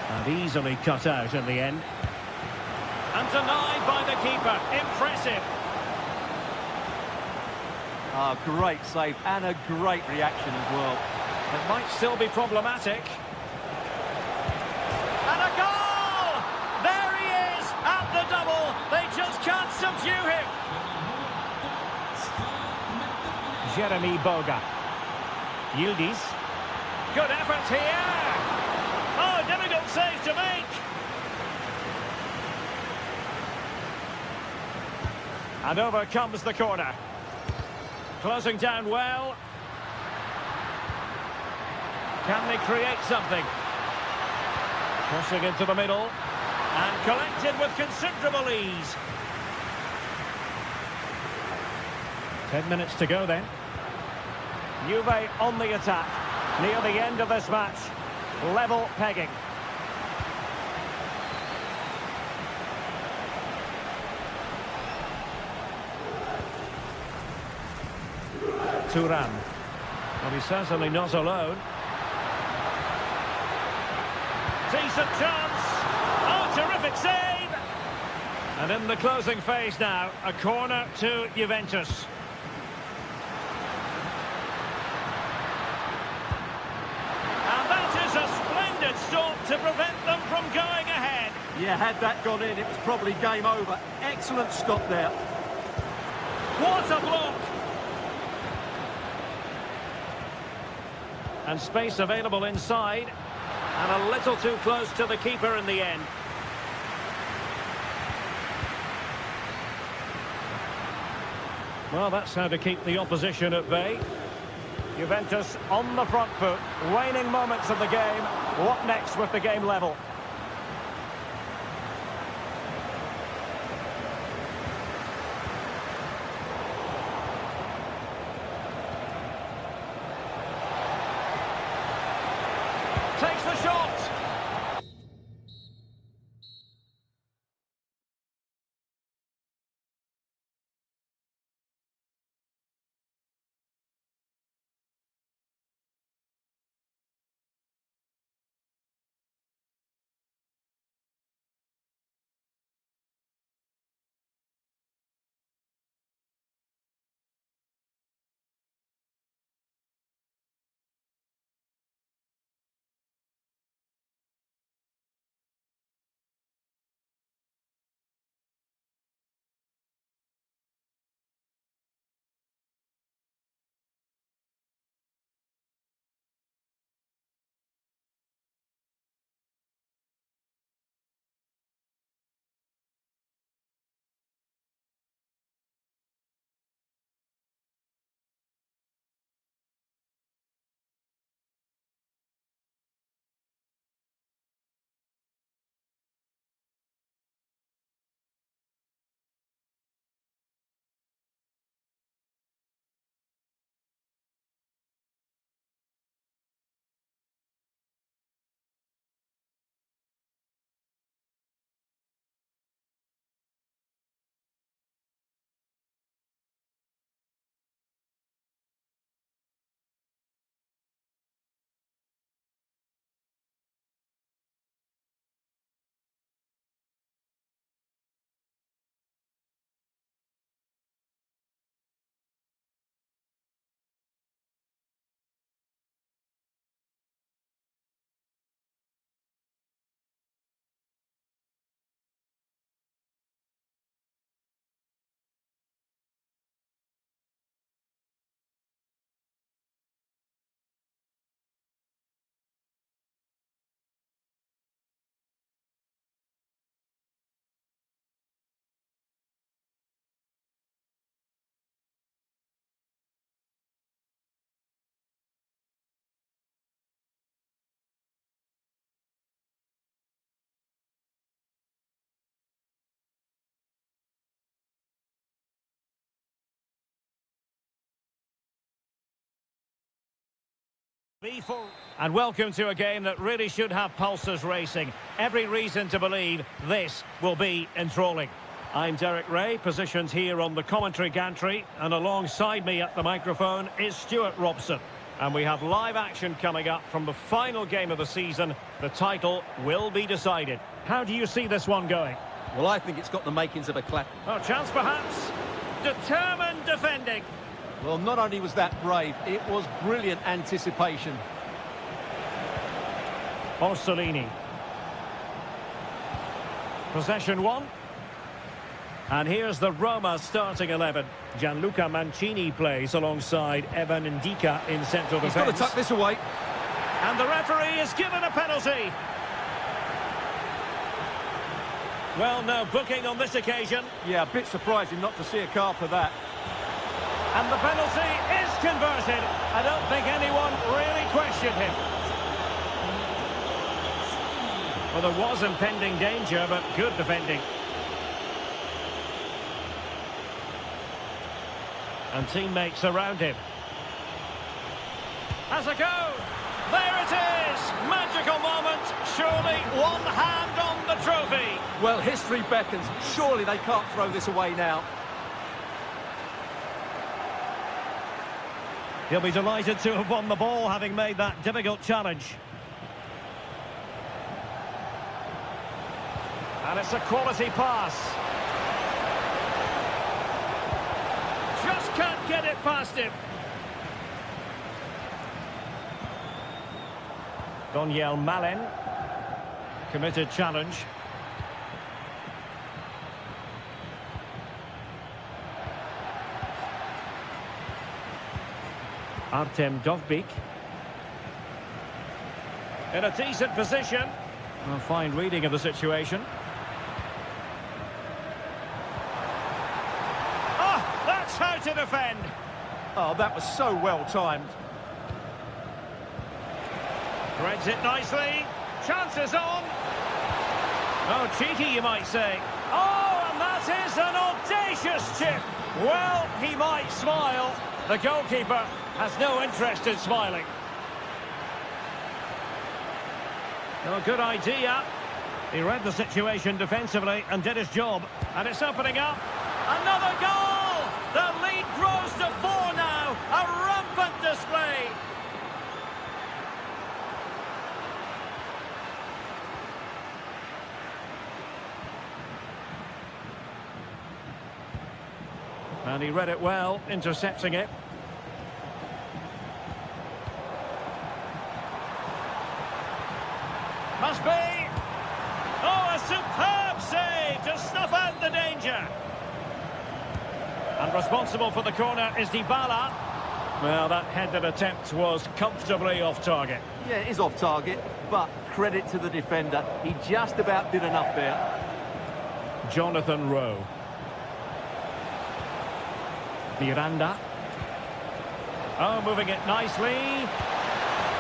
Speaker 1: And easily cut out in the end. And denied by the keeper. Impressive.
Speaker 2: Ah, great save and a great reaction as well.
Speaker 1: It might still be problematic. And a goal! There he is at the double. They just can't subdue him. Jeremy Boga. Yildiz. Good effort here. Oh, difficult save to make. And over comes the corner. Closing down well. Can they create something? Crossing into the middle. And collected with considerable ease. 10 minutes to go then. Juve on the attack. Near the end of this match. Level pegging. Turan. Well, he's certainly not alone. Decent chance. Oh, terrific save. And in the closing phase now, a corner to Juventus. And that is a splendid stop to prevent them from going ahead.
Speaker 2: Yeah, had that gone in, it was probably game over. Excellent stop there.
Speaker 1: What a block. And space available inside. And a little too close to the keeper in the end. Well, that's how to keep the opposition at bay. Juventus on the front foot. Waning moments of the game. What next with the game level? Takes the shot. And welcome to a game that really should have pulses racing. Every reason to believe this will be enthralling. I'm Derek Ray, positioned here on the commentary gantry, and alongside me at the microphone is Stuart Robson. And we have live action coming up from the final game of the season. The title will be decided. How do you see this one going?
Speaker 2: Well, I think it's got the makings of a clap.
Speaker 1: Oh, chance perhaps. Determined defending.
Speaker 2: Well, not only was that brave, it was brilliant anticipation.
Speaker 1: Orsolini. Possession one. And here's the Roma starting 11. Gianluca Mancini plays alongside Evan Ndika in central defence.
Speaker 2: He's got to tuck this away.
Speaker 1: And the referee is given a penalty. Well, no booking on this occasion.
Speaker 2: Yeah, a bit surprising not to see a card for that.
Speaker 1: And the penalty is converted. I don't think anyone really questioned him. Well, there was impending danger, but good defending. And teammates around him. Has a go. There it is. Magical moment. Surely one hand on the trophy.
Speaker 2: Well, history beckons. Surely they can't throw this away now.
Speaker 1: He'll be delighted to have won the ball, having made that difficult challenge. And it's a quality pass. Just can't get it past him. Daniel Malen. Committed challenge. Artem Dovbyk. In a decent position. A fine reading of the situation. Oh, that's how to defend.
Speaker 2: Oh, that was so well timed.
Speaker 1: Threads it nicely. Chances on. Oh, cheeky, you might say. Oh, and that is an audacious chip. Well, he might smile. The goalkeeper has no interest in smiling. No, good idea. He read the situation defensively and did his job. And it's opening up. Another goal! The lead grows to 4 now. A rampant display. And he read it well, intercepting it. Must be. Oh, a superb save to snuff out the danger. And responsible for the corner is Dybala. Well, that headed attempt was comfortably off target.
Speaker 2: Yeah, it is off target, but credit to the defender. He just about did enough there.
Speaker 1: Jonathan Rowe. Miranda. Oh, moving it nicely.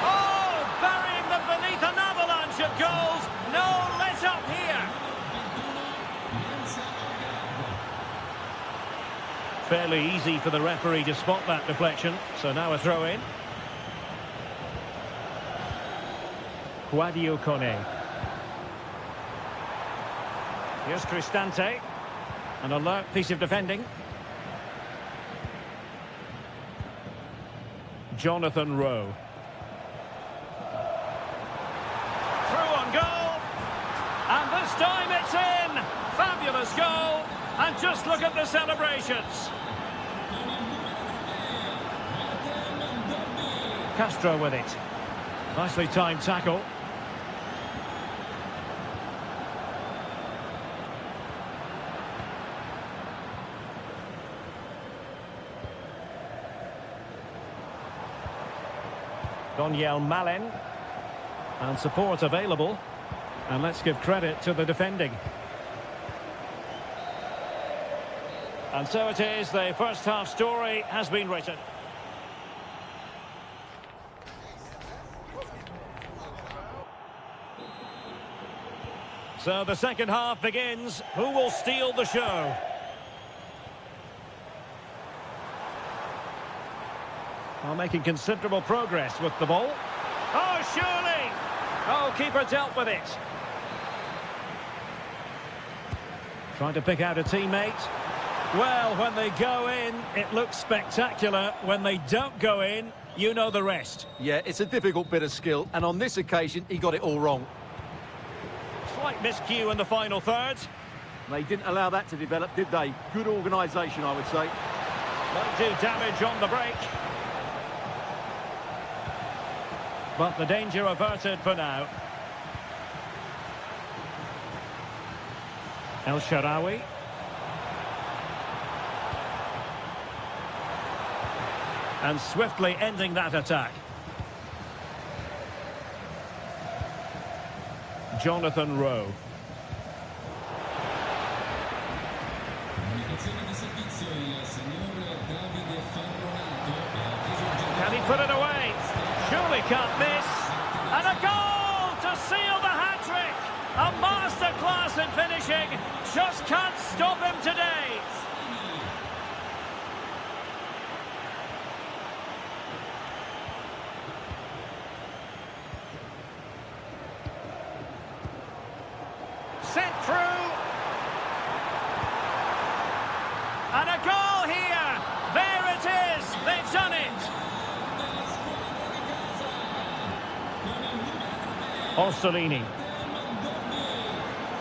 Speaker 1: Oh, burying them beneath an avalanche of goals. No let up here. Fairly easy for the referee to spot that deflection. So now a throw in. Guadio Kone. Here's Cristante. An alert piece of defending. Jonathan Rowe. Through on goal. And this time it's in. Fabulous goal. And just look at the celebrations. Castro with it. Nicely timed tackle. Daniel Malen. And support available. And let's give credit to the defending. And so it is, the first half story has been written. So the second half begins. Who will steal the show? Well, making considerable progress with the ball. Oh, surely! Oh, keeper dealt with it. Trying to pick out a teammate. Well, when they go in, it looks spectacular. When they don't go in, you know the rest.
Speaker 2: Yeah, it's a difficult bit of skill, and on this occasion, he got it all wrong.
Speaker 1: Slight miscue in the final third.
Speaker 2: They didn't allow that to develop, did they? Good organisation, I would say.
Speaker 1: Might do damage on the break. But the danger averted for now. El Shaarawy. And swiftly ending that attack. Jonathan Rowe. Can he put it away? Surely can't miss. And a goal to seal the hat-trick. A masterclass in finishing. Just can't stop him today. Sent through. And a goal here. There it is. They've done it. Orsolini.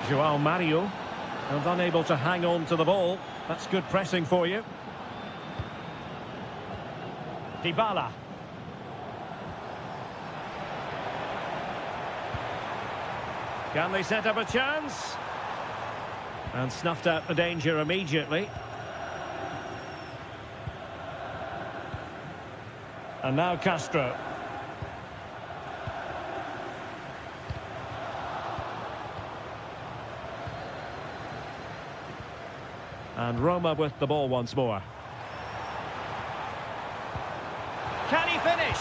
Speaker 1: João Mario. And unable to hang on to the ball. That's good pressing for you. Dybala. Can they set up a chance? And snuffed out the danger immediately. And now Castro. And Roma with the ball once more. Can he finish?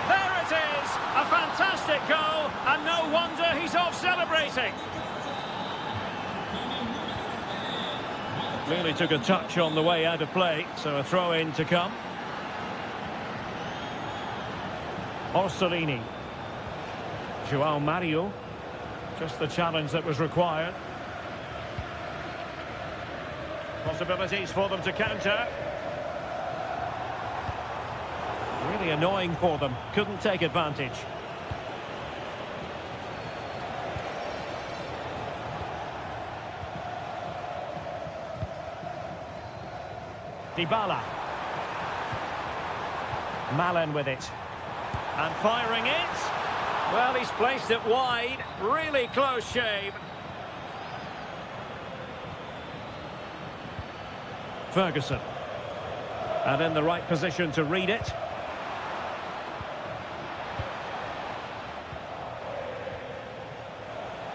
Speaker 1: There it is! A fantastic goal, and no wonder he's off celebrating. Really took a touch on the way out of play, so a throw-in to come. Orsolini. João Mario. Just the challenge that was required. Possibilities for them to counter. Really annoying for them. Couldn't take advantage. Dybala. Malen with it. And firing it. Well, he's placed it wide. Really close shave. Ferguson. And in the right position to read it.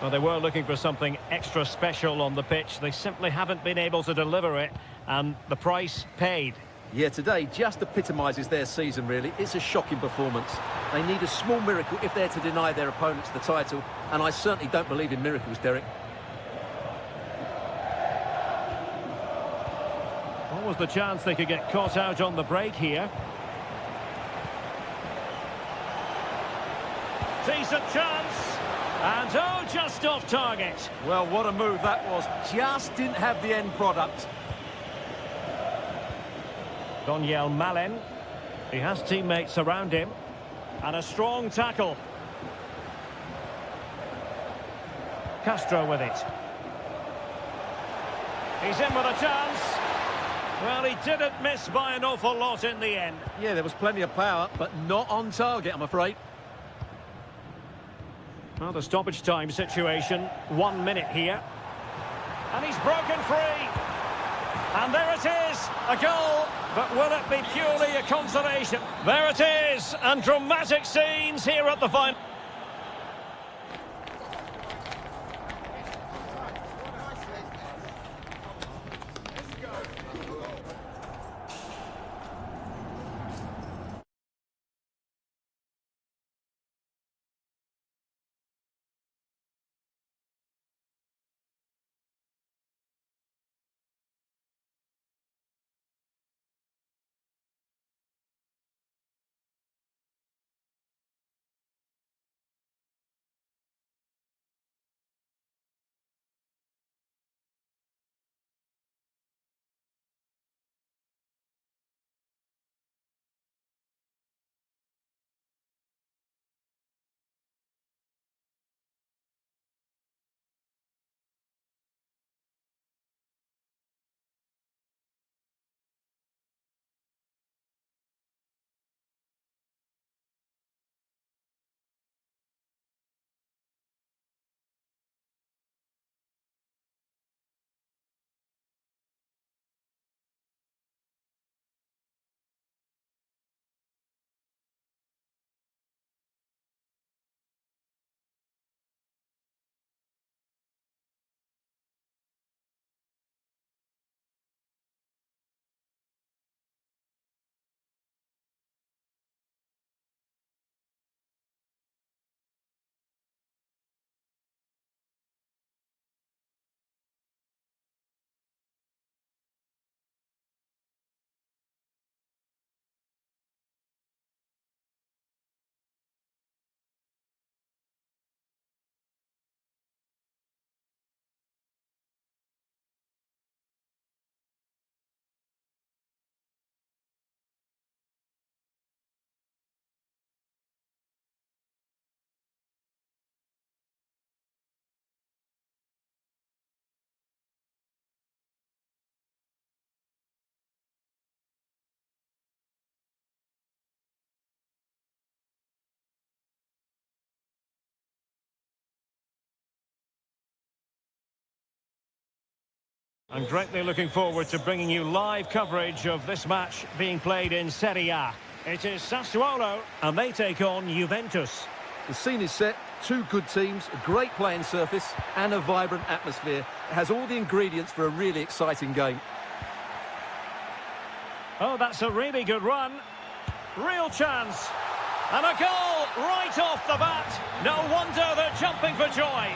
Speaker 1: Well, they were looking for something extra special on the pitch. They simply haven't been able to deliver it, and the price paid.
Speaker 2: Yeah, today just epitomises their season, really. It's a shocking performance. They need a small miracle if they're to deny their opponents the title, and I certainly don't believe in miracles, Derek.
Speaker 1: What was the chance they could get caught out on the break here? Decent chance. And oh, just off target.
Speaker 2: Well, what a move that was. Just didn't have the end product.
Speaker 1: Donyell Malen. He has teammates around him. And a strong tackle. Castro with it. He's in with a chance. Well, he didn't miss by an awful lot in the end.
Speaker 2: Yeah, there was plenty of power, but not on target, I'm afraid.
Speaker 1: Well, the stoppage time situation, 1 minute here. And he's broken free. And there it is, a goal. But will it be purely a consolation? There it is, and dramatic scenes here at the final. I'm greatly looking forward to bringing you live coverage of this match being played in Serie A. It is Sassuolo, and they take on Juventus.
Speaker 2: The scene is set, two good teams, a great playing surface and a vibrant atmosphere. It has all the ingredients for a really exciting game.
Speaker 1: Oh, that's a really good run. Real chance. And a goal right off the bat. No wonder they're jumping for joy.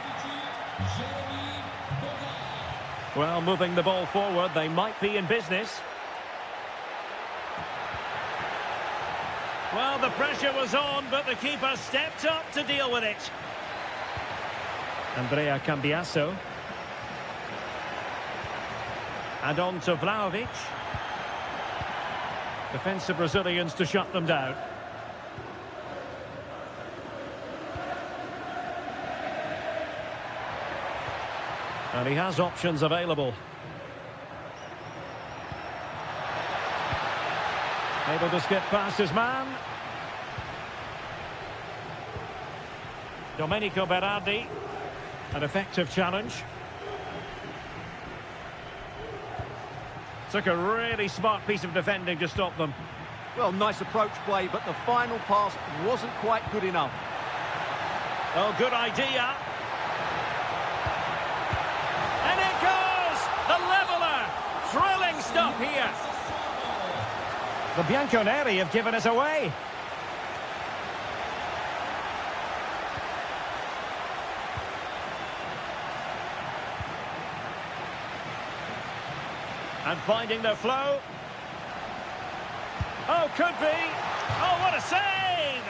Speaker 1: Well, moving the ball forward, they might be in business. Well, the pressure was on, but the keeper stepped up to deal with it. Andrea Cambiasso. And on to Vlahovic. Defensive Brazilians to shut them down. And he has options available. Able to skip past his man. Domenico Berardi. An effective challenge. Took a really smart piece of defending to stop them.
Speaker 2: Well, nice approach play, but the final pass wasn't quite good enough.
Speaker 1: Oh, good idea. And it goes! The leveller! Thrilling stuff here. The Bianconeri have given us away. And finding their flow. Oh, could be. Oh, what a save!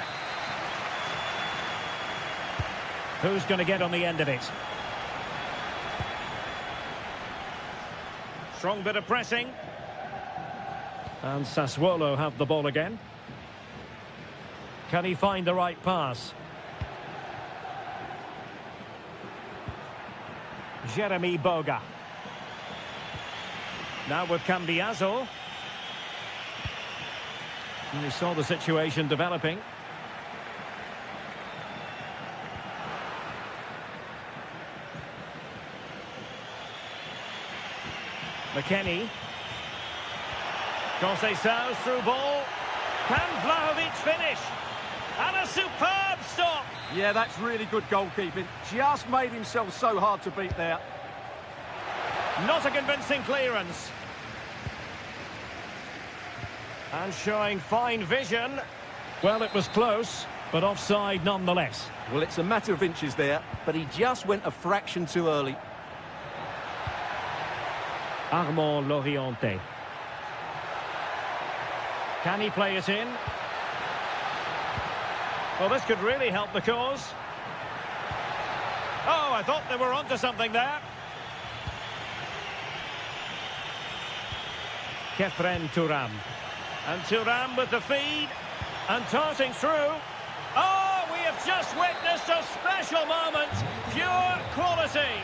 Speaker 1: Who's going to get on the end of it? Strong bit of pressing. And Sassuolo have the ball again. Can he find the right pass? Jeremy Boga. Now with Cambiasso. And we saw the situation developing. McKennie. Conceição's through ball. Can Vlahovic finish? And a superb stop.
Speaker 3: Yeah, that's really good goalkeeping. Just made himself so hard to beat there.
Speaker 1: Not a convincing clearance. And showing fine vision. Well, it was close, but offside nonetheless.
Speaker 2: Well, it's a matter of inches there, but he just went a fraction too early.
Speaker 1: Armand Loriente. Can he play it in? Well, this could really help the cause. Oh, I thought they were onto something there. Kefren Thuram. And Thuram with the feed. And darting through. Oh, we have just witnessed a special moment. Pure quality.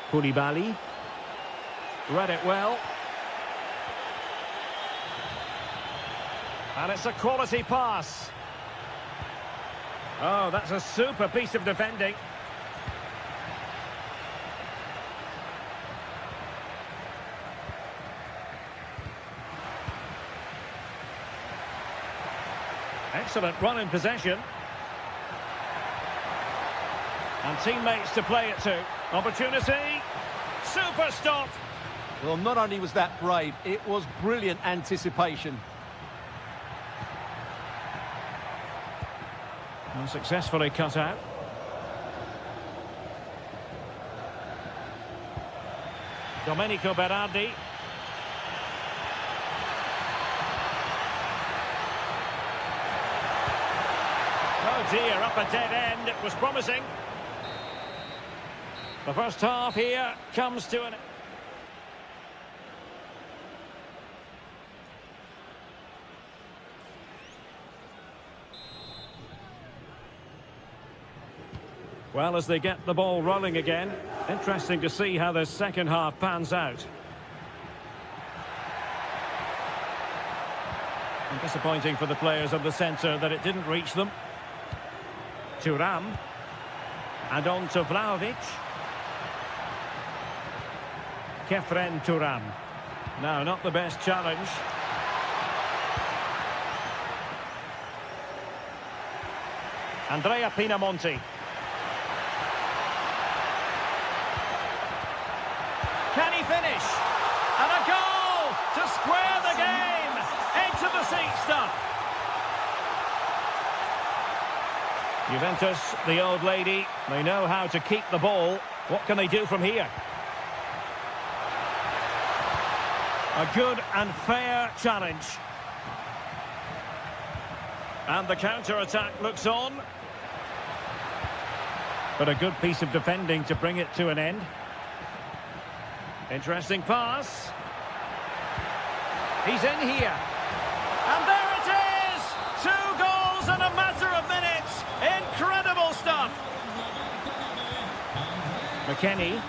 Speaker 1: Koulibaly. Read it well. And it's a quality pass. Oh, that's a super piece of defending. Excellent run in possession. And teammates to play it to. Opportunity. Super stop.
Speaker 2: Well, not only was that brave, it was brilliant anticipation.
Speaker 1: And successfully cut out. Domenico Berardi. Oh dear, up a dead end. It was promising. The first half here comes to an... Well, as they get the ball rolling again, interesting to see how this second half pans out. And disappointing for the players of the centre that it didn't reach them. Thuram. And on to Vlahovic. Kefren Turan. No, not the best challenge. Andrea Pinamonti. Can he finish? And a goal to square the game. Edge of the seat stuff. Juventus, the old lady, they know how to keep the ball. What can they do from here? A good and fair challenge. And the counter-attack looks on. But a good piece of defending to bring it to an end. Interesting pass. He's in here. And there it is! 2 goals in a matter of minutes. Incredible stuff. McKennie.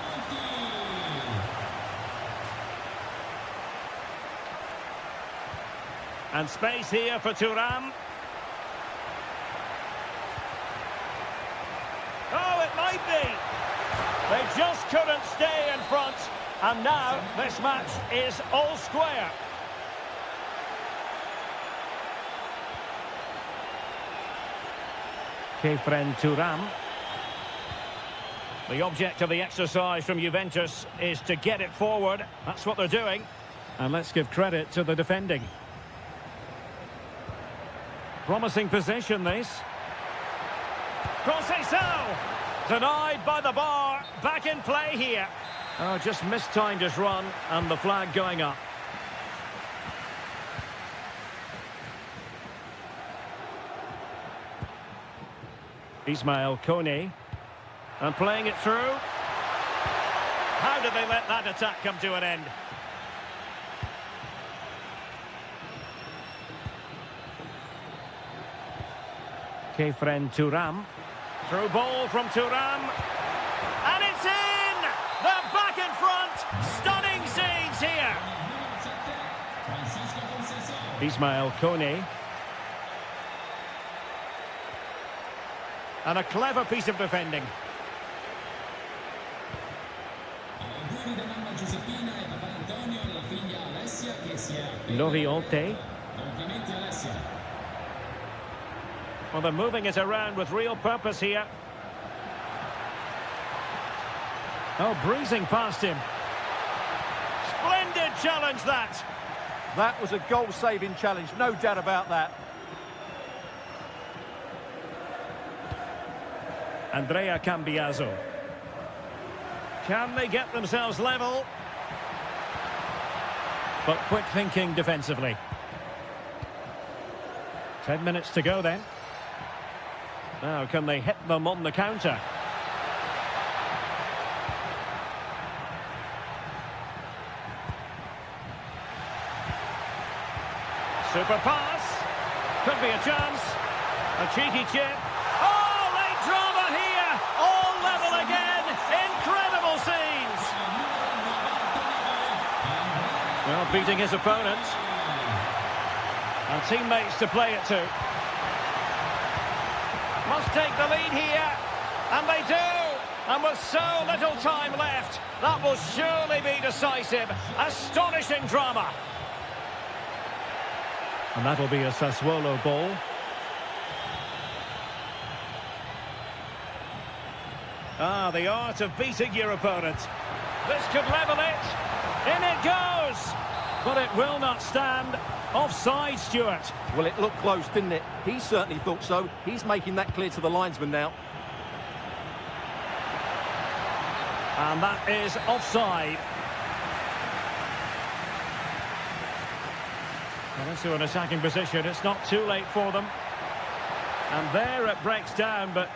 Speaker 1: And space here for Thuram. Oh, it might be. They just couldn't stay in front. And now this match is all square. Kefren Turan. The object of the exercise from Juventus is to get it forward. That's what they're doing. And let's give credit to the defending. Promising position, this. Conceição! Denied by the bar. Back in play here. Oh, just mistimed his run, and the flag going up. Ismail Kone. And playing it through. How did they let that attack come to an end? Kefren Turan. Through ball from Turan. And it's in! They're back in front! Stunning scenes here! Ismail Kone. And a clever piece of defending. Loriente. Well, they're moving it around with real purpose here. Oh, breezing past him. Splendid challenge, that.
Speaker 3: That was a goal-saving challenge, no doubt about that.
Speaker 1: Andrea Cambiaso. Can they get themselves level? But quick thinking defensively. 10 minutes to go then. Now, can they hit them on the counter? Super pass. Could be a chance. A cheeky chip. Oh, late drama here. All level again. Incredible scenes. Well, beating his opponent. And teammates to play it to. Must take the lead here, and they do, and with so little time left, that will surely be decisive. Astonishing drama. And that'll be a Sassuolo ball. Ah, the art of beating your opponent. This could level it. In it goes, but it will not stand. Offside, Stuart.
Speaker 2: Well, it looked close, didn't it? He certainly thought so. He's making that clear to the linesman now.
Speaker 1: And that is offside. Well, into an attacking position. It's not too late for them. And there it breaks down, but...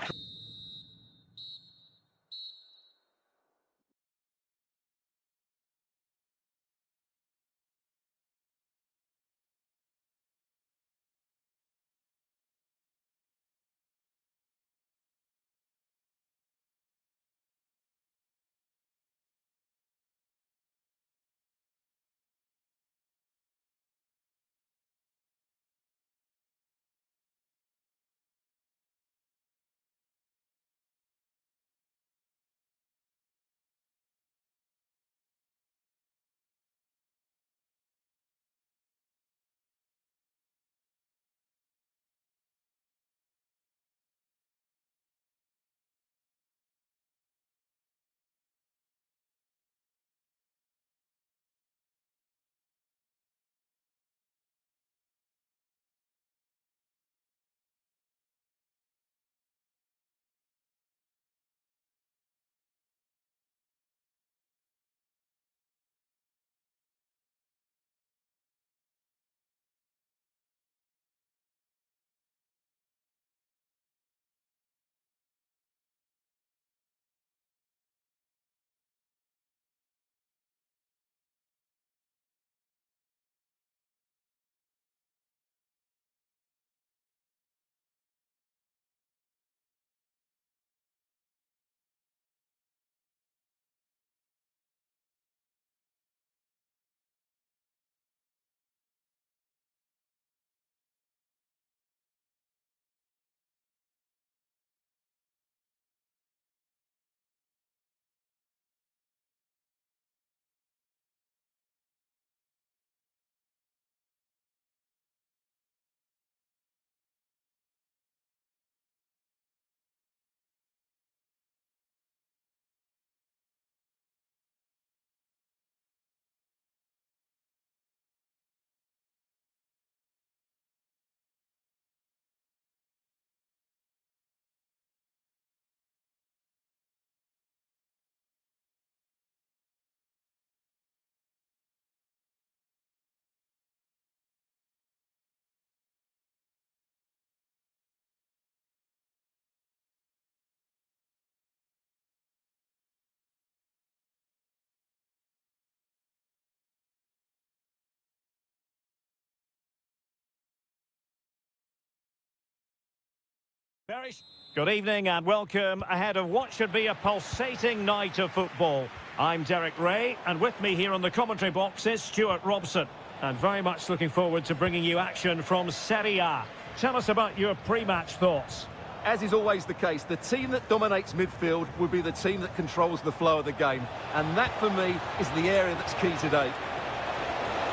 Speaker 1: Good evening and welcome ahead of what should be a pulsating night of football. I'm Derek Ray, and with me here on the commentary box is Stuart Robson. And very much looking forward to bringing you action from Serie A. Tell us about your pre-match thoughts.
Speaker 2: As is always the case, the team that dominates midfield will be the team that controls the flow of the game. And that, for me, is the area that's key today.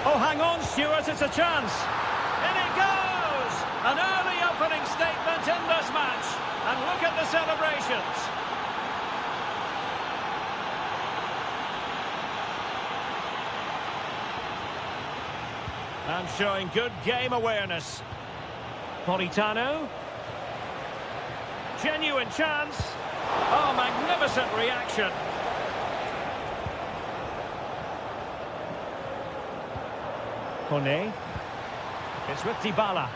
Speaker 1: Oh, hang on, Stuart, it's a chance. In it goes! An early opening statement in this match. And look at the celebrations. And showing good game awareness. Politano. Genuine chance. Oh, magnificent reaction. Kone. It's with Dybala.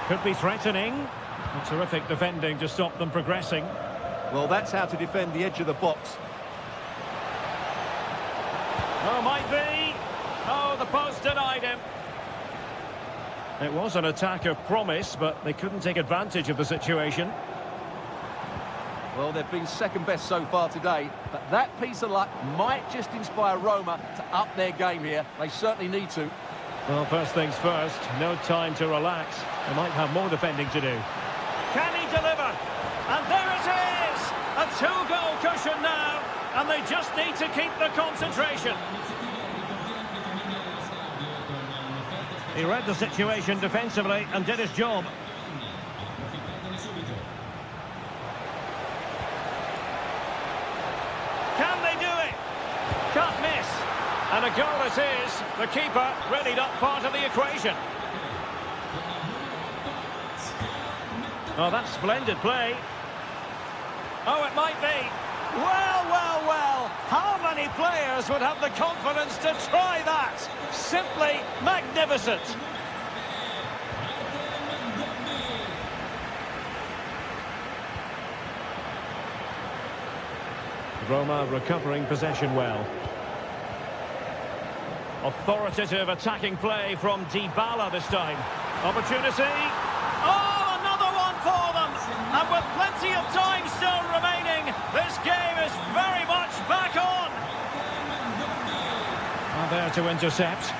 Speaker 1: Could be threatening. A terrific defending to stop them progressing.
Speaker 2: Well, that's how to defend the edge of the box.
Speaker 1: Oh, might be. Oh, the post denied him. It was an attack of promise, but they couldn't take advantage of the situation.
Speaker 2: Well, they've been second best so far today, but that piece of luck might just inspire Roma to up their game here. They certainly need to.
Speaker 1: Well, first things first, no time to relax. They might have more defending to do. Can he deliver? And there it is! A two-goal cushion now, and they just need to keep the concentration. He read the situation defensively and did his job. Can they do it? Can't miss. And a goal it is. The keeper really not part of the equation. Oh, that's splendid play. Oh, it might be. Well, well, well. How many players would have the confidence to try that? Simply magnificent. Roma recovering possession well. Authoritative attacking play from Dybala this time. Opportunity. Oh, another one for them. And with plenty of time still remaining, this game is very much back on. And there to intercept.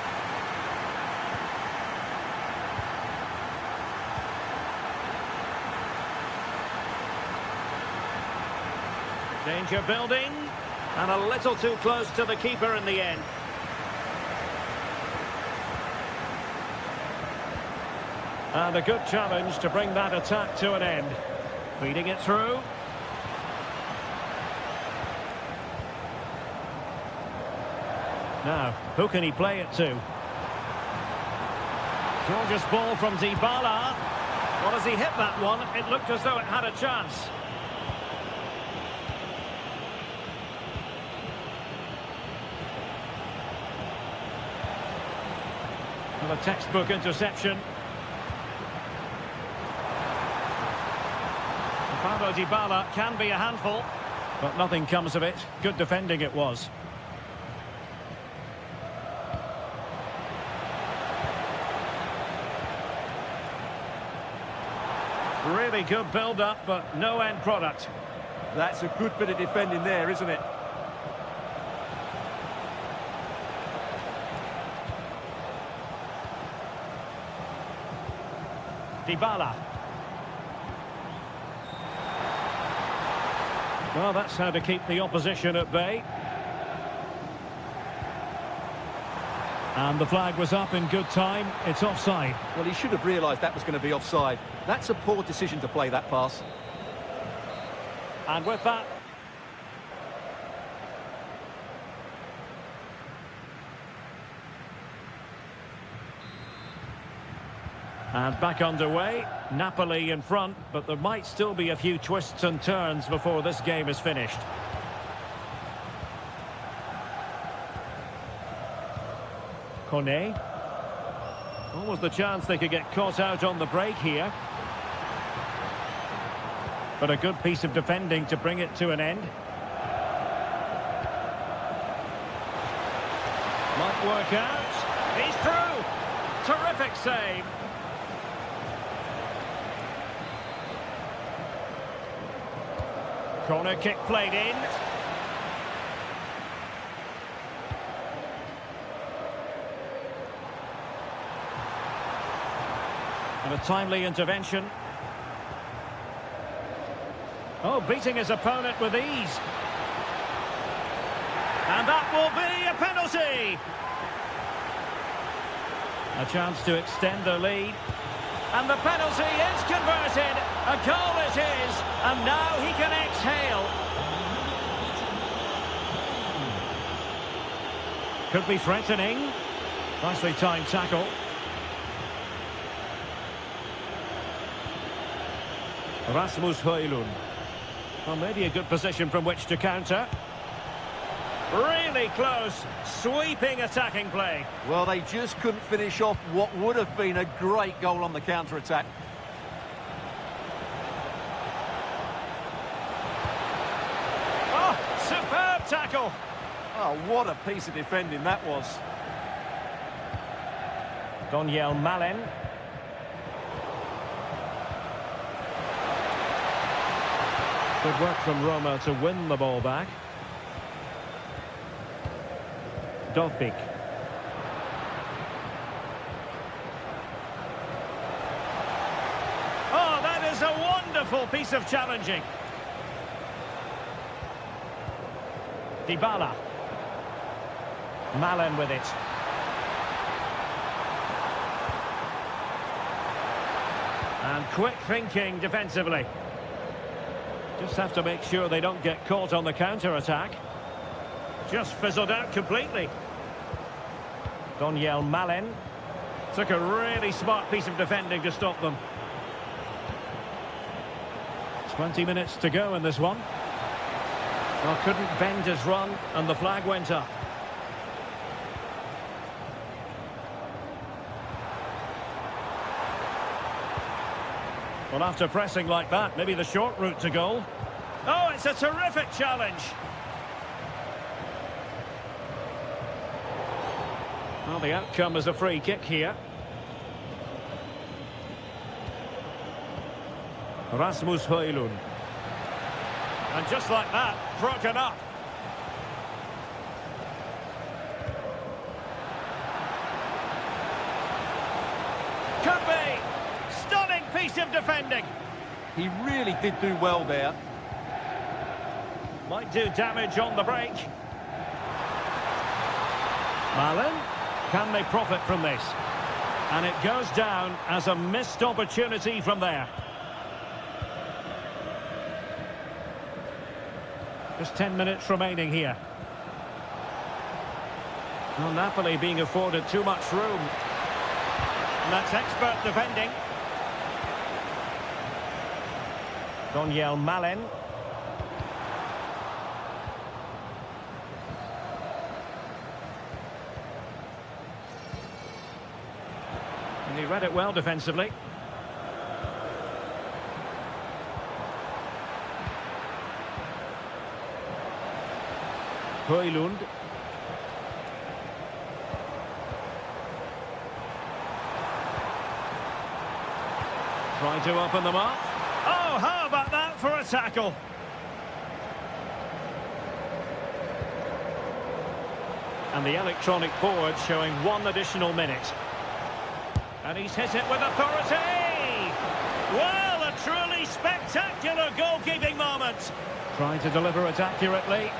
Speaker 1: Danger building. And a little too close to the keeper in the end. And a good challenge to bring that attack to an end. Feeding it through. Now, who can he play it to? Gorgeous ball from Dybala. Well, as he hit that one, it looked as though it had a chance. And a textbook interception. Paulo Dybala can be a handful, but nothing comes of it. Good defending it was. Really good build-up, but no end product.
Speaker 2: That's a good bit of defending there, isn't it?
Speaker 1: Dybala. Well, that's how to keep the opposition at bay. And the flag was up in good time. It's offside.
Speaker 2: Well, he should have realised that was going to be offside. That's a poor decision to play that pass.
Speaker 1: And with that... And back underway. Napoli in front, but there might still be a few twists and turns before this game is finished. Kone. What was the chance they could get caught out on the break here? But a good piece of defending to bring it to an end. Can't work out. He's through. Terrific save. Corner kick played in. And a timely intervention. Oh, beating his opponent with ease. And that will be a penalty. A chance to extend their lead. And the penalty is converted. A goal it is. And now he can exhale. Could be threatening. Nicely timed tackle. Rasmus Højlund. Well, maybe a good position from which to counter. Really close, sweeping attacking play.
Speaker 2: Well, they just couldn't finish off what would have been a great goal on the counter-attack.
Speaker 1: Oh, superb tackle.
Speaker 3: Oh, what a piece of defending that was.
Speaker 1: Daniel Malen. Good work from Roma to win the ball back. Dovbik. Oh, that is a wonderful piece of challenging. Dybala. Malen with it. And quick thinking defensively. Just have to make sure they don't get caught on the counter-attack. Just fizzled out completely. Daniel Malen took a really smart piece of defending to stop them. 20 minutes to go in this one. Well, couldn't bend his run, and the flag went up. Well, after pressing like that, maybe the short route to goal. Oh, it's a terrific challenge. Well, the outcome is a free kick here. Rasmus Højlund. And just like that, broken up. Could be. Stunning piece of defending.
Speaker 2: He really did do well there.
Speaker 1: Might do damage on the break. Malen. Can they profit from this? And it goes down as a missed opportunity from there. Just 10 minutes remaining here. Well, Napoli being afforded too much room. And that's expert defending. Daniel Malen. And he read it well defensively. Højlund. Trying to open them up. Oh, how about that for a tackle? And the electronic board showing 1 additional minute. And he's hit it with authority! Well, a truly spectacular goalkeeping moment. Trying to deliver it accurately.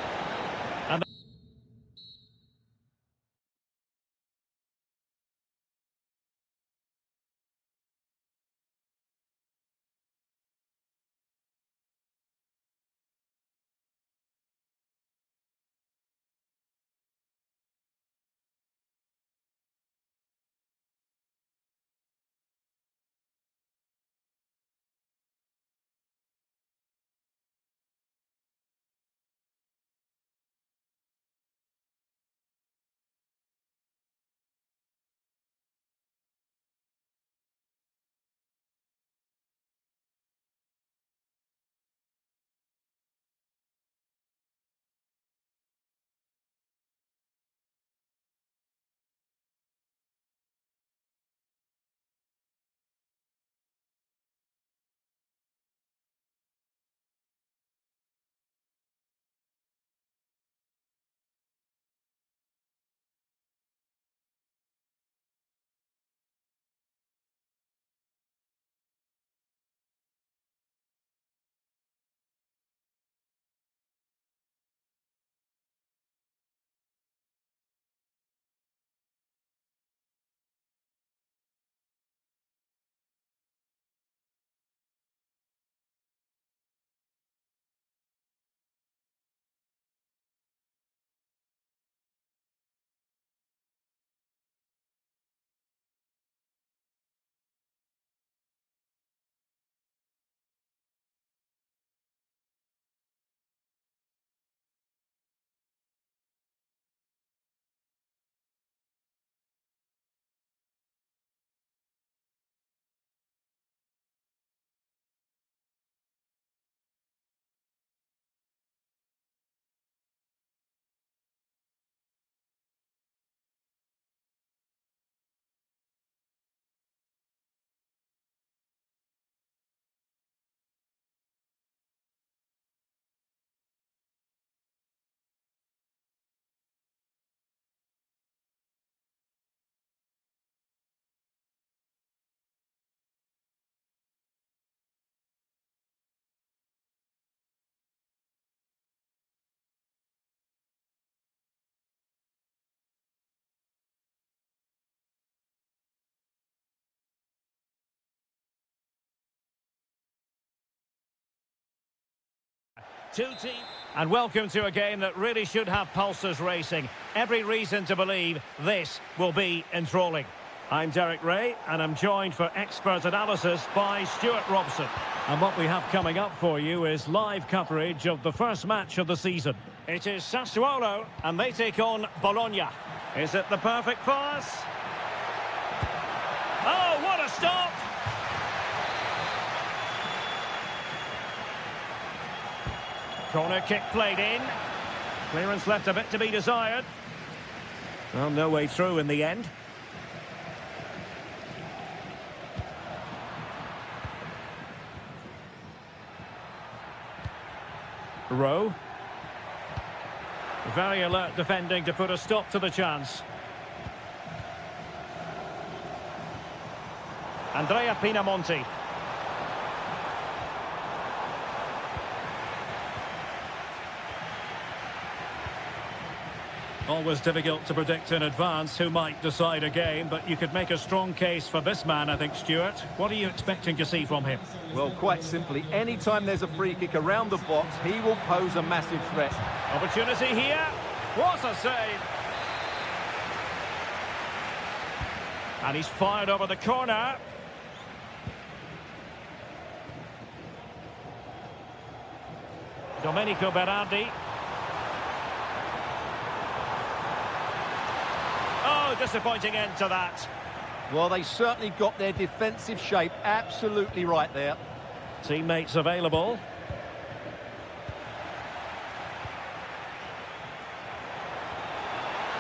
Speaker 1: Two teams. And welcome to a game that really should have pulses racing. Every reason to believe this will be enthralling. I'm Derek Ray, and I'm joined for expert analysis by Stuart Robson. And what we have coming up for you is live coverage of the first match of the season. It is Sassuolo, and they take on Bologna. Is it the perfect pass? Oh, what a stop! Corner kick played in. Clearance left a bit to be desired. Well, no way through in the end. Rowe. Very alert defending to put a stop to the chance. Andrea Pinamonti. Always difficult to predict in advance who might decide a game, but you could make a strong case for this man, I think, Stuart. What are you expecting to see from him?
Speaker 2: Well, quite simply, anytime there's a free kick around the box, he will pose a massive threat.
Speaker 1: Opportunity here. What a save! And he's fired over the corner. Domenico Berardi. Oh, disappointing end to that.
Speaker 2: Well, they certainly got their defensive shape absolutely right there.
Speaker 1: Teammates available.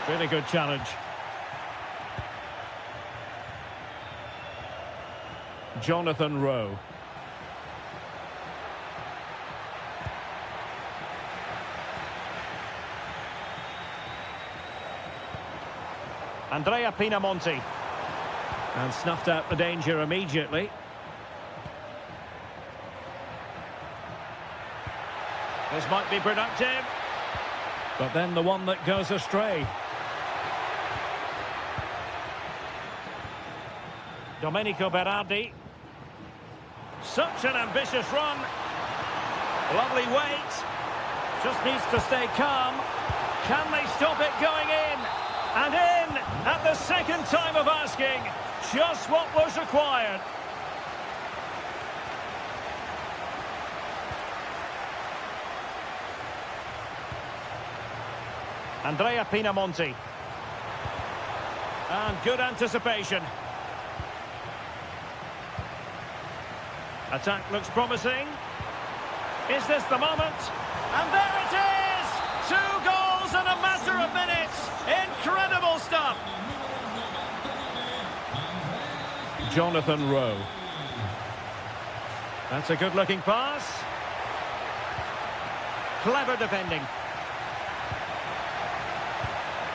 Speaker 1: Really good challenge. Jonathan Rowe. Andrea Pinamonti. And snuffed out the danger immediately. This might be productive. But then the one that goes astray. Domenico Berardi. Such an ambitious run. Lovely weight. Just needs to stay calm. Can they stop it going in? And in at the second time of asking. Just what was required. Andrea Pinamonti. And good anticipation. Attack looks promising. Is this the moment? And there it is! 2 goals in a matter of minutes. Incredible stuff. Jonathan Rowe. That's a good-looking pass. Clever defending.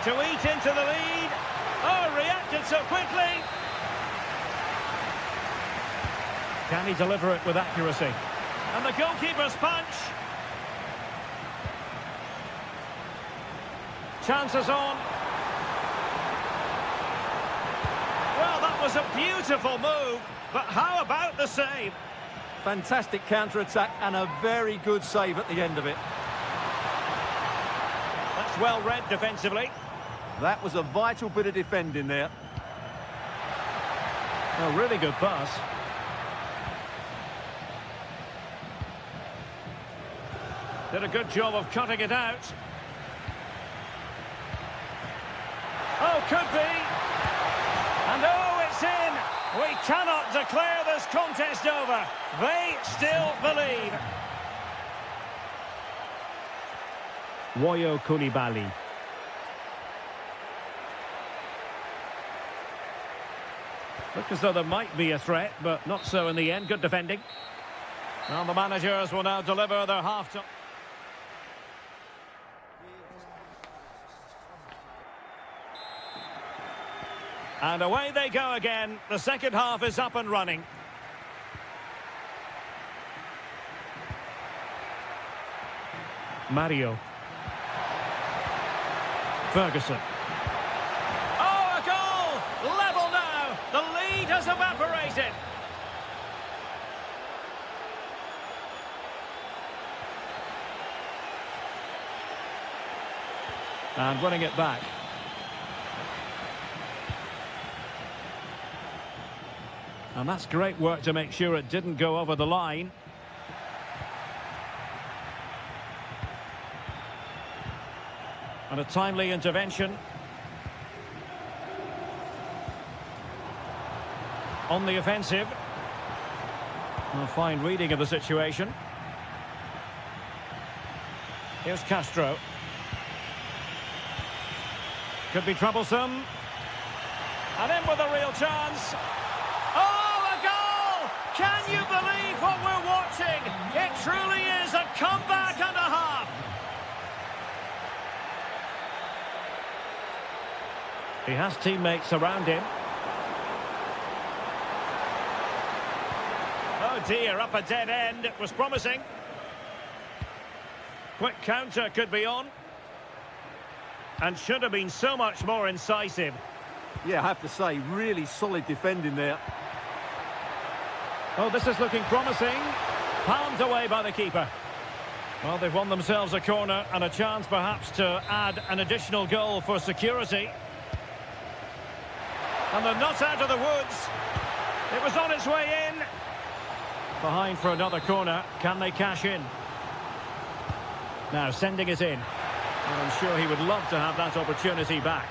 Speaker 1: To eat into the lead. Oh, reacted so quickly. Can he deliver it with accuracy? And the goalkeeper's punch. Chances on. Well, that was a beautiful move, but how about the save?
Speaker 2: Fantastic counter-attack and a very good save at the end of it.
Speaker 1: That's well read defensively.
Speaker 2: That was a vital bit of defending there.
Speaker 1: A really good pass. Did a good job of cutting it out. Oh, could be. And oh, it's in. We cannot declare this contest over. They still believe. Woyo Koulibaly. Looked as though there might be a threat, but not so in the end. Good defending. Well, the managers will now deliver their half-time. And away they go again. The second half is up and running. Mario. Ferguson. Oh, a goal! Level now! The lead has evaporated. And winning it back. And that's great work to make sure it didn't go over the line. And a timely intervention. On the offensive. A fine reading of the situation. Here's Castro. Could be troublesome. And in with a real chance. Oh, a goal! Can you believe what we're watching? It truly is a comeback and a half. He has teammates around him. Oh dear, up a dead end. It was promising. Quick counter could be on. And should have been so much more incisive.
Speaker 2: Yeah, I have to say, really solid defending there.
Speaker 1: Oh, this is looking promising. Palmed away by the keeper. Well, they've won themselves a corner and a chance perhaps to add an additional goal for security. And they're not out of the woods. It was on its way in. Behind for another corner. Can they cash in? Now sending it in. And I'm sure he would love to have that opportunity back.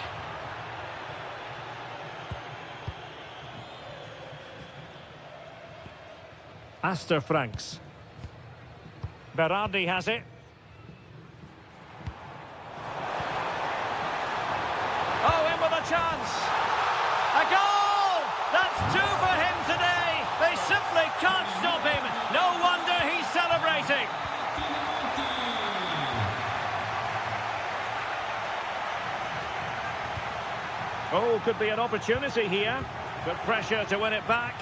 Speaker 1: Astor Franks. Berardi has it. Oh, in with a chance. A goal! That's two for him today. They simply can't stop him. No wonder he's celebrating. Oh, could be an opportunity here. Good pressure to win it back.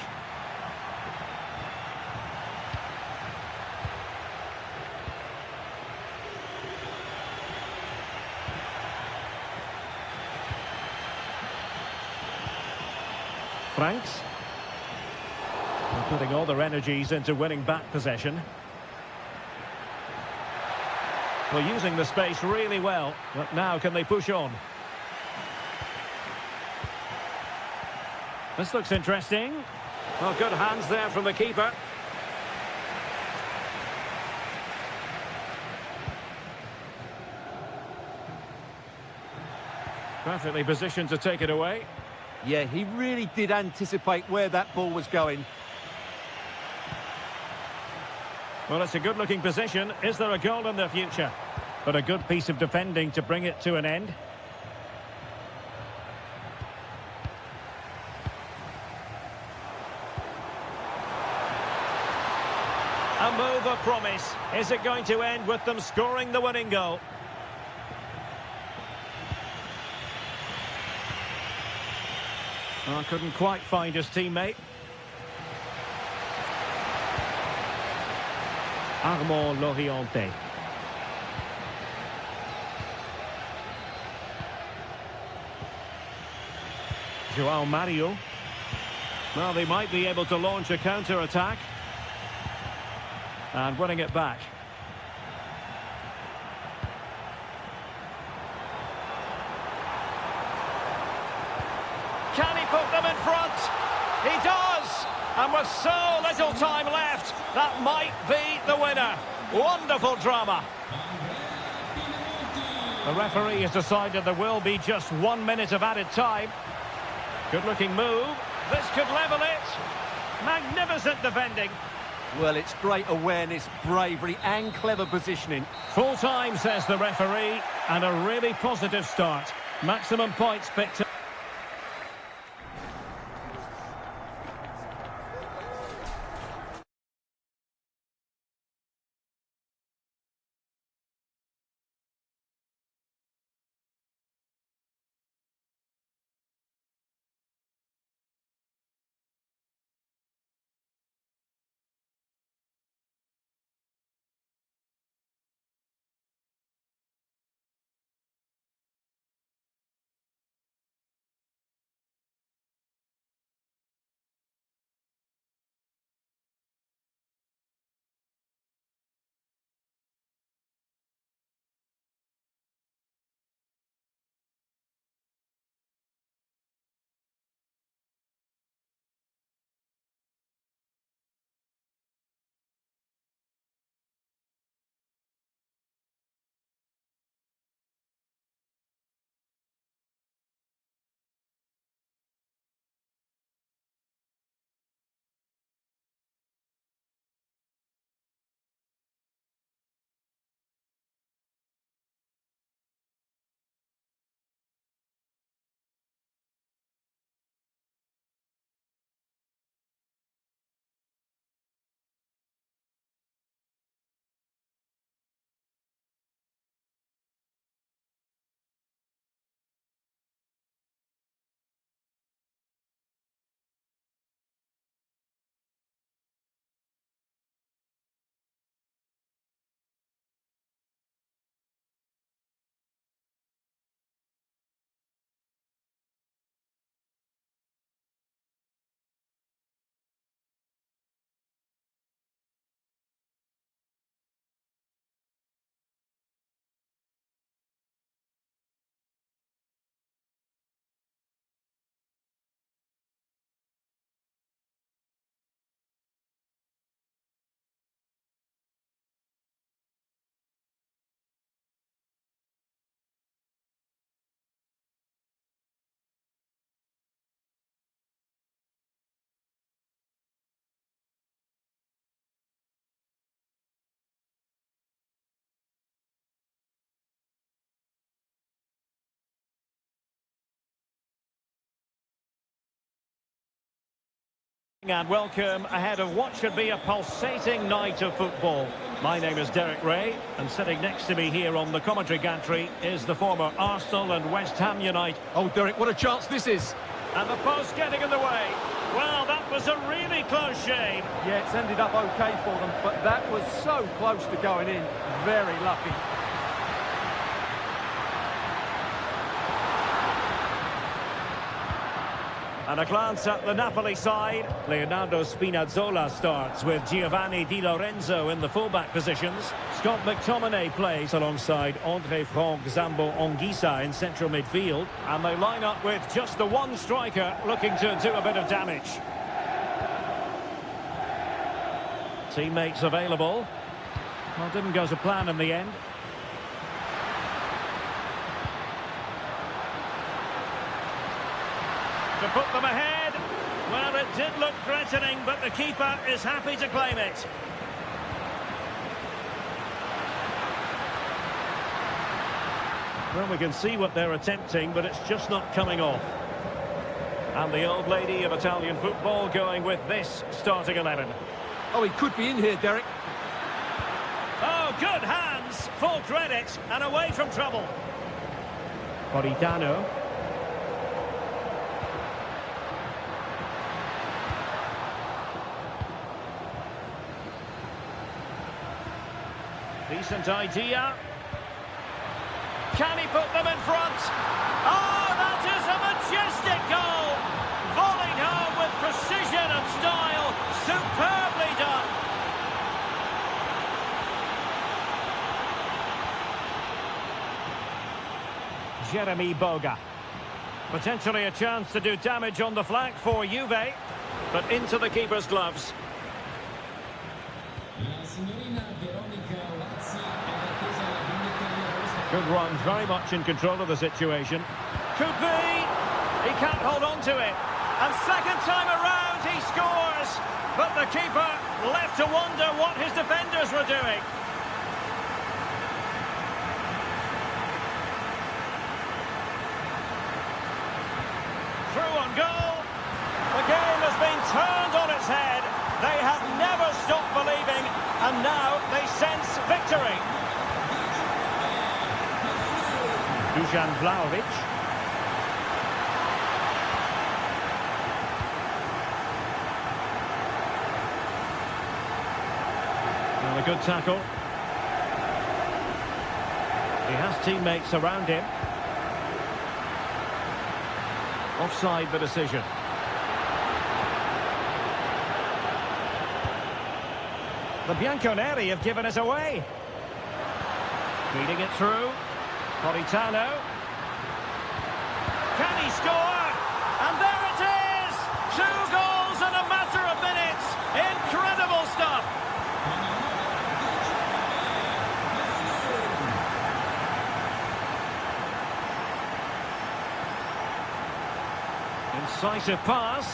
Speaker 1: Franks. They're putting all their energies into winning back possession. Well, using the space really well. But now can they push on? This looks interesting. Well, good hands there from the keeper. Perfectly positioned to take it away.
Speaker 2: Yeah, he really did anticipate where that ball was going.
Speaker 1: Well, it's a good-looking position. Is there a goal in the future? But a good piece of defending to bring it to an end. A move of promise. Is it going to end with them scoring the winning goal? Oh, couldn't quite find his teammate. Armand Loriente. Joao Mario. Well, they might be able to launch a counter-attack. And winning it back. Can he put them in front? He does! And with so little time left, that might be the winner. Wonderful drama. The referee has decided there will be just 1 minute of added time. Good-looking move. This could level it. Magnificent defending.
Speaker 2: Well, it's great awareness, bravery and clever positioning.
Speaker 1: Full time, says the referee, and a really positive start. Maximum points picked up. And welcome ahead of what should be a pulsating night of football. My name is Derek Ray, and sitting next to me here on the commentary gantry is the former Arsenal and West Ham United.
Speaker 2: Oh, Derek, what a chance this is.
Speaker 1: And the post getting in the way. Well, that was a really close shave.
Speaker 3: Yeah, it's ended up okay for them, but that was so close to going in. Very lucky.
Speaker 1: And a glance at the Napoli side. Leonardo Spinazzola starts with Giovanni Di Lorenzo in the fullback positions. Scott McTominay plays alongside André Franck Zambo Anguissa in central midfield. And they line up with just the one striker looking to do a bit of damage. Teammates available. Well, didn't go to plan in the end. To put them ahead. Well, it did look threatening, but the keeper is happy to claim it. Well, we can see what they're attempting, but it's just not coming off. And the old lady of Italian football going with this starting 11.
Speaker 2: Oh, he could be in here, Derek.
Speaker 1: Oh, good hands. Full credit and away from trouble. Politano. Decent idea. Can he put them in front? Oh, that is a majestic goal! Volleyed home with precision and style. Superbly done. Jeremy Boga. Potentially a chance to do damage on the flank for Juve, but into the keeper's gloves. Good run, very much in control of the situation. Could be! He can't hold on to it. And second time around, he scores! But the keeper left to wonder what his defenders were doing. Through on goal. The game has been turned on its head. They have never stopped believing, and now they sense victory. Dusan Vlahovic. And a good tackle. He has teammates around him. Offside the decision. The Bianconeri have given us away. Feeding it through. Politano. Can he score? And there it is! 2 goals in a matter of minutes. Incredible stuff. Incisive pass.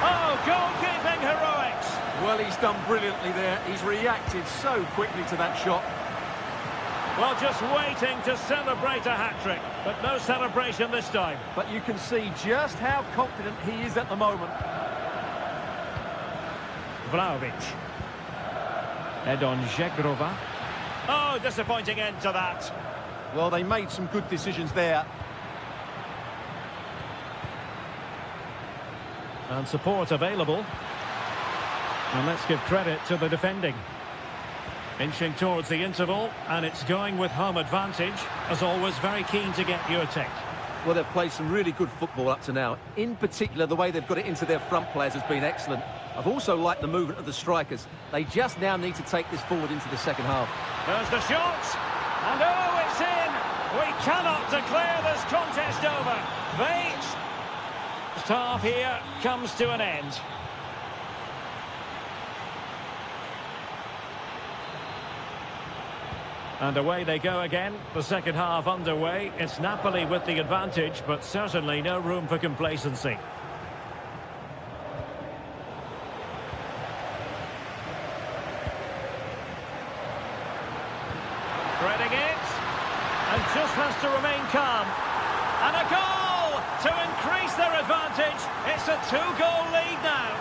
Speaker 1: Oh, goalkeeping heroics.
Speaker 2: Well, he's done brilliantly there. He's reacted so quickly to that shot.
Speaker 1: Well, just waiting to celebrate a hat-trick, but no celebration this time.
Speaker 3: But you can see just how confident he is at the moment.
Speaker 1: Vlahovic. Edon Žegrova. Oh, disappointing end to that.
Speaker 2: Well, they made some good decisions there.
Speaker 1: And support available. And let's give credit to the defending. Inching towards the interval, and it's going with home advantage. As always, very keen to get your take.
Speaker 2: Well, they've played some really good football up to now. In particular, the way they've got it into their front players has been excellent. I've also liked the movement of the strikers. They just now need to take this forward into the second half.
Speaker 1: There's the shot, and oh, it's in! We cannot declare this contest over. First half here comes to an end. And away they go again, the second half underway. It's Napoli with the advantage, but certainly no room for complacency. Threading it, and just has to remain calm. And a goal to increase their advantage. It's a two-goal lead now.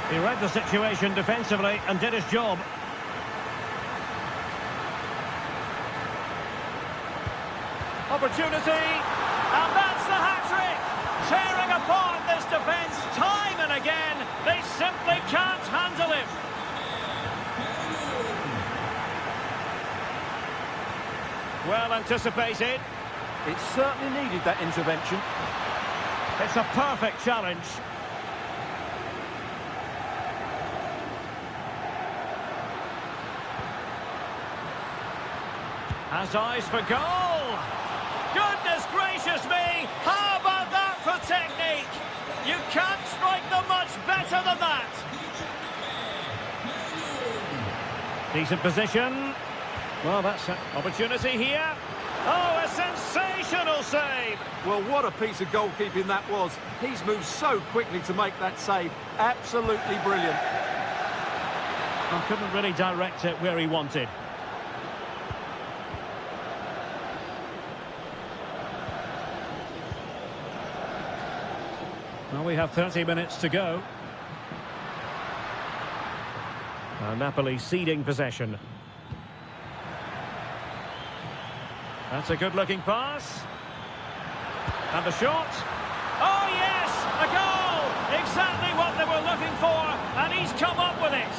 Speaker 1: He read the situation defensively and did his job. Opportunity, and that's the hat-trick! Tearing apart this defence time and again. They simply can't handle him. Well anticipated.
Speaker 3: It certainly needed that intervention.
Speaker 1: It's a perfect challenge. Has eyes for goal. Goodness gracious me! How about that for technique? You can't strike them much better than that. Decent position. Well, that's an opportunity here. Oh, a sensational save.
Speaker 3: Well, what a piece of goalkeeping that was. He's moved so quickly to make that save. Absolutely brilliant.
Speaker 1: Well, couldn't really direct it where he wanted. Well, we have 30 minutes to go. Napoli ceding possession. That's a good-looking pass. And the shot. Oh, yes! A goal! Exactly what they were looking for, and he's come up with it.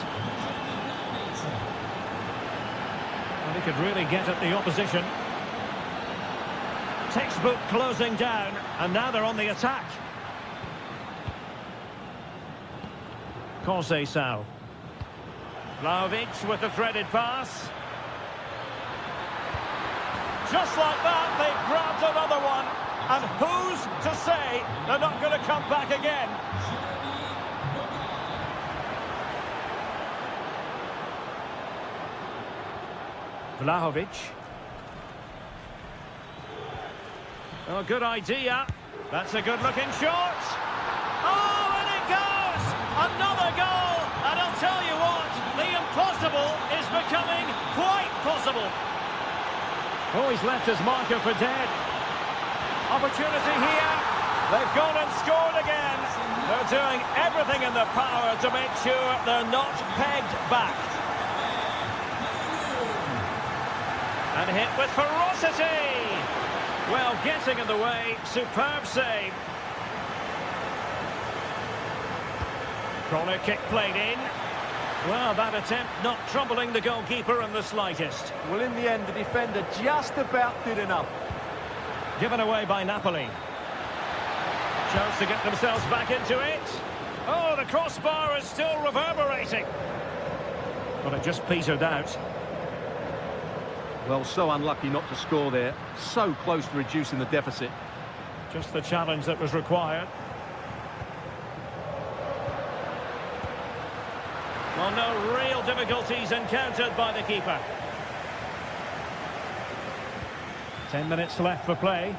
Speaker 1: Well, he could really get at the opposition. Textbook closing down, and now they're on the attack. Conceição. Vlahovic with the threaded pass. Just like that, they've grabbed another one. And who's to say they're not going to come back again? Vlahovic. Oh, good idea. That's a good-looking shot. Oh, and it goes! Another goal! And I'll tell you what, the impossible is becoming quite possible. Oh, he's left his marker for dead. Opportunity here. They've gone and scored again. They're doing everything in their power to make sure they're not pegged back. And hit with ferocity. Well, getting in the way. Superb save. Corner kick played in. Well, that attempt not troubling the goalkeeper in the slightest.
Speaker 3: Well, in the end, the defender just about did enough.
Speaker 1: Given away by Napoli. Chance to get themselves back into it. Oh, the crossbar is still reverberating. But it just petered out.
Speaker 2: Well, so unlucky not to score there. So close to reducing the deficit.
Speaker 1: Just the challenge that was required. Well, no real difficulties encountered by the keeper. 10 minutes left for play.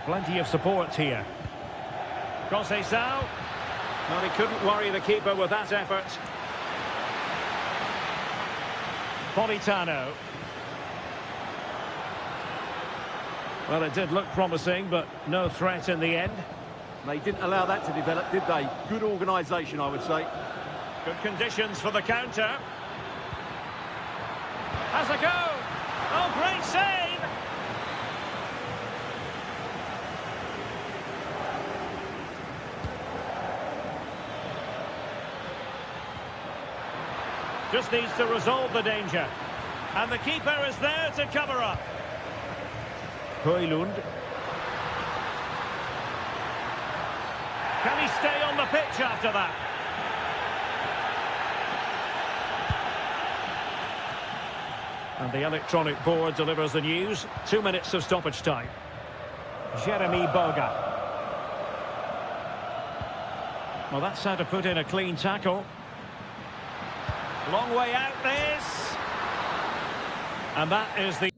Speaker 1: Plenty of support here. Conceição. Well, he couldn't worry the keeper with that effort. Politano. Well, it did look promising, but no threat in the end.
Speaker 2: They didn't allow that to develop, did they? Good organisation, I would say.
Speaker 1: Good conditions for the counter. Has a go. Oh, great save. Just needs to resolve the danger. And the keeper is there to cover up. Højlund. Can he stay on the pitch after that? And the electronic board delivers the news. 2 minutes of stoppage time. Jeremy Boga. Well, that's how to put in a clean tackle. Long way out this. And that is the...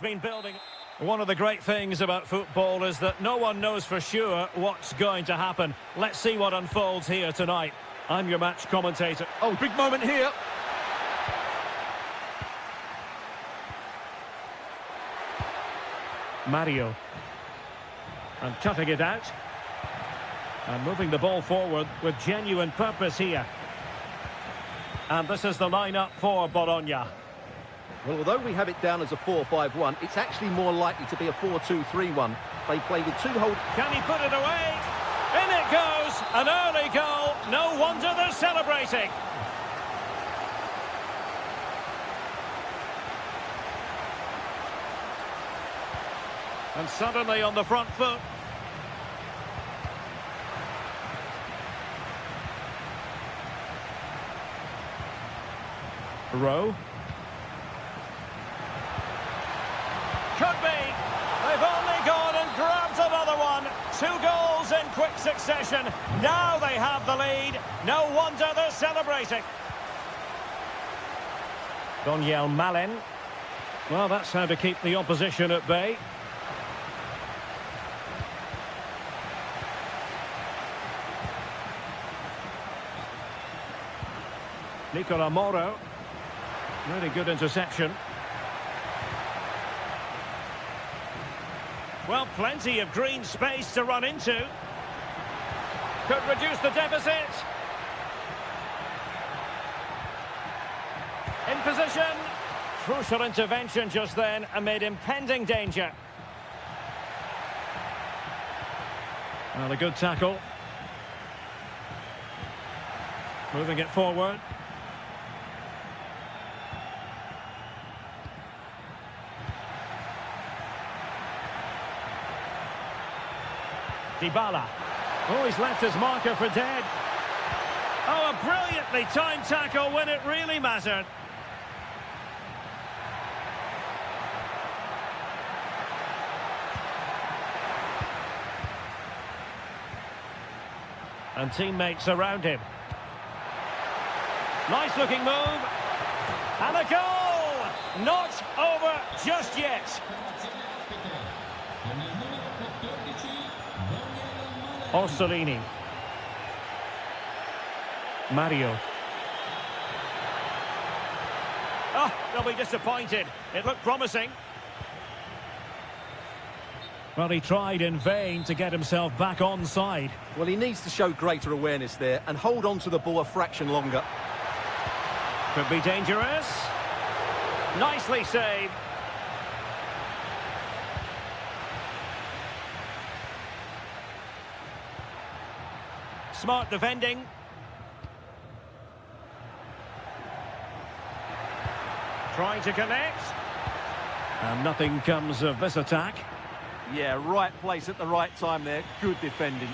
Speaker 1: been building. One of the great things about football is that no one knows for sure what's going to happen. Let's see what unfolds here tonight. I'm your match commentator.
Speaker 2: Oh, big moment here.
Speaker 1: Mario. And cutting it out. And moving the ball forward with genuine purpose here. And this is the lineup for Bologna.
Speaker 2: Well, although we have it down as a 4-5-1, it's actually more likely to be a 4-2-3-1. They play with two hold...
Speaker 1: Can he put it away? In it goes! An early goal. No wonder they're celebrating. And suddenly on the front foot. Rowe. Could be. They've only gone and grabbed another one. 2 goals in quick succession. Now they have the lead. No wonder they're celebrating. Daniel Malin. Well, that's how to keep the opposition at bay. Nicola Moro. Really good interception. Well, plenty of green space to run into. Could reduce the deficit. In position. Crucial intervention just then amid impending danger. Well, a good tackle. Moving it forward. Dybala. Oh, he's left his marker for dead. Oh, a brilliantly timed tackle when it really mattered. And teammates around him. Nice looking move. And a goal! Not over just yet. Orsolini. Mario. Oh, they'll be disappointed. It looked promising. Well, he tried in vain to get himself back onside.
Speaker 2: Well, he needs to show greater awareness there and hold on to the ball a fraction longer.
Speaker 1: Could be dangerous. Nicely saved. Smart defending. Trying to connect. And nothing comes of this attack.
Speaker 2: Yeah, right place at the right time there. Good defending.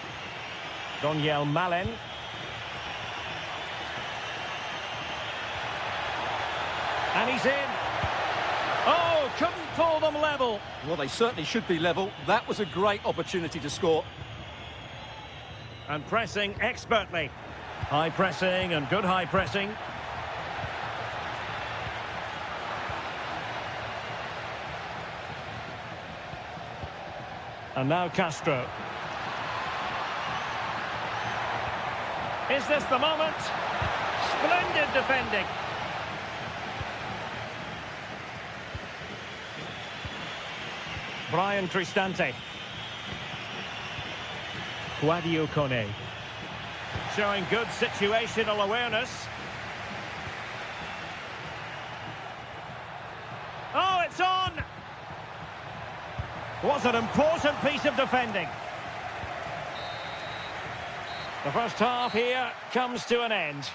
Speaker 1: Daniel Malin. And he's in. Oh, couldn't pull them level.
Speaker 2: Well, they certainly should be level. That was a great opportunity to score.
Speaker 1: And pressing expertly. High pressing and good high pressing. And now Castro. Is this the moment? Splendid defending. Brian Cristante. Guadio Kone. Showing good situational awareness. Oh, it's on! Was an important piece of defending. The first half here comes to an end.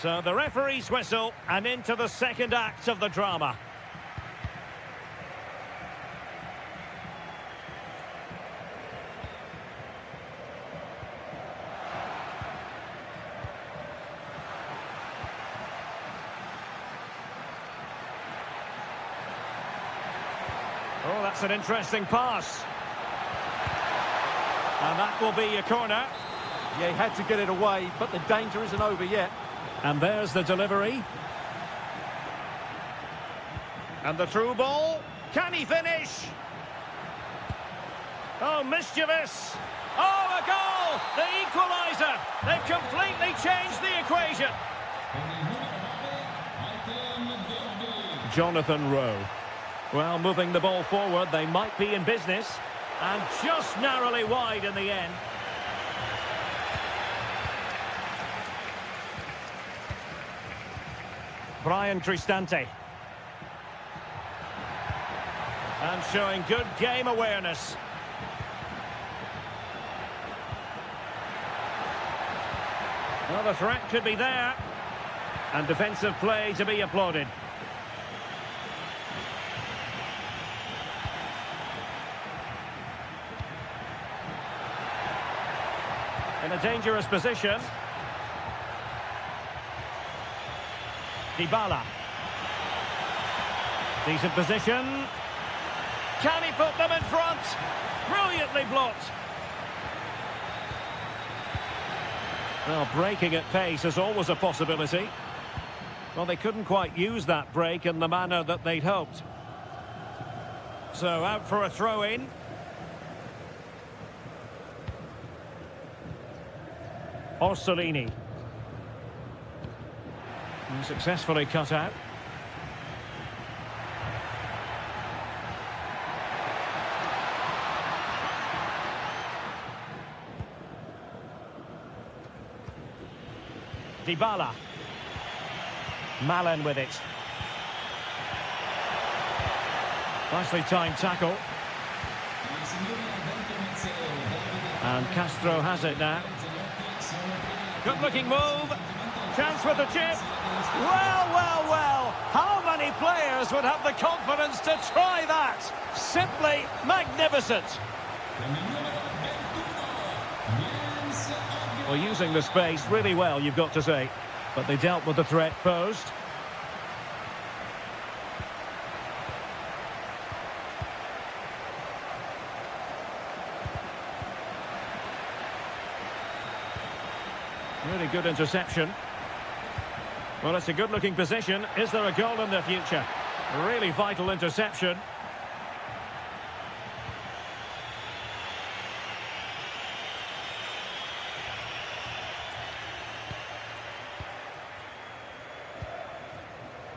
Speaker 1: So the referee's whistle and into the second act of the drama. Oh, that's an interesting pass. And that will be a corner.
Speaker 3: Yeah, he had to get it away, but the danger isn't over yet.
Speaker 1: And there's the delivery. And the through ball. Can he finish? Oh, mischievous. Oh, a goal! The equaliser. They've completely changed the equation. Jonathan Rowe. Well, moving the ball forward, they might be in business. And just narrowly wide in the end. Brian Cristante. And showing good game awareness. Well, the threat could be there. And defensive play to be applauded. In a dangerous position. Dybala. Decent position. Can he put them in front? Brilliantly blocked. Well, breaking at pace is always a possibility. Well, they couldn't quite use that break in the manner that they'd hoped. So out for a throw-in. Orsolini. Successfully cut out. Dybala. Malen with it. Nicely timed tackle. And Castro has it now. Good looking move. Chance with the chip. Well, well, well. How many players would have the confidence to try that? Simply magnificent. Well, using the space really well, you've got to say. But they dealt with the threat posed. Really good interception. Well, it's a good-looking position. Is there a goal in the future? A really vital interception.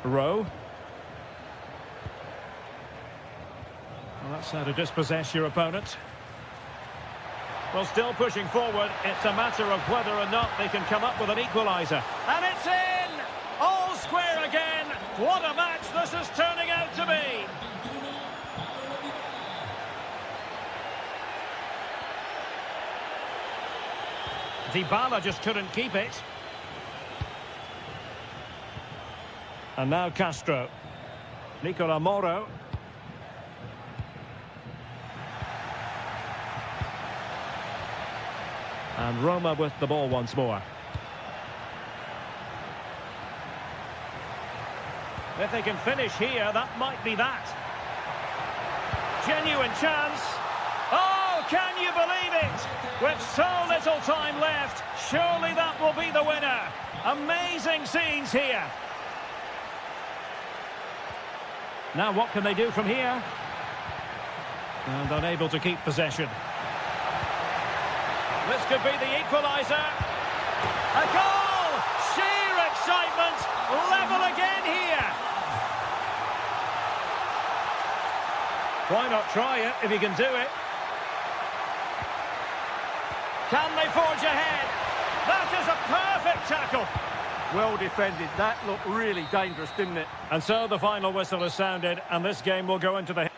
Speaker 1: Rowe. Well, that's how to dispossess your opponent. Well, still pushing forward. It's a matter of whether or not they can come up with an equaliser. And it's in! All square again. What a match this is turning out to be. Dybala just couldn't keep it. And now Castro. Nicola Moro. And Roma with the ball once more. If they can finish here, that might be that. Genuine chance. Oh, can you believe it? With so little time left, surely that will be the winner. Amazing scenes here. Now what can they do from here? And unable to keep possession. This could be the equaliser. A goal! Sheer excitement! Level again here! Why not try it if you can do it? Can they forge ahead? That is a perfect tackle!
Speaker 3: Well defended. That looked really dangerous, didn't it?
Speaker 1: And so the final whistle is sounded, and this game will go into the...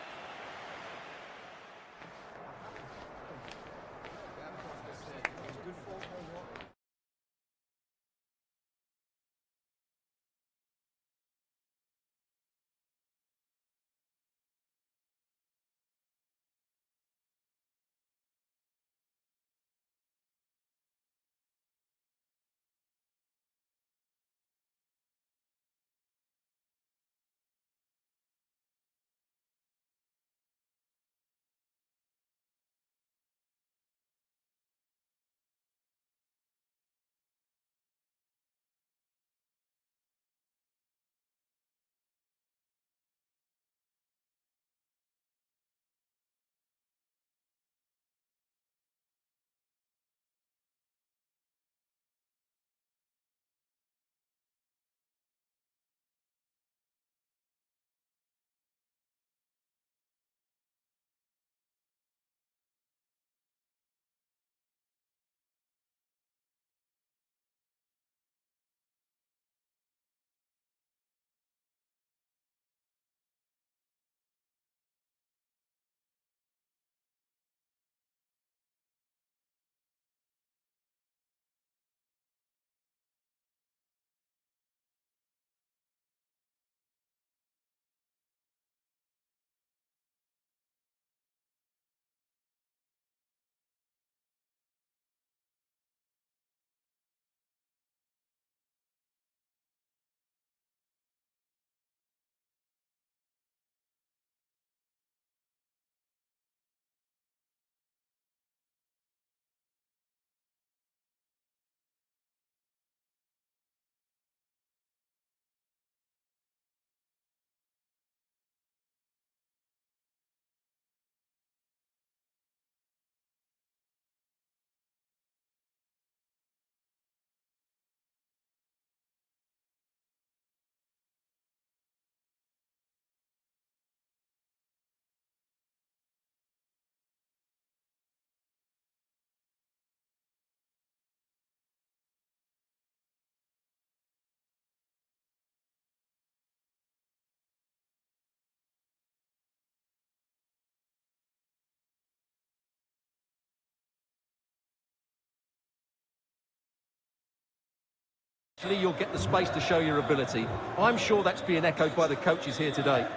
Speaker 2: You'll get the space to show your ability. I'm sure that's being echoed by the coaches here today.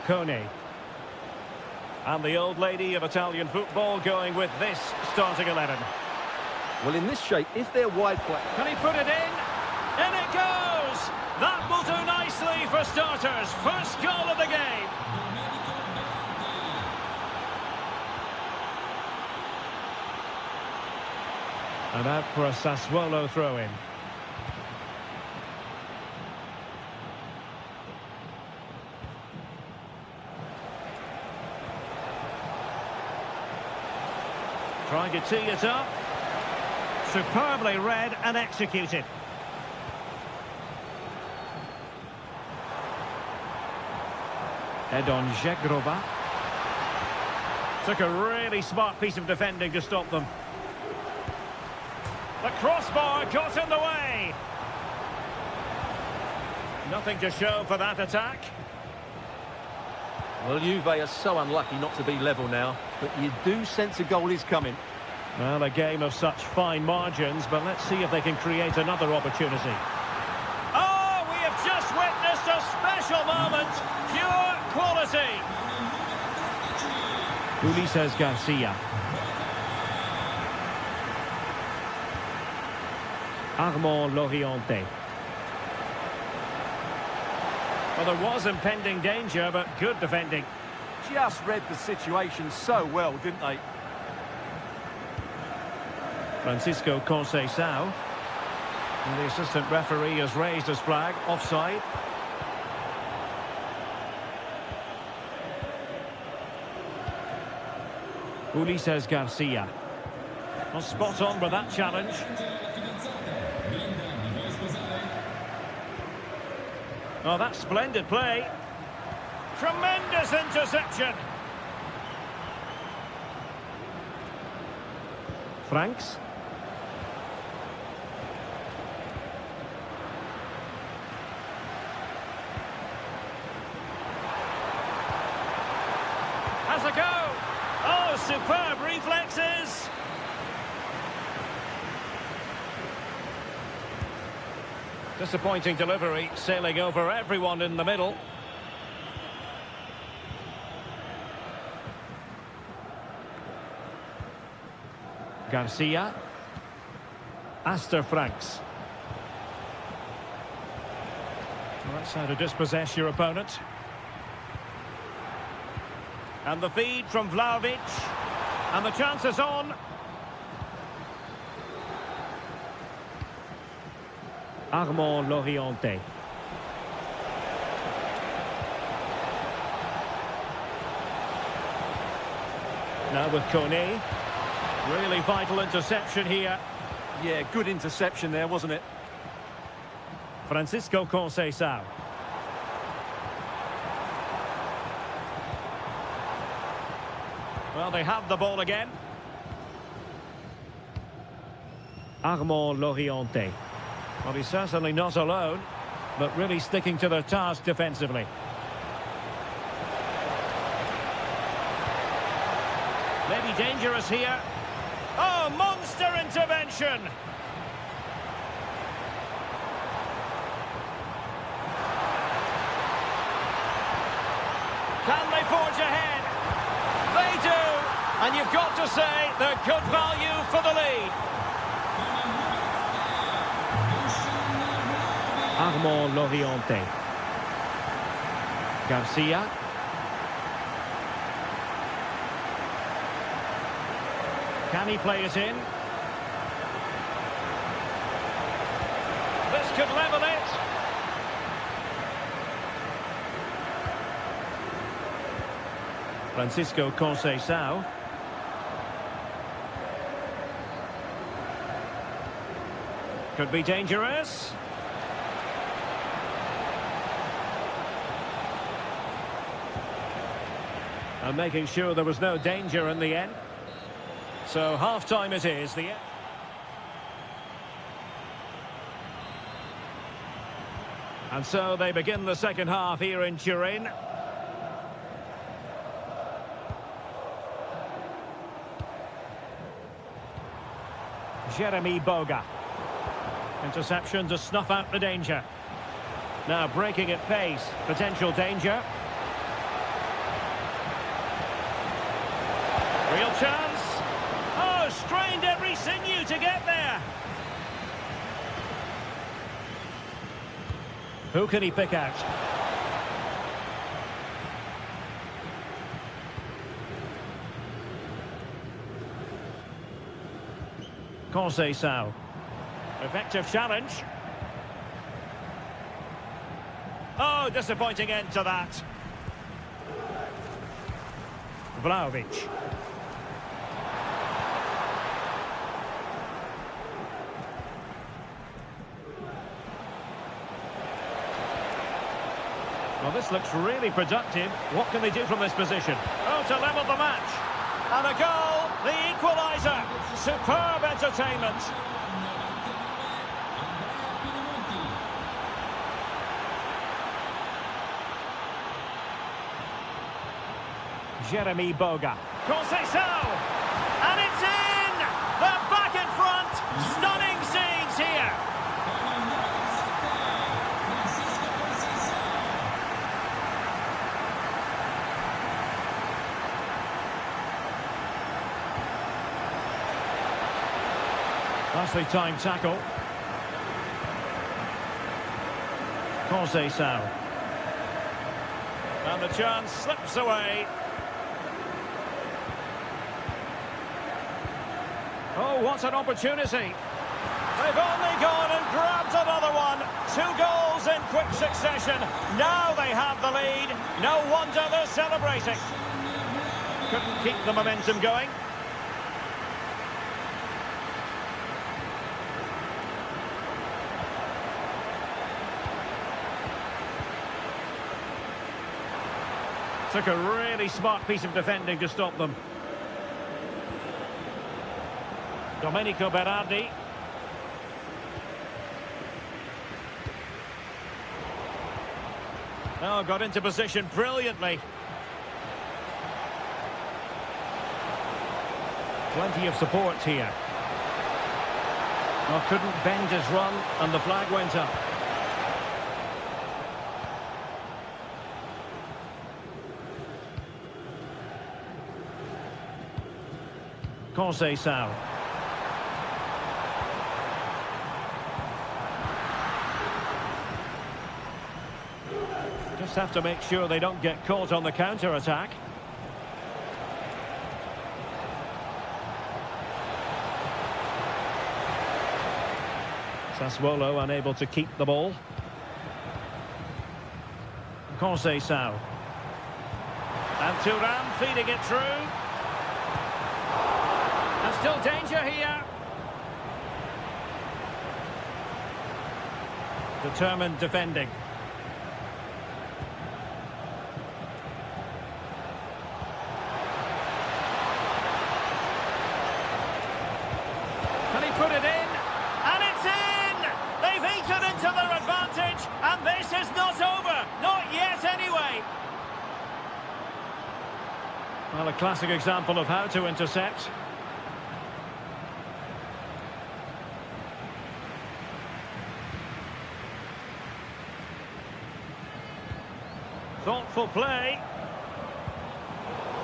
Speaker 1: Kone. And the old lady of Italian football going with this starting 11.
Speaker 2: Well, in this shape, if they're wide play...
Speaker 1: Can he put it in? In it goes! That will do nicely for starters. First goal of the game. And out for a Sassuolo throw-in. Trying to tee it up. Superbly read and executed. Edon Žegrova. Took a really smart piece of defending to stop them. The crossbar got in the way. Nothing to show for that attack.
Speaker 2: Well, Juve are so unlucky not to be level now, but you do sense a goal is coming.
Speaker 1: Well, a game of such fine margins, but let's see if they can create another opportunity. Oh, we have just witnessed a special moment. Pure quality. Ulises Garcia. Armand Loriente. Well, there was impending danger, but good defending.
Speaker 3: Just read the situation so well, didn't they?
Speaker 1: Francisco Conceição. And the assistant referee has raised his flag. Offside. Ulises Garcia. Well, spot on with that challenge. Oh, that's splendid play. Tremendous interception. Franks. Has a go. Oh, superb reflexes. Disappointing delivery, sailing over everyone in the middle. Garcia. Aster Franks. Well, that's how to dispossess your opponent. And the feed from Vlahovic. And the chance is on. Armand Loriente. Now with Kone. Really vital interception here.
Speaker 3: Yeah, good interception there, wasn't it?
Speaker 1: Francisco Conceição. Well, they have the ball again. Armand Loriente. Well, he's certainly not alone, but really sticking to their task defensively. Maybe dangerous here. Oh, monster intervention! Can they forge ahead? They do! And you've got to say they're good value for the lead. Armand Loriente. Garcia. Can he play it in? This could level it. Francisco Conceição. Could be dangerous. And making sure there was no danger in the end. So half-time it is. And so they begin the second half here in Turin. Jeremy Boga. Interception to snuff out the danger. Now breaking at pace. Potential danger. Real chance. Oh, strained every sinew to get there. Who can he pick out? Conceição. Effective challenge. Oh, disappointing end to that. Vlahovic. Well, this looks really productive. What can they do from this position? Oh, to level the match. And a goal, the equaliser. Superb entertainment. Jeremy Boga. Conceição! And it's in! They're back in front! Stunning scenes here! Nicely timed tackle. Conceição. And the chance slips away. Oh, what an opportunity. They've only gone and grabbed another one. 2 goals in quick succession. Now they have the lead. No wonder they're celebrating. Couldn't keep the momentum going. Took a really smart piece of defending to stop them. Domenico Berardi. Oh, got into position brilliantly. Plenty of support here. Oh, couldn't bend his run, and the flag went up. Conceição. Just have to make sure they don't get caught on the counter-attack. Sassuolo unable to keep the ball. Conceição. And Thuram feeding it through. And still danger here. Determined defending. Can he put it in? And it's in! They've eaten into their advantage, and this is not over. Not yet, anyway. Well, a classic example of how to intercept. Thoughtful play.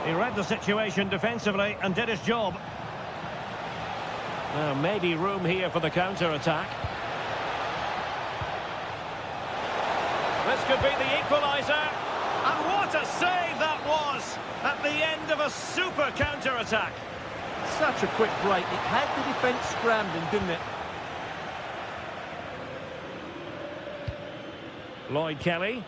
Speaker 1: He read the situation defensively and did his job. Maybe room here for the counter-attack. This could be the equaliser. And what a save that was at the end of a super counter-attack.
Speaker 2: Such a quick break. It had the defence scrambling, didn't it?
Speaker 1: Lloyd Kelly.